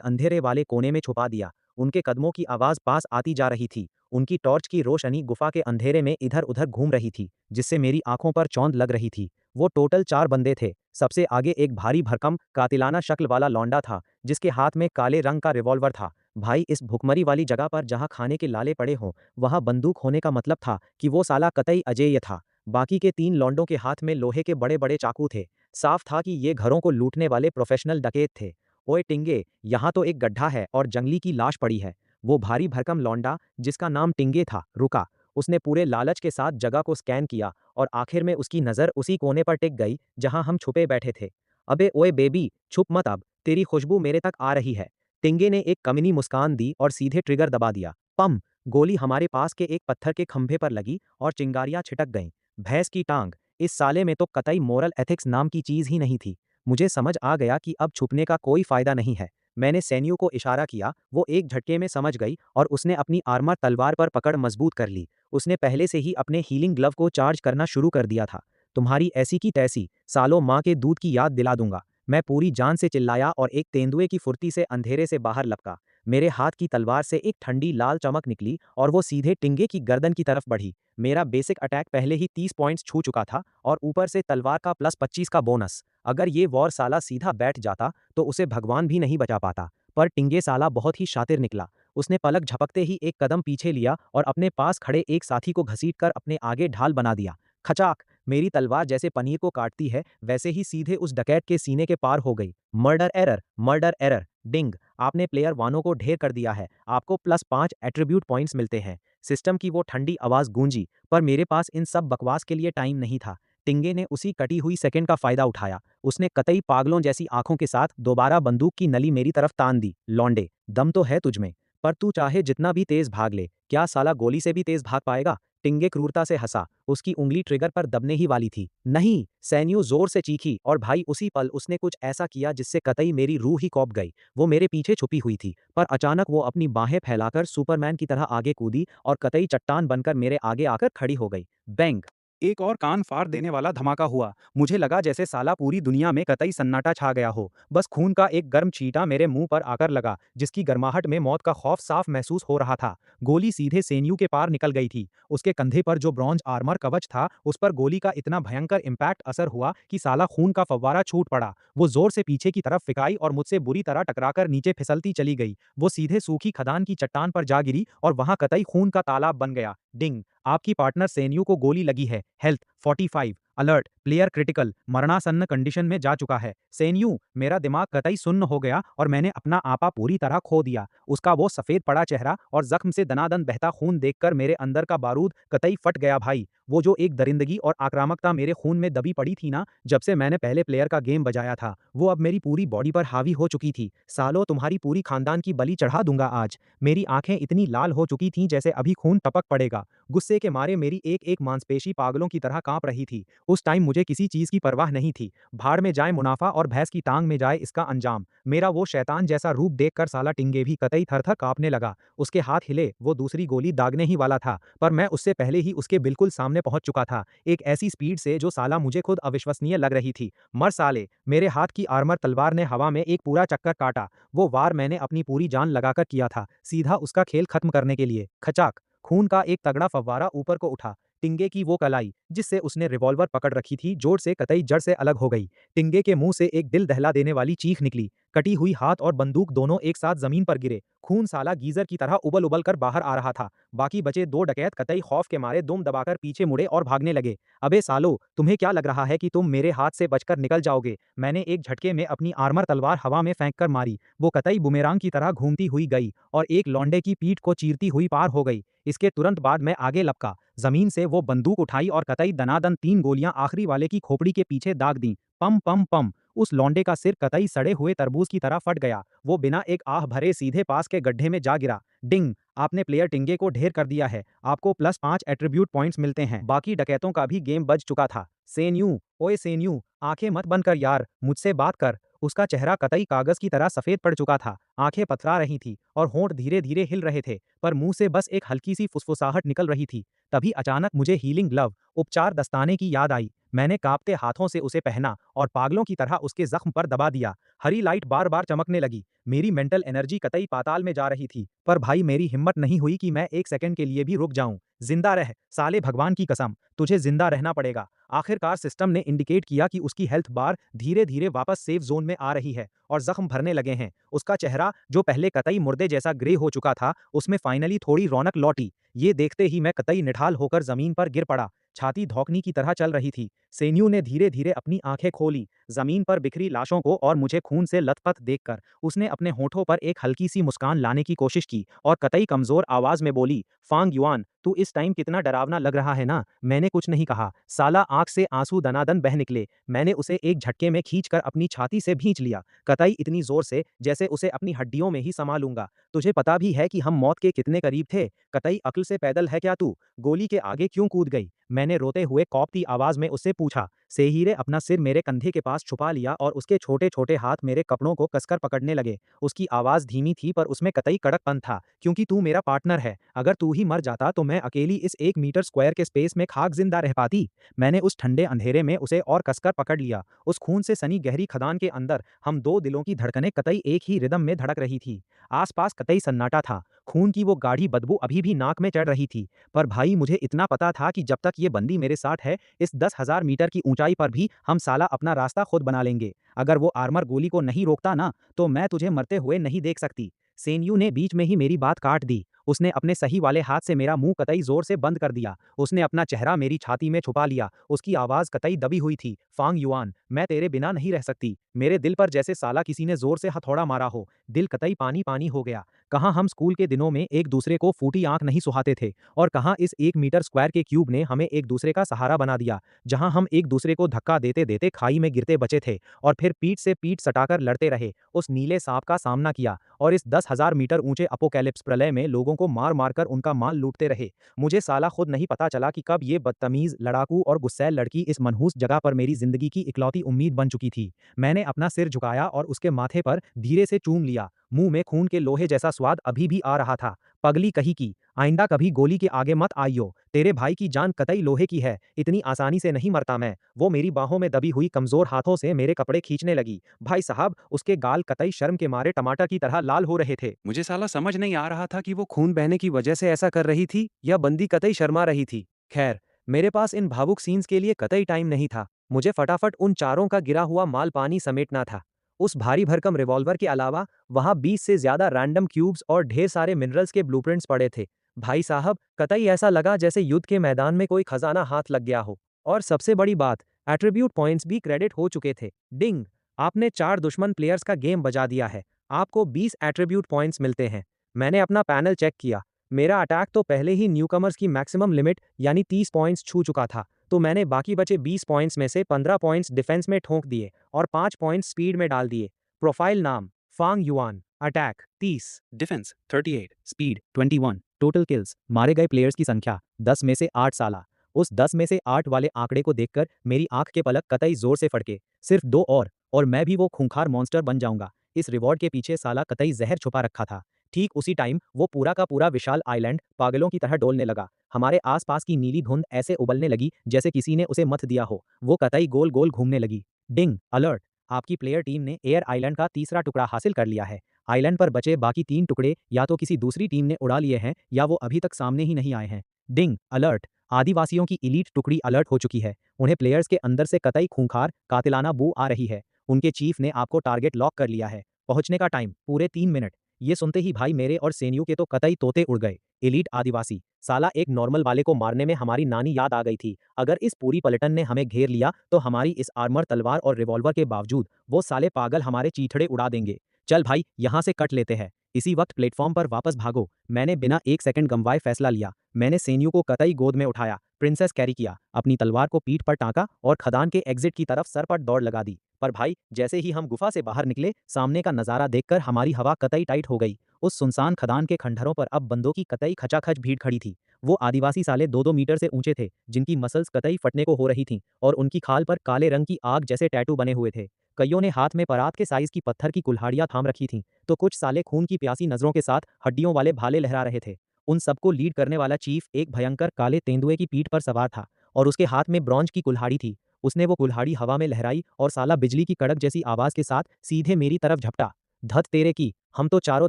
अंधेरे वाले कोने में छुपा दिया। उनके कदमों की आवाज पास आती जा रही थी। उनकी टॉर्च की रोशनी गुफा के अंधेरे में इधर उधर घूम रही थी, जिससे मेरी आंखों पर चौंध लग रही थी। वो टोटल 4 बंदे थे। सबसे आगे एक भारी भरकम कातिलाना शक्ल वाला लौंडा था, जिसके हाथ में काले रंग का रिवॉल्वर था। भाई, इस भुखमरी वाली जगह पर जहां खाने के लाले पड़े हों, वहां बंदूक होने का मतलब था कि वो साला कतई अजेय था। बाकी के 3 लौंडों के हाथ में लोहे के बड़े बड़े चाकू थे। साफ था कि ये घरों को लूटने वाले प्रोफेशनल डकैत थे। ओए टिंगे, यहाँ तो एक गड्ढा है और जंगली की लाश पड़ी है। वो भारी भरकम लौंडा, जिसका नाम टिंगे था, रुका। उसने पूरे लालच के साथ जगह को स्कैन किया और आखिर में उसकी नज़र उसी कोने पर टिक गई जहां हम छुपे बैठे थे। अबे ओए बेबी, छुप मत अब, तेरी खुशबू मेरे तक आ रही है। टिंगे ने एक कमीनी मुस्कान दी और सीधे ट्रिगर दबा दिया। पम! गोली हमारे पास के एक पत्थर के खंभे पर लगी और चिंगारियां छिटक गईं। भैंस की टांग, इस साले में तो कतई मोरल एथिक्स नाम की चीज ही नहीं थी। मुझे समझ आ गया कि अब छुपने का कोई फायदा नहीं है। मैंने सैन्यू को इशारा किया, वो एक झटके में समझ गई और उसने अपनी आर्मर तलवार पर पकड़ मजबूत कर ली। उसने पहले से ही अपने हीलिंग ग्लव को चार्ज करना शुरू कर दिया था। तुम्हारी ऐसी की तैसी, सालों माँ के दूध की याद दिला दूंगा। मैं पूरी जान से चिल्लाया और एक तेंदुए की फुर्ती से अंधेरे से बाहर लपका। मेरे हाथ की तलवार से एक ठंडी लाल चमक निकली और वो सीधे टिंगे की गर्दन की तरफ बढ़ी। मेरा बेसिक अटैक पहले ही 30 पॉइंट्स छू चुका था और ऊपर से तलवार का +25 का बोनस। अगर ये वॉर साला सीधा बैठ जाता तो उसे भगवान भी नहीं बचा पाता। पर टिंगे साला बहुत ही शातिर निकला। उसने पलक झपकते ही एक कदम पीछे लिया और अपने पास खड़े एक साथी को घसीटकर अपने आगे ढाल बना दिया। खचाक! मेरी तलवार जैसे पनीर को काटती है वैसे ही सीधे उस डकैत के सीने के पार हो गई। मर्डर एरर, मर्डर एरर, डिंग। आपने प्लेयर वानों को ढेर कर दिया है, आपको +5 एट्रीब्यूट पॉइंट्स मिलते हैं। सिस्टम की वो ठंडी आवाज़ गूंजी, पर मेरे पास इन सब बकवास के लिए टाइम नहीं था। टिंगे ने उसी कटी हुई सेकंड का फायदा उठाया। उसने कतई पागलों जैसी आंखों के साथ दोबारा बंदूक की नली मेरी तरफ तान दी। लौंडे, दम तो है तुझमें, पर तू चाहे जितना भी तेज भाग ले, क्या साला गोली से भी तेज भाग पाएगा? टिंगे क्रूरता से हंसा, उसकी उंगली ट्रिगर पर दबने ही वाली थी। नहीं, सैन्यू जोर से चीखी और भाई उसी पल उसने कुछ ऐसा किया जिससे कतई मेरी रूह ही कौंप गई। वो मेरे पीछे छुपी हुई थी, पर अचानक वो अपनी बाहें फैलाकर सुपरमैन की तरह आगे कूदी और कतई चट्टान बनकर मेरे आगे आकर खड़ी हो गई। बैंग! एक और कान फाड़ देने वाला धमाका हुआ। मुझे लगा जैसे साला पूरी दुनिया में कतई सन्नाटा छा गया हो। बस खून का एक गर्म छींटा मेरे मुंह पर आकर लगा, जिसकी गर्माहट में मौत का खौफ साफ महसूस हो रहा था। गोली सीधे सेन्यू के पार निकल गई थी। उसके कंधे पर जो ब्रॉन्ज आर्मर कवच था, उस पर गोली का इतना भयंकर इम्पैक्ट असर हुआ कि साला खून का फव्वारा छूट पड़ा। वो जोर से पीछे की तरफ फिकाई और मुझसे बुरी तरह टकराकर नीचे फिसलती चली गई। वो सीधे सूखी खदान की चट्टान पर जा गिरी और वहां कतई खून का तालाब बन गया। डिंग! आपकी पार्टनर सेन्यू को गोली लगी है। हेल्थ 45, अलर्ट, प्लेयर क्रिटिकल, मरणासन्न कंडीशन में जा चुका है। सेन्यू! मेरा दिमाग कतई सुन्न हो गया और मैंने अपना आपा पूरी तरह खो दिया। उसका वो सफेद पड़ा चेहरा और जख्म से दनादन बहता खून देखकर मेरे अंदर का बारूद कतई फट गया भाई। वो जो एक दरिंदगी और आक्रामकता मेरे खून में दबी पड़ी थी ना, जब से मैंने पहले प्लेयर का गेम बजाया था, वो अब मेरी पूरी बॉडी पर हावी हो चुकी थी। सालो, तुम्हारी पूरी खानदान की बलि चढ़ा दूंगा आज। मेरी आंखें इतनी लाल हो चुकी थीं जैसे अभी खून टपक पड़ेगा। गुस्से के मारे मेरी एक-एक मांसपेशी पागलों की तरह कांप रही थी। उस टाइम मुझे किसी चीज़ की परवाह नहीं थी। भाड़ में जाए मुनाफा और भैंस की टांग में जाए इसका अंजाम। मेरा वो शैतान जैसा रूप देखकर साला टिंगे भी कतई थर-थर काँपने लगा। उसके हाथ हिले, वो दूसरी गोली दागने ही वाला था, पर मैं उससे पहले ही उसके बिल्कुल सामने पहुंच चुका था, एक ऐसी स्पीड से जो साला मुझे खुद अविश्वसनीय लग रही थी। मर साले! मेरे हाथ की आर्मर तलवार ने हवा में एक पूरा चक्कर काटा। वो वार मैंने अपनी पूरी जान लगाकर किया था, सीधा उसका खेल खत्म करने के लिए। खचाक! खून का एक तगड़ा फव्वारा ऊपर को उठा। टिंगे की वो कलाई, जिससे उसने रिवॉल्वर पकड़ रखी थी, जोर से कतई जड़ से अलग हो गई। टिंगे के मुंह से एक दिल दहला देने वाली चीख निकली। कटी हुई हाथ और बंदूक दोनों एक साथ जमीन पर गिरे। खून साला गीजर की तरह उबल-उबल कर बाहर आ रहा था। बाकी बचे 2 डकैत कतई खौफ के मारे दुम दबाकर पीछे मुड़े और भागने लगे। अबे सालो, तुम्हें क्या लग रहा है कि तुम मेरे हाथ से बचकर निकल जाओगे? मैंने एक झटके में अपनी आर्मर तलवार हवा में फेंक कर मारी। वो कतई बुमेरांग की तरह घूमती हुई गई और एक लौंडे की पीठ को चीरती हुई पार हो गई। इसके तुरंत बाद मैं आगे लपका। जमीन से वो बंदूक उठाई और कतई दनादन 3 गोलियां आखिरी वाले की खोपड़ी के पीछे दाग दी। पम पम पम! उस लौंडे का सिर कतई सड़े हुए तरबूज की तरह फट गया। वो बिना एक आह भरे सीधे पास के गड्ढे में जा गिरा। डिंग! आपने प्लेयर टिंगे को ढेर कर दिया है। आपको +5 एट्रीब्यूट पॉइंट्स मिलते हैं। बाकी डकैतों का भी गेम बज चुका था। सेन्यू! ओए सेन्यू! आंखें मत बंद कर यार, मुझसे बात कर। उसका चेहरा कतई कागज की तरह सफेद पड़ चुका था। आंखें पथरा रही थी और होंठ धीरे-धीरे हिल रहे थे, पर मुंह से बस एक हल्की सी फुसफुसाहट निकल रही थी। तभी अचानक मुझे हीलिंग ग्लव, उपचार दस्ताने की याद आई। मैंने कांपते हाथों से उसे पहना और पागलों की तरह उसके जख्म पर दबा दिया। हरी लाइट बार-बार चमकने लगी। मेरी मेंटल एनर्जी कतई पाताल में जा रही थी, पर भाई मेरी हिम्मत नहीं हुई कि मैं 1 सेकंड के लिए भी रुक जाऊं। जिंदा रह, साले भगवान की कसम, तुझे जिंदा रहना पड़ेगा। आखिरकार सिस्टम ने इंडिकेट किया कि उसकी हेल्थ बार धीरे-धीरे वापस सेफ जोन में आ रही है और जख्म भरने लगे हैं। उसका चेहरा, जो पहले कतई मुर्दे जैसा ग्रे हो चुका था, उसमें फाइनली थोड़ी रौनक लौटी। ये देखते ही मैं कतई निढाल होकर जमीन पर गिर पड़ा। छाती धौंकनी की तरह चल रही थी। सेन्यू ने धीरे-धीरे अपनी आंखें खोली। जमीन पर बिखरी लाशों को और मुझे खून से लथपथ देखकर उसने अपने होठों पर एक हल्की सी मुस्कान लाने की कोशिश की और कतई कमजोर आवाज में बोली, फांग युआन, तू इस टाइम कितना डरावना लग रहा है ना। मैंने कुछ नहीं कहा। साला आंख से आंसू दनादन बह निकले। मैंने उसे एक झटके में खींचकर अपनी छाती से भींच लिया, कतई इतनी जोर से जैसे उसे अपनी हड्डियों में ही समा लूंगा। तुझे पता भी है कि हम मौत के कितने करीब थे? कतई अक्ल से पैदल है क्या तू? गोली के आगे क्यों कूद गई? मैंने रोते हुए कौपती आवाज में उससे पूछा। सेहीरे अपना सिर मेरे कंधे के पास छुपा लिया और उसके छोटे-छोटे हाथ मेरे कपड़ों को कसकर पकड़ने लगे। उसकी आवाज धीमी थी, पर उसमें कतई कड़कपन था। क्योंकि तू मेरा पार्टनर है। अगर तू ही मर जाता तो मैं अकेली इस 1 मीटर स्क्वायर के स्पेस में खाक जिंदा रह पाती। मैंने उस ठंडे अंधेरे में उसे और कसकर पकड़ लिया। उस खून से सनी गहरी खदान के अंदर हम 2 दिलों की धड़कनें कतई एक ही रिदम में धड़क रही थी। आसपास कतई सन्नाटा था। खून की वो गाढ़ी बदबू अभी भी नाक में चढ़ रही थी। पर भाई मुझे इतना पता था कि जब तक ये बंदी मेरे साथ है, इस 10,000 मीटर की ऊंचाई पर भी हम साला अपना रास्ता खुद बना लेंगे। अगर वो आर्मर गोली को नहीं रोकता ना, तो मैं तुझे मरते हुए नहीं देख सकती। सेन्यू ने बीच में ही मेरी बात काट दी। उसने अपने सही वाले हाथ से मेरा मुंह कतई जोर से बंद कर दिया। उसने अपना चेहरा मेरी छाती में छुपा लिया। उसकी आवाज़ कतई दबी हुई थी, फांग युआन, मैं तेरे बिना नहीं रह सकती। मेरे दिल पर जैसे साला किसी ने जोर से हथौड़ा मारा हो। दिल कतई पानी-पानी हो गया। कहाँ हम स्कूल के दिनों में एक दूसरे को फूटी आँख नहीं सुहाते थे और कहाँ इस 1 मीटर स्क्वायर के क्यूब ने हमें एक दूसरे का सहारा बना दिया। जहाँ हम एक दूसरे को धक्का देते-देते खाई में गिरते बचे थे और फिर पीठ से पीठ सटाकर लड़ते रहे। उस नीले सांप का सामना किया और इस 10,000 मीटर ऊंचे अपोकैलिप्स प्रलय में लोगों को मार-मार कर उनका माल लूटते रहे। मुझे साला खुद नहीं पता चला कि कब ये बदतमीज, लड़ाकू और गुस्सैल लड़की इस मनहूस जगह पर मेरी जिंदगी की इकलौती उम्मीद बन चुकी थी। मैंने अपना सिर झुकाया और उसके माथे पर धीरे से चूम लिया। मुंह में खून के लोहे जैसा स्वाद अभी भी आ रहा था। पगली कही की, आइंदा कभी गोली के आगे मत आइयो। तेरे भाई की जान कतई लोहे की है, इतनी आसानी से नहीं मरता मैं। वो मेरी बाहों में दबी हुई कमजोर हाथों से मेरे कपड़े खींचने लगी। भाई साहब, उसके गाल कतई शर्म के मारे टमाटर की तरह लाल हो रहे थे। मुझे साला समझ नहीं आ रहा था कि वो खून बहने की वजह से ऐसा कर रही थी या बंदी कतई शर्मा रही थी। खैर, मेरे पास इन भावुक सीन्स के लिए कतई टाइम नहीं था। मुझे फटाफट उन चारों का गिरा हुआ माल पानी समेटना था। उस भारी भरकम रिवॉल्वर के अलावा वहां 20 से ज्यादा रैंडम क्यूब्स और ढेर सारे मिनरल्स के ब्लूप्रिंट्स पड़े थे। भाई साहब, कतई ऐसा लगा जैसे युद्ध के मैदान में कोई खजाना हाथ लग गया हो। और सबसे बड़ी बात, एट्रीब्यूट पॉइंट्स भी क्रेडिट हो चुके थे। डिंग! आपने 4 दुश्मन प्लेयर्स का गेम बजा दिया है। आपको 20 एट्रीब्यूट पॉइंट्स मिलते हैं। मैंने अपना पैनल चेक किया। मेरा अटैक तो पहले ही न्यूकमर्स की मैक्सिमम लिमिट यानी 30 पॉइंट्स छू चुका था, तो मैंने बाकी बचे 20 पॉइंट्स में से 15 पॉइंट्स डिफेंस में ठोंक दिए और 5 पॉइंट्स स्पीड में डाल दिए। प्रोफाइल नाम Fang Yuan, attack 30, defence 38, speed 21, total kills, मारे गए प्लेयर्स की संख्या 10 में से 8 साला। उस 10 में से 8 वाले आंकड़े को देखकर मेरी आंख के पलक कतई जोर से फड़के। सिर्फ 2 और मैं भी वो खूंखार मॉन्स्टर बन जाऊंगा। इस रिवॉर्ड के पीछे साला कतई जहर छुपा रखा था। ठीक उसी टाइम वो पूरा का पूरा विशाल आइलैंड पागलों की तरह डोलने लगा। हमारे आसपास की नीली धुंध ऐसे उबलने लगी जैसे किसी ने उसे मथ दिया हो। वो कतई गोल गोल घूमने लगी। डिंग अलर्ट! आपकी प्लेयर टीम ने एयर आइलैंड का तीसरा टुकड़ा हासिल कर लिया है। आइलैंड पर बचे बाकी 3 टुकड़े या तो किसी दूसरी टीम ने उड़ा लिए हैं या वो अभी तक सामने ही नहीं आए हैं। डिंग अलर्ट! आदिवासियों की इलीट टुकड़ी अलर्ट हो चुकी है। उन्हें प्लेयर्स के अंदर से कतई खूंखार, कातिलाना बू आ रही है। उनके चीफ ने आपको टारगेट लॉक कर लिया है। पहुंचने का टाइम पूरे 3 मिनट। ये सुनते ही भाई मेरे और सेनियो के तो कतई तोते उड़ गए। एलीट आदिवासी, साला एक नॉर्मल वाले को मारने में हमारी नानी याद आ गई थी। अगर इस पूरी पलटन ने हमें घेर लिया तो हमारी इस आर्मर तलवार और रिवॉल्वर के बावजूद वो साले पागल हमारे चीथड़े उड़ा देंगे। चल भाई, यहाँ से कट लेते हैं। इसी वक्त प्लेटफॉर्म पर वापस भागो। मैंने बिना 1 सेकंड गंवाए फैसला लिया। मैंने सेनियो को कतई गोद में उठाया, प्रिंसेस कैरी किया, अपनी तलवार को पीठ पर टांका और खदान के एग्जिट की तरफ सरपट दौड़ लगा दी। पर भाई, जैसे ही हम गुफा से बाहर निकले, सामने का नजारा देखकर हमारी हवा कतई टाइट हो गई। उस सुनसान खदान के खंडहरों पर अब बंदों की कतई खचाखच भीड़ खड़ी थी। वो आदिवासी साले 2-2 मीटर से ऊंचे थे, जिनकी मसल्स कतई फटने को हो रही थीं और उनकी खाल पर काले रंग की आग जैसे टैटू बने हुए थे। कईयों ने हाथ में परात के साइज की पत्थर की कुल्हाड़ियां थाम रखी थीं, तो कुछ साले खून की प्यासी नजरों के साथ हड्डियों वाले भाले लहरा रहे थे। उन सबको लीड करने वाला चीफ एक भयंकर काले तेंदुए की पीठ पर सवार था और उसके हाथ में ब्रॉन्ज की कुल्हाड़ी थी। उसने वो कुल्हाड़ी हवा में लहराई और साला बिजली की कड़क जैसी आवाज के साथ सीधे मेरी तरफ झपटा। धत तेरे की, हम तो चारों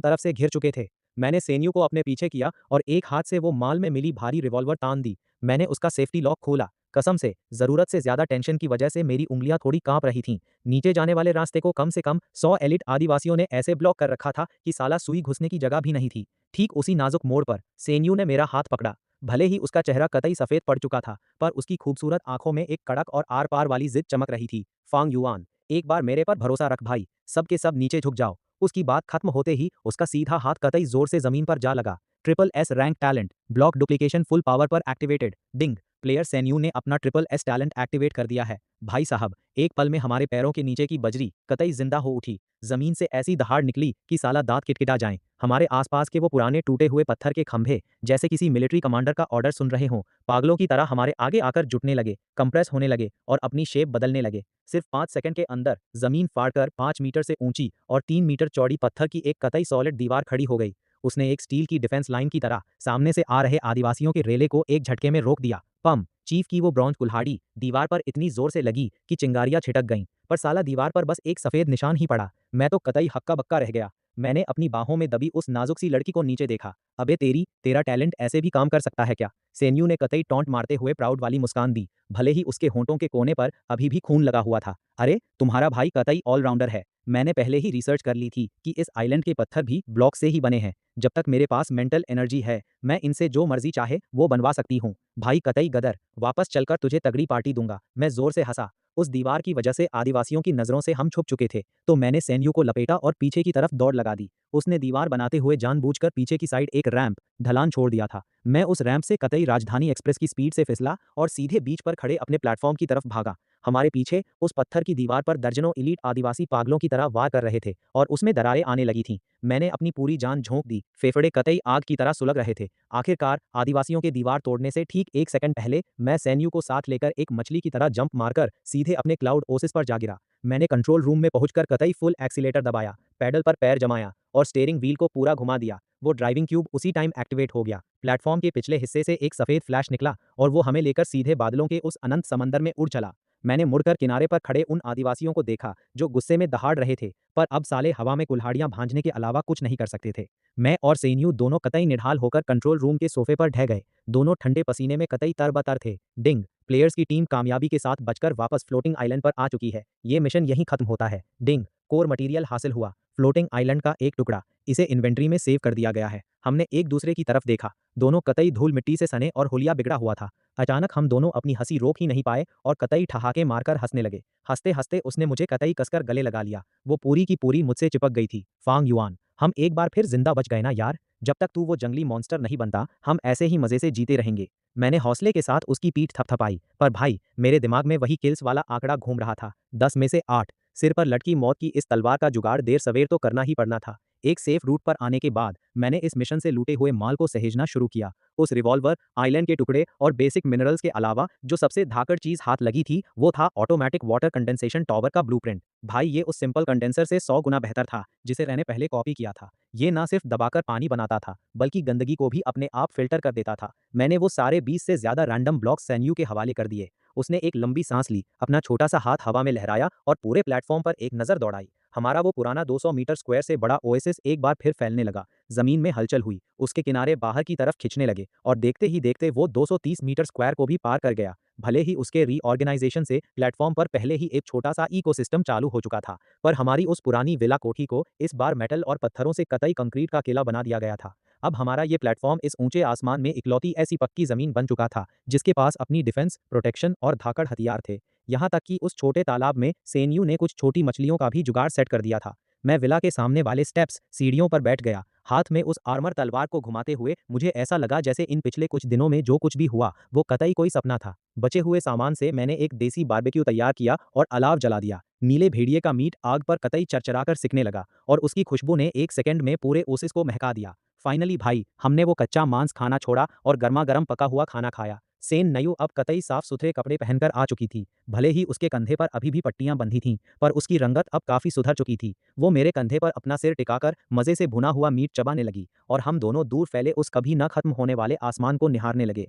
तरफ से घिर चुके थे। मैंने सेनियो को अपने पीछे किया और एक हाथ से वो माल में मिली भारी रिवॉल्वर तान दी। मैंने उसका सेफ्टी लॉक खोला। कसम से, जरूरत से ज्यादा टेंशन की वजह से मेरी उंगलियां थोड़ी कांप रही थीं। नीचे जाने वाले रास्ते को कम से कम 100 एलिट आदिवासियों ने ऐसे ब्लॉक कर रखा था कि साला सुई घुसने की जगह भी नहीं थी। ठीक उसी नाजुक मोड़ पर सेनियो ने मेरा हाथ पकड़ा। भले ही उसका चेहरा कतई सफेद पड़ चुका था, पर उसकी खूबसूरत आंखों में एक कड़क और आर पार वाली जिद चमक रही थी। फांग युआन, एक बार मेरे पर भरोसा रख भाई, सब के सब नीचे झुक जाओ। उसकी बात खत्म होते ही उसका सीधा हाथ कतई जोर से जमीन पर जा लगा। Triple S rank talent, block duplication full power पर एक्टिवेटेड। डिंग! प्लेयर सेन्यू ने अपना ट्रिपल एस टैलेंट एक्टिवेट कर दिया है। भाई साहब, एक पल में हमारे पैरों के नीचे की बजरी कतई जिंदा हो उठी। जमीन से ऐसी दहाड़ निकली कि साला दांत किटकिटा जाएं। हमारे आसपास के वो पुराने टूटे हुए पत्थर के खंभे जैसे किसी मिलिट्री कमांडर का ऑर्डर सुन रहे हों, पागलों की तरह हमारे आगे आकर जुटने लगे, कंप्रेस होने लगे और अपनी शेप बदलने लगे। सिर्फ 5 सेकंड के अंदर जमीन फाड़कर 5 मीटर से ऊंची और 3 मीटर चौड़ी पत्थर की एक कतई सॉलिड दीवार खड़ी हो गई। उसने एक स्टील की डिफेंस लाइन की तरह सामने से आ रहे आदिवासियों के रेले को एक झटके में रोक दिया। पम! चीफ की वो ब्रॉन्ज कुल्हाड़ी दीवार पर इतनी जोर से लगी कि चिंगारियां छिटक गईं, पर साला दीवार पर बस एक सफेद निशान ही पड़ा। मैं तो कतई हक्का बक्का रह गया। मैंने अपनी बाहों में दबी उस नाजुक सी लड़की को नीचे देखा। अबे तेरा टैलेंट ऐसे भी काम कर सकता है क्या? सेन्यू ने कतई टॉन्ट मारते हुए प्राउड वाली मुस्कान दी, भले ही उसके होंठों के कोने पर अभी भी खून लगा हुआ था। अरे, तुम्हारा भाई कतई ऑलराउंडर है। मैंने पहले ही रिसर्च कर ली थी कि इस आइलैंड के पत्थर भी ब्लॉक से ही बने हैं। जब तक मेरे पास मेंटल एनर्जी है, मैं इनसे जो मर्जी चाहे वो बनवा सकती हूँ। भाई कतई गदर, वापस चलकर तुझे तगड़ी पार्टी दूंगा। मैं जोर से हंसा। उस दीवार की वजह से आदिवासियों की नजरों से हम छुप चुके थे, तो मैंने सैन्यू को लपेटा और पीछे की तरफ दौड़ लगा दी। उसने दीवार बनाते हुए जानबूझकर पीछे की साइड एक रैंप ढलान छोड़ दिया था। मैं उस रैंप से कतई राजधानी एक्सप्रेस की स्पीड से फिसला और सीधे बीच पर खड़े अपने प्लेटफॉर्म की तरफ भागा। हमारे पीछे उस पत्थर की दीवार पर दर्जनों इलीट आदिवासी पागलों की तरह वार कर रहे थे और उसमें दरारें आने लगी थीं। मैंने अपनी पूरी जान झोंक दी, फेफड़े कतई आग की तरह सुलग रहे थे। आखिरकार आदिवासियों के दीवार तोड़ने से ठीक 1 सेकंड पहले मैं सैन्यू को साथ लेकर एक मछली की तरह जंप मारकर सीधे अपने क्लाउड ओसिस पर जा गिरा। मैंने कंट्रोल रूम में पहुंचकर कतई फुल एक्सीलेटर दबाया, पैडल पर पैर जमाया और स्टीयरिंग व्हील को पूरा घुमा दिया। वो ड्राइविंग क्यूब उसी टाइम एक्टिवेट हो गया। प्लेटफॉर्म के पिछले हिस्से से एक सफेद फ्लैश निकला और वो हमें लेकर सीधे बादलों के उस अनंत समंदर में उड़ चला। मैंने मुड़कर किनारे पर खड़े उन आदिवासियों को देखा जो गुस्से में दहाड़ रहे थे, पर अब साले हवा में कुल्हाड़ियां भांजने के अलावा कुछ नहीं कर सकते थे। मैं और सेन्यू दोनों कतई निढाल होकर कंट्रोल रूम के सोफे पर ढह गए। दोनों ठंडे पसीने में कतई तरबतर थे। डिंग, प्लेयर्स की टीम कामयाबी के साथ बचकर वापस फ्लोटिंग आइलैंड पर आ चुकी है। ये मिशन यहीं खत्म होता है। डिंग, कोर मटेरियल हासिल हुआ। फ्लोटिंग आइलैंड का एक टुकड़ा। इसे इन्वेंट्री में सेव कर दिया गया है। हमने एक दूसरे की तरफ देखा। दोनों कतई धूल मिट्टी से सने और हुलिया बिगड़ा हुआ था। अचानक हम दोनों अपनी हंसी रोक ही नहीं पाए और कतई ठहाके मारकर हंसने लगे। हंसते हंसते उसने मुझे कतई कसकर गले लगा लिया। वो पूरी की पूरी मुझसे चिपक गई थी। फांग युआन, हम एक बार फिर जिंदा बच गए ना यार। जब तक तू वो जंगली मॉन्स्टर नहीं बनता, हम ऐसे ही मजे से जीते रहेंगे। मैंने हौसले के साथ उसकी पीठ थपथपाई, पर भाई मेरे दिमाग में वही किल्स वाला आंकड़ा घूम रहा था। 10 में से 8। सिर पर लटकी मौत की इस तलवार का जुगाड़ देर सवेर तो करना ही पड़ना था। एक सेफ रूट पर आने के बाद मैंने इस मिशन से लूटे हुए माल को सहेजना शुरू किया। उस रिवॉल्वर, आइलैंड के टुकड़े और बेसिक मिनरल्स के अलावा जो सबसे धाकड़ चीज हाथ लगी थी, वो था ऑटोमेटिक वाटर कंडेंसेशन टॉवर का ब्लूप्रिंट। भाई ये उस सिंपल कंडेंसर से 100 गुना बेहतर था जिसे मैंने पहले कॉपी किया था। ये ना सिर्फ दबाकर पानी बनाता था, बल्कि गंदगी को भी अपने आप फिल्टर कर देता था। मैंने वो सारे 20 से ज्यादा रैंडम ब्लॉक्स सैन्यू के हवाले कर दिए। उसने एक लंबी सांस ली, अपना छोटा सा हाथ हवा में लहराया और पूरे प्लेटफॉर्म पर एक नजर दौड़ाई। हमारा वो पुराना 200 मीटर स्क्वायर से बड़ा ओएसिस एक बार फिर फैलने लगा। जमीन में हलचल हुई, उसके किनारे बाहर की तरफ खिंचने लगे और देखते ही देखते वो 230 मीटर स्क्वायर को भी पार कर गया। भले ही उसके रीऑर्गेनाइजेशन से प्लेटफॉर्म पर पहले ही एक छोटा सा इकोसिस्टम चालू हो चुका था, पर हमारी उस पुरानी विला कोठी को इस बार मेटल और पत्थरों से कतई कंक्रीट का किला बना दिया गया था। अब हमारा ये प्लेटफॉर्म इस ऊंचे आसमान में इकलौती ऐसी पक्की जमीन बन चुका था जिसके पास अपनी डिफेंस, प्रोटेक्शन और धाकड़ हथियार थे। यहाँ तक कि उस छोटे तालाब में सेनयू ने कुछ छोटी मछलियों का भी जुगाड़ सेट कर दिया था। मैं विला के सामने वाले स्टेप्स, सीढ़ियों पर बैठ गया। हाथ में उस आर्मर तलवार को घुमाते हुए मुझे ऐसा लगा जैसे इन पिछले कुछ दिनों में जो कुछ भी हुआ वो कतई कोई सपना था। बचे हुए सामान से मैंने एक देसी बारबेक्यू तैयार किया और अलाव जला दिया। नीले भेड़िए का मीट आग पर कतई चरचराकर सिकने लगा और उसकी खुशबू ने 1 सेकंड में पूरे ओसिस को महका दिया। फाइनली भाई, हमने वो कच्चा मांस खाना छोड़ा और गर्मा गर्म पका हुआ खाना खाया। सेन नयू अब कतई साफ सुथरे कपड़े पहनकर आ चुकी थी। भले ही उसके कंधे पर अभी भी पट्टियां बंधी थीं, पर उसकी रंगत अब काफी सुधर चुकी थी। वो मेरे कंधे पर अपना सिर टिकाकर मजे से भुना हुआ मीट चबाने लगी और हम दोनों दूर फैले उस कभी न खत्म होने वाले आसमान को निहारने लगे।